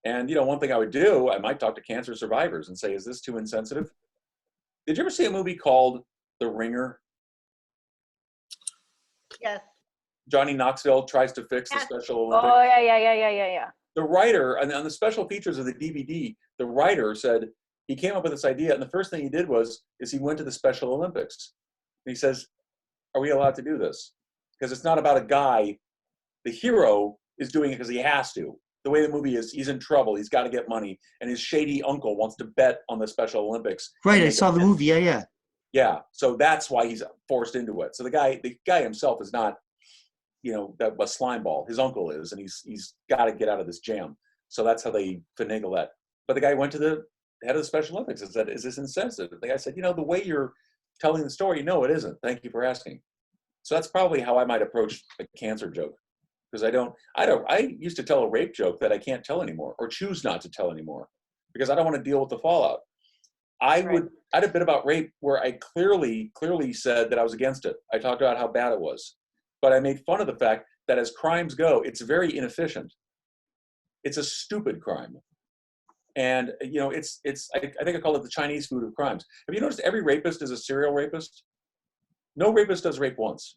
And one thing I would do, I might talk to cancer survivors and say, is this too insensitive? Did you ever see a movie called The Ringer? Yes. Johnny Knoxville tries to fix the Special Olympics. Oh, yeah. The writer, and on the special features of the DVD, the writer said he came up with this idea, and the first thing he did is he went to the Special Olympics. And he says, are we allowed to do this? Because it's not about a guy. The hero is doing it because he has to. The way the movie is, he's in trouble. He's got to get money. And his shady uncle wants to bet on the Special Olympics. Right, I saw the movie. Yeah. Yeah, so that's why he's forced into it. So the guy himself is not, a slime ball. His uncle is, and he's got to get out of this jam. So that's how they finagle that. But the guy went to the head of the Special Olympics and said, is this insensitive? The guy said, the way you're telling the story, no, it isn't. Thank you for asking. So that's probably how I might approach a cancer joke. Because I used to tell a rape joke that I can't tell anymore, or choose not to tell anymore, because I don't want to deal with the fallout. I had a bit about rape where I clearly said that I was against it. I talked about how bad it was, but I made fun of the fact that as crimes go, it's very inefficient. It's a stupid crime. And, I think I call it the Chinese food of crimes. Have you noticed every rapist is a serial rapist? No rapist does rape once.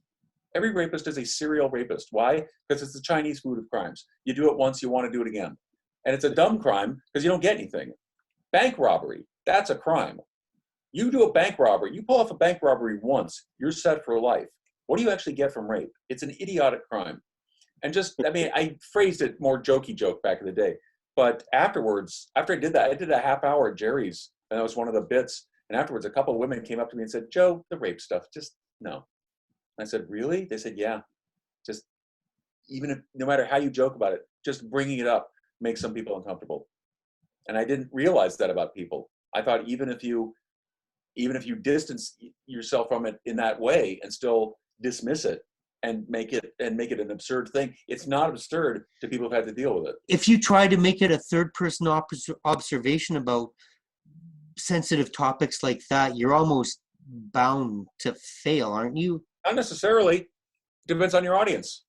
Every rapist is a serial rapist. Why? Because it's the Chinese food of crimes. You do it once, you want to do it again. And it's a dumb crime because you don't get anything. Bank robbery, that's a crime. You do a bank robbery, you pull off a bank robbery once, you're set for life. What do you actually get from rape? It's an idiotic crime. And I phrased it more jokey joke back in the day. But afterwards, after I did that, I did a half hour at Jerry's, and that was one of the bits. And afterwards, a couple of women came up to me and said, Joe, the rape stuff, just no. I said, really? They said, yeah. Just no matter how you joke about it, just bringing it up makes some people uncomfortable. And I didn't realize that about people. I thought even if you distance yourself from it in that way and still dismiss it and make it an absurd thing, it's not absurd to people who've had to deal with it. If you try to make it a third-person observation about sensitive topics like that, you're almost bound to fail, aren't you? Not necessarily. Depends on your audience.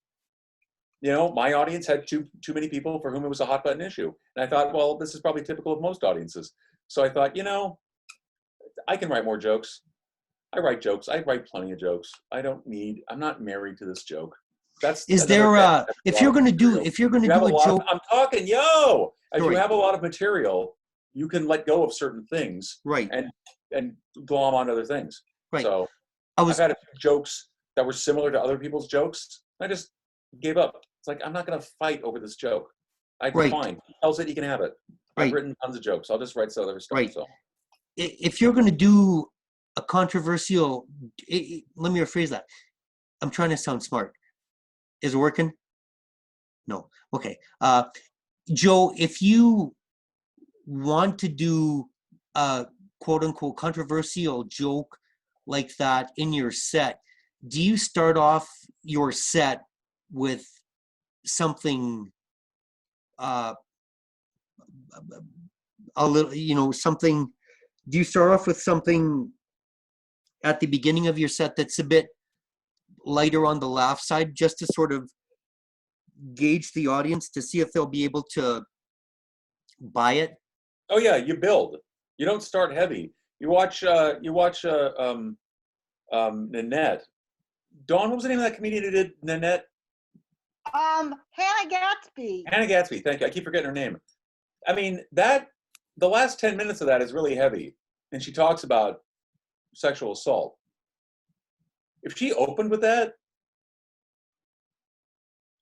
My audience had too many people for whom it was a hot button issue. And I thought, well, this is probably typical of most audiences. So I thought, I can write more jokes. I write jokes. I write plenty of jokes. I'm not married to this joke. If you're going to do a joke. I'm talking, if you have a lot of material, you can let go of certain things. Right. And glom on other things. Right. So I've had a few jokes that were similar to other people's jokes. I just gave up. It's like, I'm not going to fight over this joke. Right. Fine. He tells it, he can have it. I've Right. written tons of jokes. I'll just write some other stuff. Right. So. If you're going to do a controversial, let me rephrase that. I'm trying to sound smart. Is it working? No. Okay. Joe, if you want to do a quote unquote controversial joke like that in your set, do you start off your set with something a little, something, do you start off with something at the beginning of your set that's a bit lighter on the laugh side, just to sort of gauge the audience to see if they'll be able to buy it? Oh yeah, you build. You don't start heavy. You watch Nanette. Dawn, what was the name of that comedian who did Nanette? Hannah Gatsby. Hannah Gatsby, thank you. I keep forgetting her name. I mean, the last 10 minutes of that is really heavy. And she talks about sexual assault. If she opened with that,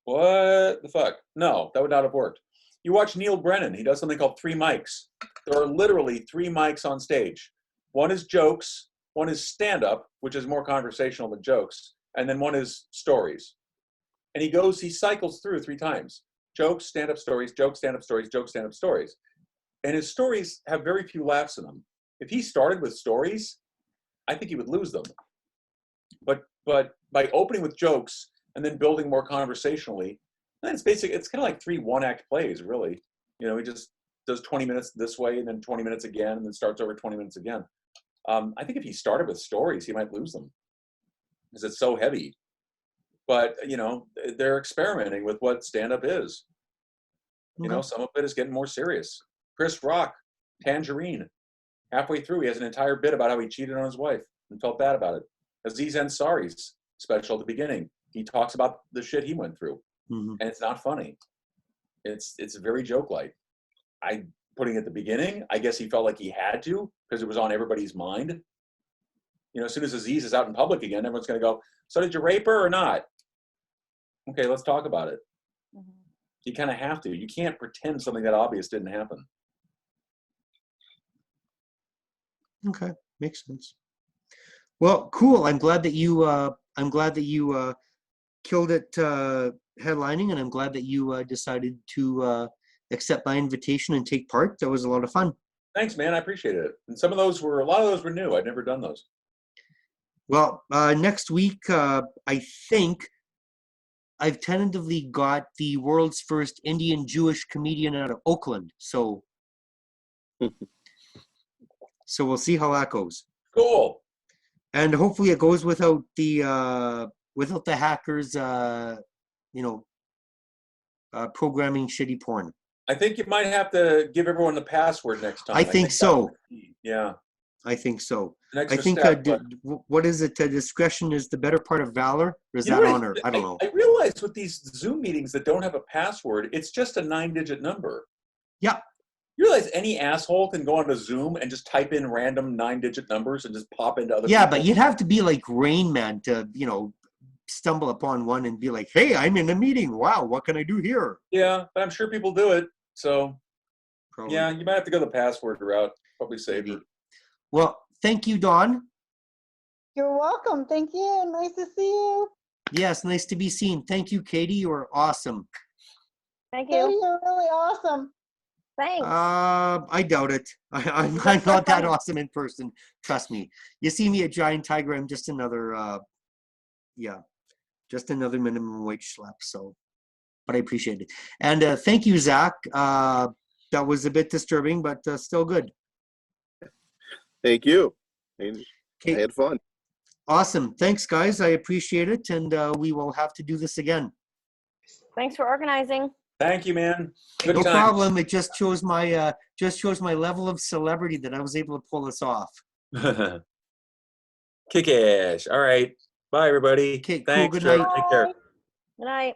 what the fuck? No, that would not have worked. You watch Neil Brennan. He does something called 3 mics. There are literally 3 mics on stage. One is jokes, one is stand-up, which is more conversational than jokes, and then one is stories. And he cycles through 3 times. Jokes, stand-up stories, jokes, stand-up stories, jokes, stand-up stories. And his stories have very few laughs in them. If he started with stories, I think he would lose them. But by opening with jokes and then building more conversationally, then it's kind of like 3 one-act plays, really. He just does 20 minutes this way and then 20 minutes again and then starts over 20 minutes again. I think if he started with stories, he might lose them because it's so heavy. But, they're experimenting with what stand-up is. Some of it is getting more serious. Chris Rock, Tangerine. Halfway through, he has an entire bit about how he cheated on his wife and felt bad about it. Aziz Ansari's special at the beginning, he talks about the shit he went through. Mm-hmm. And it's not funny. It's very joke-like. Putting at the beginning, I guess he felt like he had to because it was on everybody's mind. As soon as Aziz is out in public again, everyone's going to go, so did you rape her or not? Okay, let's talk about it. Mm-hmm. You kind of have to. You can't pretend something that obvious didn't happen. Okay, makes sense. Well, cool. I'm glad that you killed it headlining, and I'm glad that you decided to accept my invitation and take part. That was a lot of fun. Thanks, man. I appreciate it. And a lot of those were new. I'd never done those. Well, next week, I think I've tentatively got the world's first Indian Jewish comedian out of Oakland. So we'll see how that goes. Cool. And hopefully it goes without the hackers, programming shitty porn. I think you might have to give everyone the password next time. I think so. Yeah. I think so. I think what is it? Discretion is the better part of valor, or is that honor? I don't know. I realize with these Zoom meetings that don't have a password, it's just a 9-digit number. Yeah. You realize any asshole can go onto Zoom and just type in random 9-digit numbers and just pop into other people? But you'd have to be like Rain Man to, stumble upon one and be like, hey, I'm in a meeting. Wow, what can I do here? Yeah, but I'm sure people do it. So, probably. Yeah, you might have to go the password route. Probably safer. Well, thank you, Dawn. You're welcome. Thank you. Nice to see you. Yes, nice to be seen. Thank you, Katie. You are awesome. Thank you. Katie, you're really awesome. Thanks. I doubt it. I'm not that awesome in person. Trust me. You see me at Giant Tiger, I'm just another, just another minimum wage schlep. So, but I appreciate it. And thank you, Zach. That was a bit disturbing, but still good. Thank you. I had fun. Awesome. Thanks, guys. I appreciate it. And we will have to do this again. Thanks for organizing. Thank you, man. Good no times. problem. It just shows my level of celebrity that I was able to pull this off. Kick ass. All right. Bye, everybody. Okay, thanks. cool. Good night. Take care. Good night.